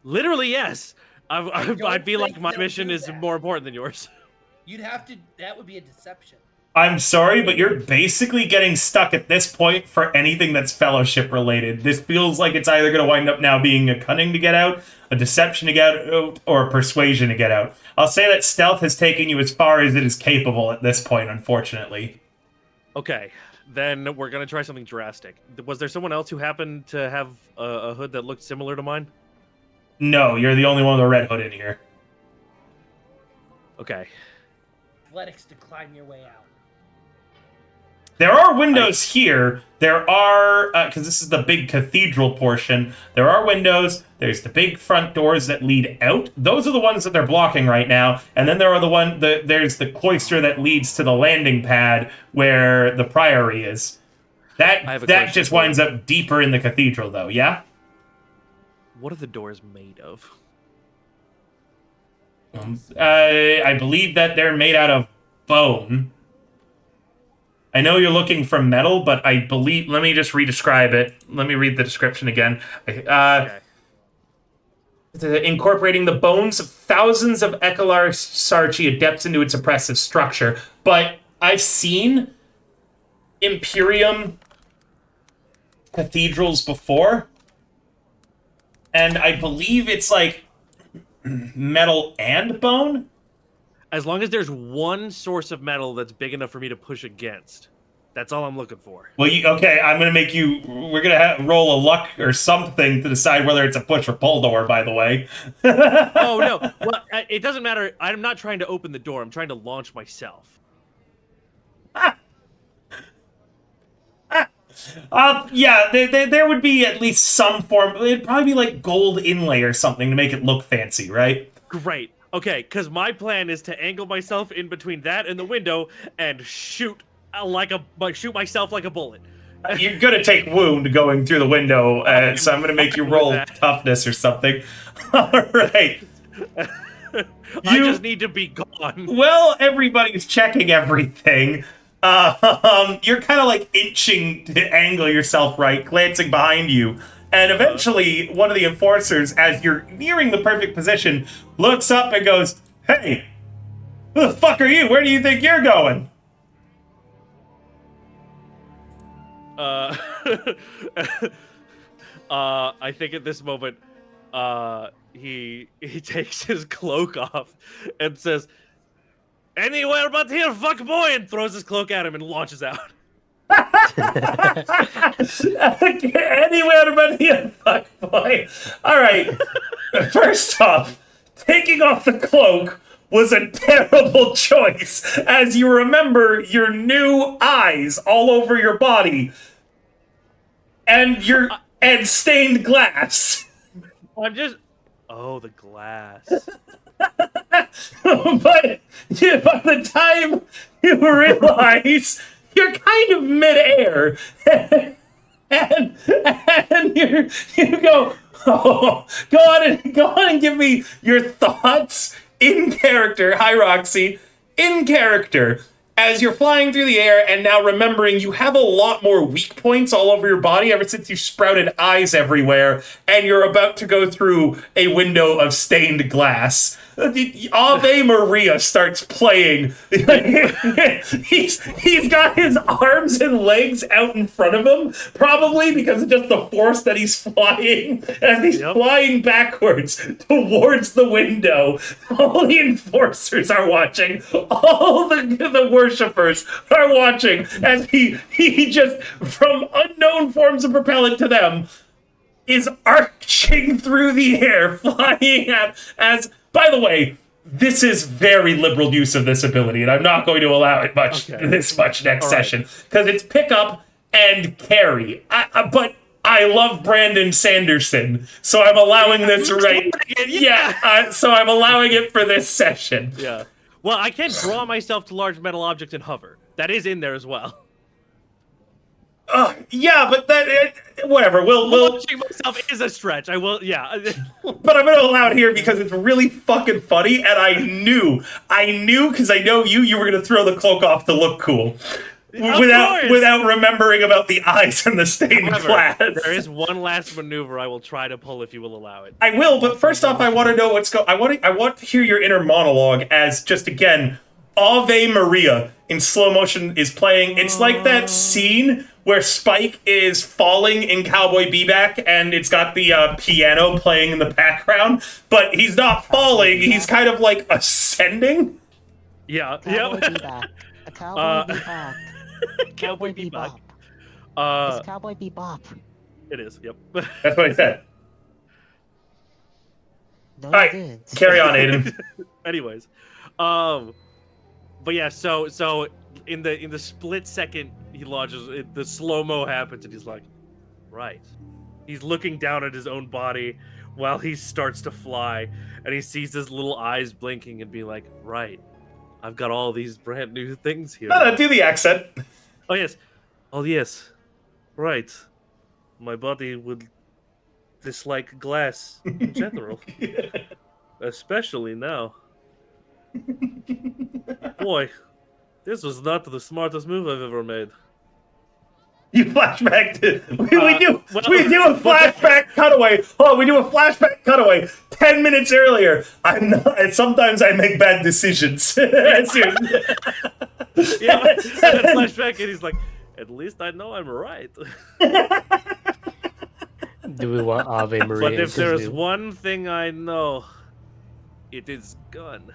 literally yes. I'd don't be like think my they'll mission do is that. more important than yours. You'd have to. That would be a deception. I'm sorry, but you're basically getting stuck at this point for anything that's fellowship related. This feels like it's either going to wind up now being a cunning to get out, a deception to get out, or a persuasion to get out. I'll say that stealth has taken you as far as it is capable at this point, unfortunately. Okay, then we're gonna try something drastic. Was there someone else who happened to have a hood that looked similar to mine? No, you're the only one with a red hood in here. Okay. Athletics to climb your way out. There are windows here. There are, because this is the big cathedral portion, there are windows. There's the big front doors that lead out. Those are the ones that they're blocking right now. And then there are there's the cloister that leads to the landing pad where the priory is. That just winds up deeper in the cathedral, though, yeah? What are the doors made of? I believe that they're made out of bone. I know you're looking for metal, but I believe... Let me just re-describe it. Let me read the description again. Okay. Incorporating the bones of thousands of Ekalar Sarchi adepts into its oppressive structure. But I've seen Imperium cathedrals before, and I believe it's like metal and bone. As long as there's one source of metal that's big enough for me to push against. That's all I'm looking for. Well, okay, I'm gonna make you. We're gonna roll a luck or something to decide whether it's a push or pull door. By the way. Oh no! Well, it doesn't matter. I'm not trying to open the door. I'm trying to launch myself. Yeah, there would be at least some form. It'd probably be like gold inlay or something to make it look fancy, right? Great. Okay, because my plan is to angle myself in between that and the window and shoot myself like a bullet. You're gonna take wound going through the window, so I'm gonna make you roll toughness or something. All right. I just need to be gone. Well, everybody's checking everything. You're kind of like inching to angle yourself right, glancing behind you. And eventually, one of the enforcers, as you're nearing the perfect position, looks up and goes, "Hey, who the fuck are you? Where do you think you're going?" I think at this moment, he takes his cloak off and says, "Anywhere but here, fuck boy," and throws his cloak at him and launches out. Anywhere but here, fuck boy. All right. First off, taking off the cloak was a terrible choice, as you remember your new eyes all over your body, and and stained glass. I'm just. Oh, the glass. But by the time you realize you're kind of midair, and you go, oh, go on and give me your thoughts in character. Hi, Roxy, in character. As you're flying through the air and now remembering you have a lot more weak points all over your body ever since you sprouted eyes everywhere, and you're about to go through a window of stained glass. Ave Maria starts playing. he's got his arms and legs out in front of him, probably because of just the force that he's flying. As he's flying backwards towards the window, all the enforcers are watching. All the worshippers are watching as he just, from unknown forms of propellant to them, is arching through the air, flying at as. By the way, this is very liberal use of this ability, and I'm not going to allow it this much next session, because it's pick up and carry. But I love Brandon Sanderson, so I'm allowing this right. So I'm allowing it for this session. Yeah. Well, I can draw myself to large metal objects and hover. That is in there as well. Yeah, but whatever. We'll launching myself is a stretch. I will, yeah. But I'm gonna allow it here because it's really fucking funny, and I knew because I know you were gonna throw the cloak off to look cool, without remembering about the eyes and the stained glass. There is one last maneuver I will try to pull if you will allow it. I will, but first off, I want to know what's going. I want to hear your inner monologue as just again, Ave Maria in slow motion is playing. It's like that scene where Spike is falling in Cowboy Bebop, and it's got the piano playing in the background, but he's not falling. He's kind of like ascending. Yeah. Cowboy Bebop. A Cowboy Bebop. Cowboy Bebop. It's Cowboy Bebop. It is. Yep. That's what I said. No, all right, didn't. carry on, Aiden. Anyways, but yeah, so in the split second he launches, the slow-mo happens, and he's like, right. He's looking down at his own body while he starts to fly, and he sees his little eyes blinking and be like, right. I've got all these brand new things here. No, do the accent. Oh yes. Oh yes. Right. My body would dislike glass in general. Especially now. Boy, This was not the smartest move I've ever made. You flashback to we do well, we do a flashback cutaway. Oh, we do a flashback cutaway 10 minutes earlier. I'm not. And sometimes I make bad decisions. Seriously. Yeah, and then flashback, and he's like, "At least I know I'm right." Do we want Ave Maria? But if there's into- one thing I know, it is gun.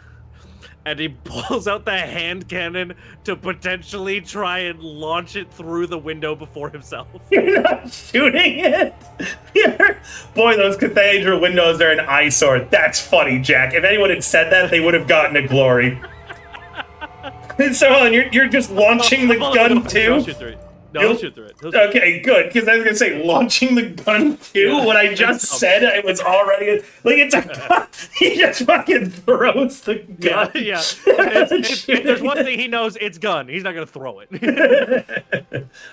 And he pulls out the hand cannon to potentially try and launch it through the window before himself. You're not shooting it. Boy, those cathedral windows are an eyesore. That's funny, Jack. If anyone had said that, they would have gotten a glory. So, Helen, you're just launching the gun too? I'll shoot through it. No, I'll shoot through it. Okay, good. Because I was gonna say launching the gun too. Yeah. What I just said, it was already like it's a. He just fucking throws the gun. Yeah. If there's one thing he knows, it's gun. He's not gonna throw it.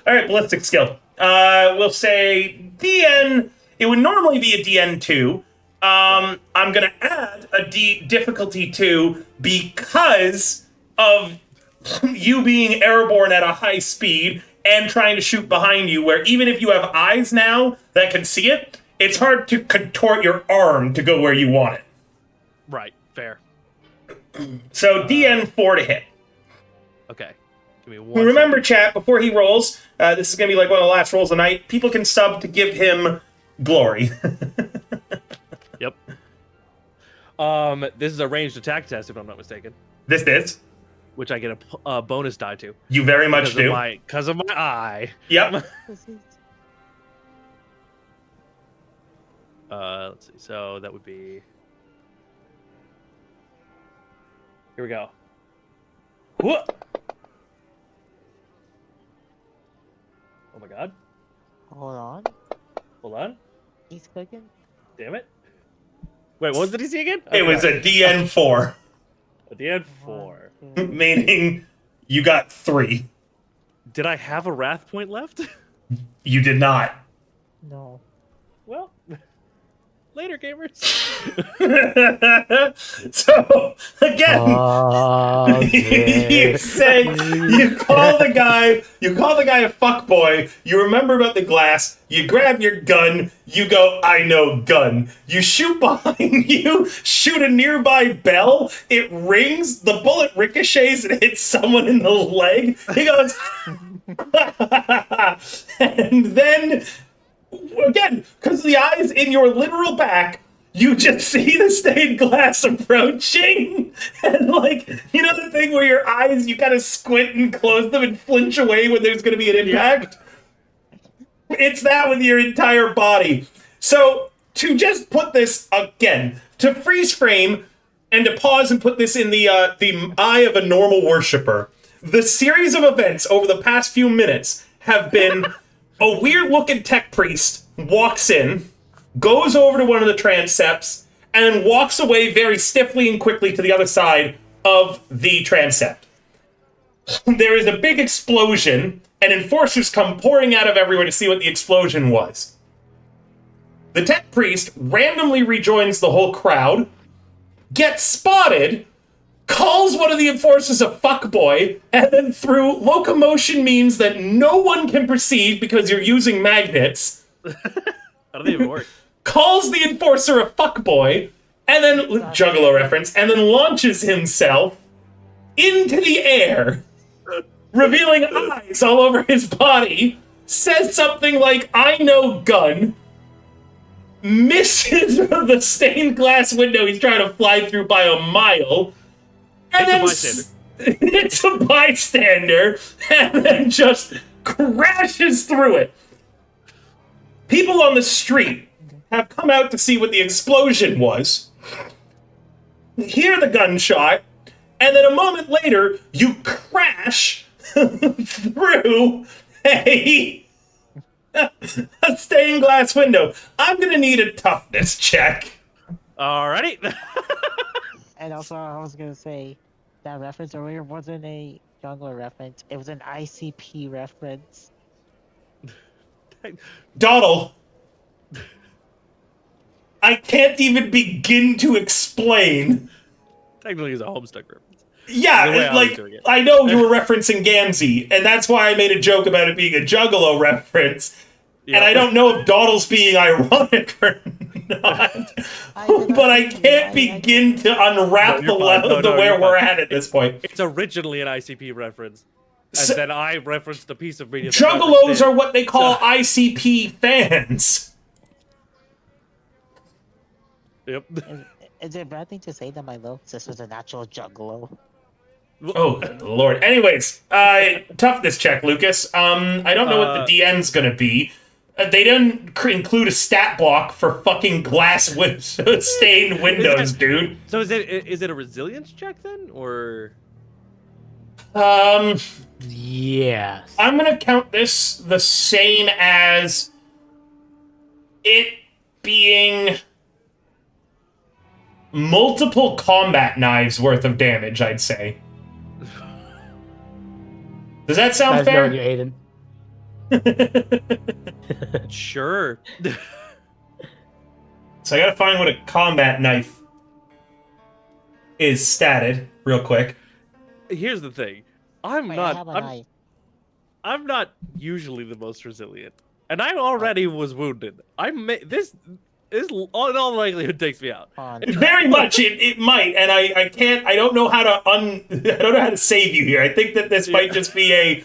All right, ballistic skill. We'll say DN. It would normally be a DN2. I'm gonna add a difficulty 2 because of you being airborne at a high speed and trying to shoot behind you, where even if you have eyes now that can see it, it's hard to contort your arm to go where you want it. Right, fair. So DN4 to hit. Okay. Give me one. Remember, chat, before he rolls, this is going to be like one of the last rolls of the night, people can sub to give him glory. Yep. This is a ranged attack test, if I'm not mistaken, This is. which I get a bonus die to. You very much do. Because of my eye. Yep. Let's see. So that would be. Here we go. Whoa! Oh my god. Hold on. Hold on. He's cooking. Damn it. Wait, what was the DC again? It was a DN4, At the end 4. meaning you got 3. Did I have a wrath point left? You did not. No. Well, later, gamers. So, again, you say, you call the guy a fuckboy, you remember about the glass, you grab your gun, you go, I know gun. You shoot behind you, shoot a nearby bell, it rings, the bullet ricochets and hits someone in the leg. He goes, and then, again, because of the eyes in your literal back, you just see the stained glass approaching, and like, you know the thing where your eyes, you kind of squint and close them and flinch away when there's going to be an impact? It's that with your entire body. So, to just put this, again, to freeze frame, and to pause and put this in the eye of a normal worshiper, the series of events over the past few minutes have been a weird-looking tech priest walks in, goes over to one of the transepts, and then walks away very stiffly and quickly to the other side of the transept. There is a big explosion, and enforcers come pouring out of everywhere to see what the explosion was. The tech priest randomly rejoins the whole crowd, gets spotted, calls one of the enforcers a fuckboy, and then through locomotion means that no one can perceive because you're using magnets, How do they even work? calls the enforcer a fuckboy, and then, Juggalo reference, and then launches himself into the air, revealing eyes all over his body, says something like, I know gun, misses the stained glass window he's trying to fly through by a mile, and then it's a bystander, and then just crashes through it. People on the street have come out to see what the explosion was, hear the gunshot, and then a moment later, you crash through a stained glass window. I'm gonna need a toughness check. Alrighty. And also, I was gonna say that reference earlier wasn't a jungler reference. It was an ICP reference. Dawdle, I can't even begin to explain. Technically, it's a Homestuck reference. Yeah, The way I was like, doing it. I know you were referencing Gamzee, and that's why I made a joke about it being a Juggalo reference. Yep. And I don't know if Dawdle's being ironic or not, but I can't begin to unwrap No, you're fine. No, no, where you're we're fine. at this point. It's originally an ICP reference, and So- then I referenced the piece of media. That Juggalos referenced it. are what they call So- ICP fans. Yep. Is it a bad thing to say that my little sister's a natural juggalo? Oh, good Lord. Anyways, toughness check, Lucas. I don't know what the DN's gonna be. They didn't include a stat block for fucking glass stained windows, dude. So is it a resilience check then, or? Yes. I'm gonna count this the same as it being multiple combat knives worth of damage, I'd say. Does that sound Nice fair? knowing you, Aiden. Sure. So I gotta find what a combat knife is statted real quick. Here's the thing. I'm Wait, I not. have a I'm, knife. I'm not usually the most resilient, and I already was wounded. This in all likelihood takes me out. Very much it might, and I can't. I don't know how to I don't know how to save you here. I think that this might just be a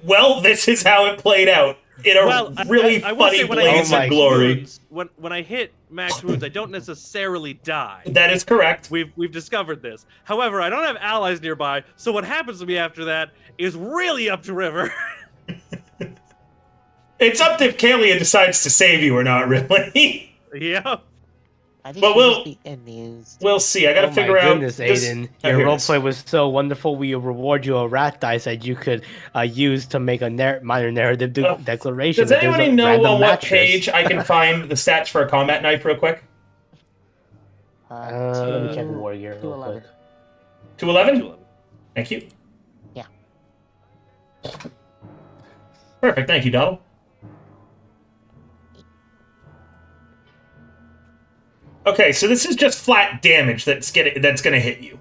well, this is how it played out in a really I will say funny when I blaze hit of glory. wounds, when I hit max wounds, I don't necessarily die. That is correct. We've discovered this. However, I don't have allies nearby, so what happens to me after that is really up to River. It's up to if Kalia decides to save you or not, really. Yeah. I think But we'll be amused. We'll see. I gotta Oh figure my out. goodness, this- Aiden. Oh, Your here it is. roleplay was so wonderful. We reward you a rat dice that you could use to make a minor narrative declaration. Does that there's anybody a know random on what mattress. page I can find the stats for a combat knife real quick? Let me check Warrior real 211. quick. 211? Thank you. Yeah. Perfect. Thank you, Donald. Okay, so this is just flat damage that's gonna hit you,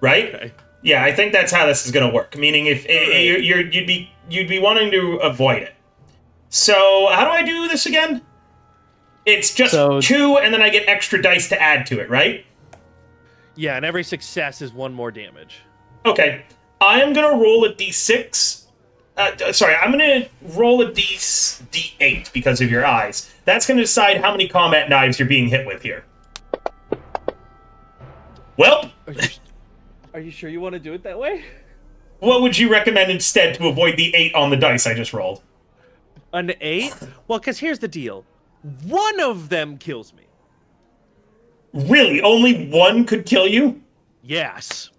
right? Okay. Yeah, I think that's how this is gonna work. Meaning, if you'd be wanting to avoid it. So how do I do this again? It's just 2, and then I get extra dice to add to it, right? Yeah, and every success is 1 more damage. Okay, I am gonna roll a d6. Sorry, I'm gonna roll a d8 because of your eyes. That's gonna decide how many combat knives you're being hit with here. Well, Are you sure you want to do it that way? what would you recommend instead to avoid the 8 on the dice I just rolled? An 8? Well, because here's the deal. 1 of them kills me. Really? Only 1 could kill you? Yes.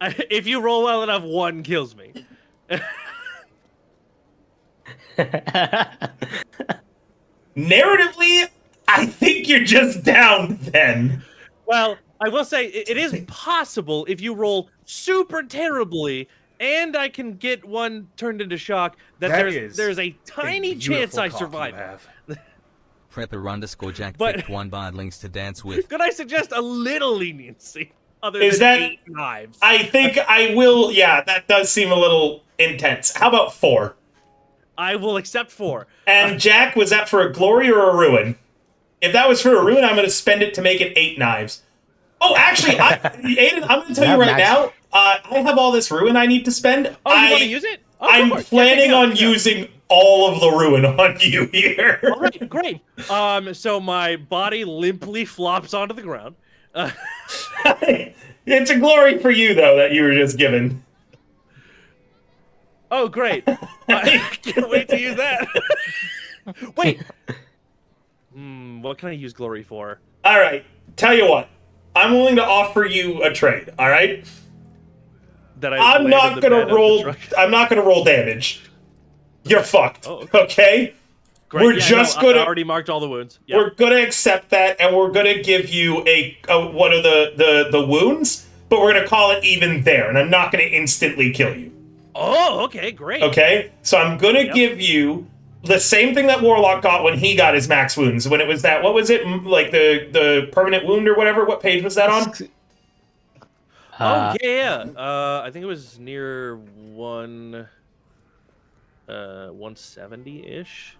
If you roll well enough, 1 kills me. Narratively, I think you're just down then. Well, I will say it is possible if you roll super terribly and I can get 1 turned into shock that there's a tiny chance I survive. Prepper_Jack But- picked 1 bard links to dance with. Could I suggest a little leniency other Is than that- 8 knives? I think I will. Yeah, that does seem a little intense. How about 4? I will accept 4. And Jack, was that for a glory or a ruin? If that was for a ruin, I'm going to spend it to make it 8 knives. Oh, actually, Aiden, I'm going to tell you right now, I have all this ruin I need to spend. Oh, you want to use it? Oh, go I'm for it. planning Yeah, on take it out. using all of the ruin on you here. All right, great. So my body limply flops onto the ground. It's a glory for you, though, that you were just given. Oh, great. I can't wait to use that. Wait. What can I use glory for? All right, tell you what. I'm willing to offer you a trade, all right? That I'm landed not the gonna bed of the roll. truck. I'm not gonna roll damage. You're fucked. Oh, okay. Great. We're Yeah, just no, gonna. I already marked all the wounds. Yeah. We're gonna accept that, and we're gonna give you a one of the wounds, but we're gonna call it even there, and I'm not gonna instantly kill you. Oh, okay, great. Okay, so I'm gonna give you the same thing that Warlock got when he got his max wounds. When it was that, what was it? Like the permanent wound or whatever? What page was that on? Yeah. I think it was near 170-ish.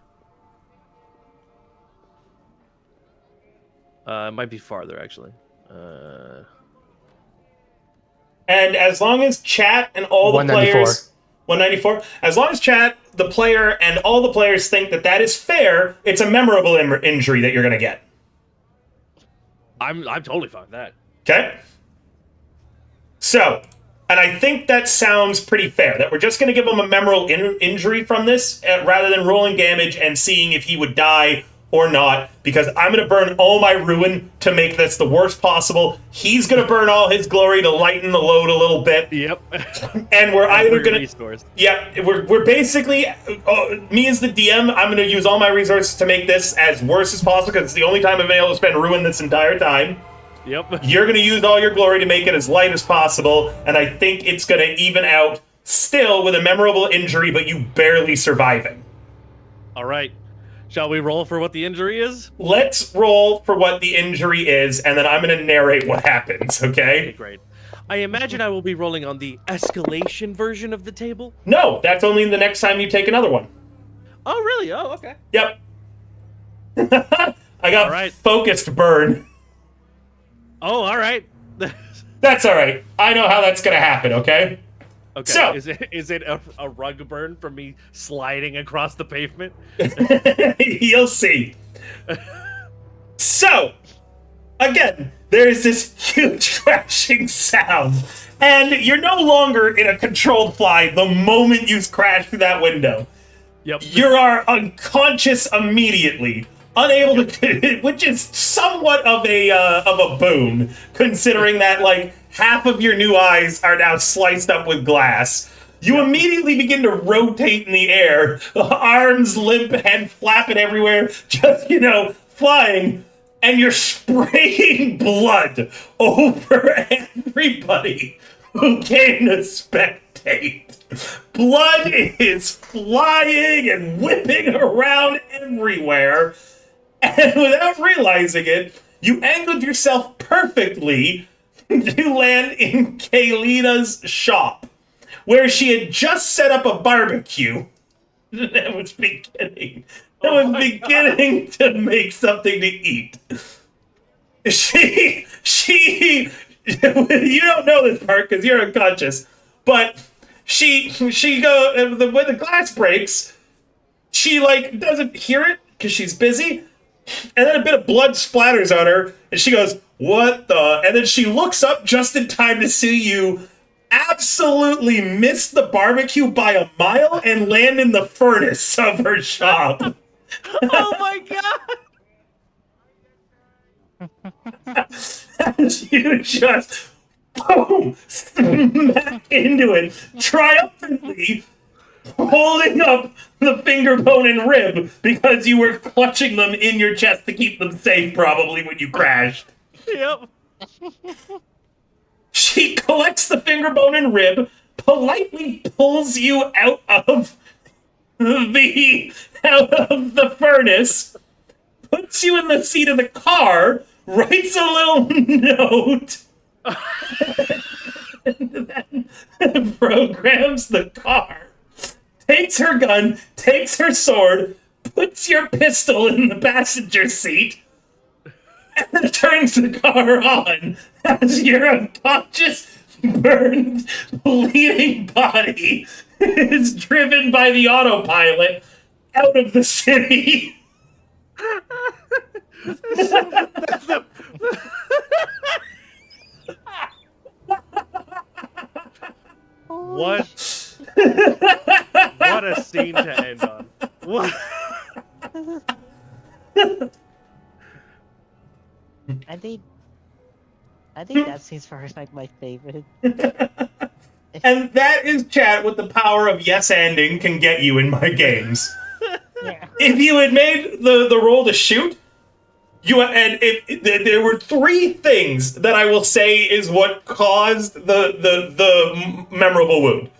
It might be farther, actually. And as long as chat and all the 194. players... 194? As long as chat, the player, and all the players think that that is fair, it's a memorable injury that you're going to get. I'm totally fine with that. Okay? So, and I think that sounds pretty fair, that we're just going to give him a memorable injury from this, rather than rolling damage and seeing if he would die or not, because I'm going to burn all my ruin to make this the worst possible. He's going to burn all his glory to lighten the load a little bit. Yep. And we're either going to... to... Yeah, we're basically... me as the DM, I'm going to use all my resources to make this as worse as possible, because it's the only time I've been able to spend ruin this entire time. Yep. You're going to use all your glory to make it as light as possible, and I think it's going to even out still with a memorable injury, but you barely surviving. All right. Shall we roll for what the injury is? Let's roll for what the injury is, and then I'm going to narrate what happens, okay? Okay, great. I imagine I will be rolling on the escalation version of the table? No, that's only the next time you take another one. Oh, really? Oh, okay. Yep. I got All right. focused burn. Oh, all right. That's all right. I know how that's going to happen, okay? Okay, So- is it a rug burn from me sliding across the pavement? You'll see. So, again, there's this huge crashing sound, and you're no longer in a controlled flight the moment you crash through that window. Yep. You are unconscious immediately, unable to, which is somewhat of a boon, considering that like half of your new eyes are now sliced up with glass. You immediately begin to rotate in the air, arms limp, head flapping everywhere, just, flying, and you're spraying blood over everybody who came to spectate. Blood is flying and whipping around everywhere, and without realizing it, you angled yourself perfectly to land in Kaylina's shop, where she had just set up a barbecue that was beginning to make something to eat. She you don't know this part because you're unconscious, but she go when the glass breaks, she like doesn't hear it because she's busy, and then a bit of blood splatters on her, and she goes, "What the?" And then she looks up just in time to see you absolutely miss the barbecue by a mile and land in the furnace of her shop. Oh my god! As you just boom, smack into it, triumphantly holding up the finger bone and rib because you were clutching them in your chest to keep them safe, probably when you crashed. Yep. She collects the finger bone and rib, politely pulls you out of the furnace, puts you in the seat of the car, writes a little note, and then programs the car, takes her gun, takes her sword, puts your pistol in the passenger seat, and turns the car on as your unconscious, burned, bleeding body is driven by the autopilot out of the city. What a scene to end on. What? I think that scene's probably like my favorite. And that is chat what the power of yes-anding can get you in my games. Yeah. If you had made the roll to shoot, there were three things that I will say is what caused the memorable wound.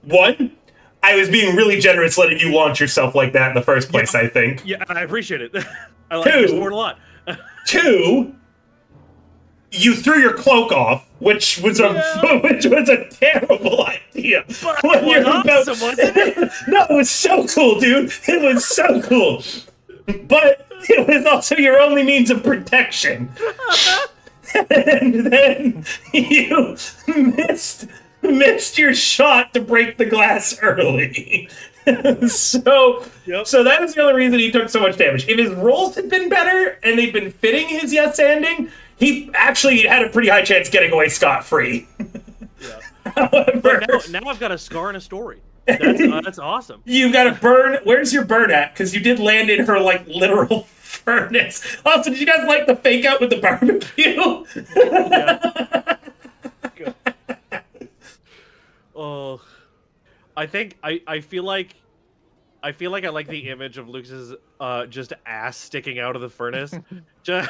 One, I was being really generous letting you launch yourself like that in the first place, I think. Yeah, I appreciate it. I like your sport a lot. 2, you threw your cloak off, which was a which was a terrible idea. But When it was awesome, wasn't it? No, it was so cool, dude. It was so cool. But it was also your only means of protection. And then you missed your shot to break the glass early. So that is the only reason he took so much damage. If his rolls had been better and they'd been fitting his yes ending, he actually had a pretty high chance getting away scot-free. Yeah. However, But now I've got a scar and a story. That's awesome. You've got a burn. Where's your burn at? Because you did land in her like literal furnace. Also, did you guys like the fake out with the barbecue? Oh, I think I feel like I like the image of Lucas's just ass sticking out of the furnace, just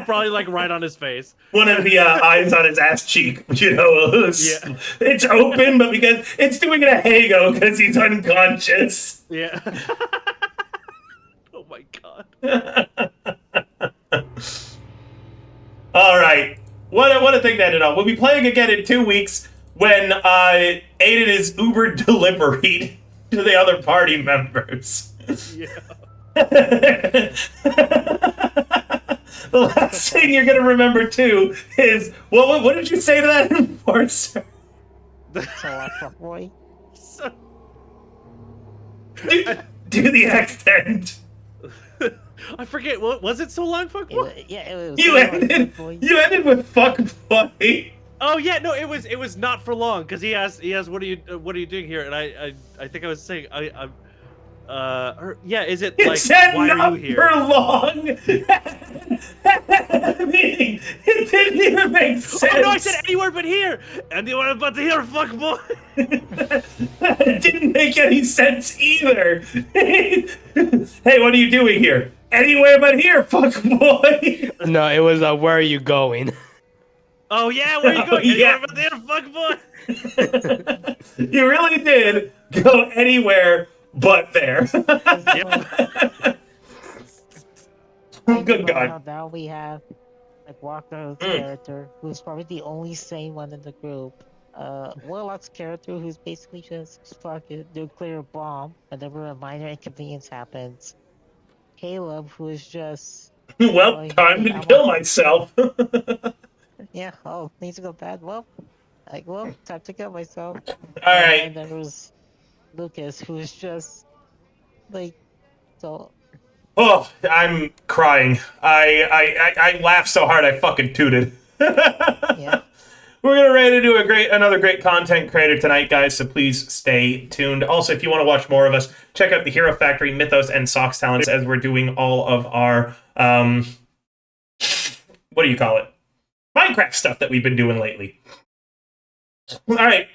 probably like right on his face. One of the eyes on his ass cheek, you know, it's open, but because it's doing a Hago because he's unconscious. Yeah. Oh my god. All right, what a thing to end it on. We'll be playing again in 2 weeks when Aiden is Uber deliveried to the other party members. Yeah. The last thing you're gonna remember too is what did you say to that enforcer? Boy. Do the accent. I forget. What was it? So long, fuck boy. Yeah, it was. You ended with fuck boy. Oh yeah, no, it was not for long because he has what are you doing here? And I think I was saying yeah, is it like why are you here? For long. Meaning, it didn't even make sense. Oh no, I said anywhere but here, and you were about to hear fuck boy. It didn't make any sense either. Hey, what are you doing here? Anywhere but here, fuck boy. No, it was where are you going? Oh yeah, where are you going? Yeah. Anywhere but there, fuck boy. You really did go anywhere but there. Yep. Good God. Now we have like Walker's character, who's probably the only sane one in the group. Warlock's character, who's basically just fucking nuclear bomb whenever a minor inconvenience happens. Caleb, who is just well, time to kill myself. yeah. Oh, things go bad. Well, time to kill myself. All right. And then there was Lucas, who's just like so. Oh, I'm crying. I laughed so hard I fucking tooted. Yeah. We're gonna ready to do another great content creator tonight, guys. So please stay tuned. Also, if you want to watch more of us, check out the Hero Factory, Mythos, and Socks talents as we're doing all of our what do you call it? Minecraft stuff that we've been doing lately. All right.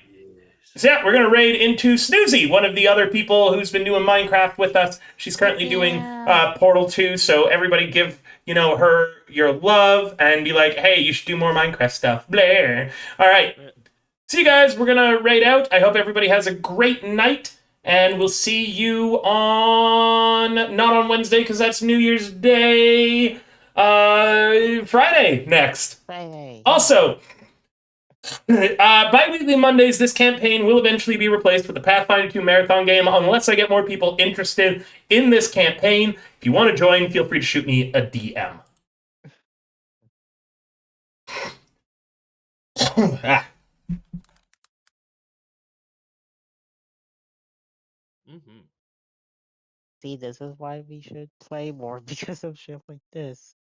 So yeah, we're gonna raid into Snoozy, one of the other people who's been doing Minecraft with us. She's currently doing Portal 2, so everybody give her your love and be like, hey, you should do more Minecraft stuff. Blair. All right. See you guys. We're gonna raid out. I hope everybody has a great night, and we'll see you not on Wednesday because that's New Year's Day. Friday next. Friday. Also. Bi-weekly Mondays, this campaign will eventually be replaced with the Pathfinder 2 marathon game unless I get more people interested in this campaign. If you want to join, feel free to shoot me a DM. See, this is why we should play more because of shit like this.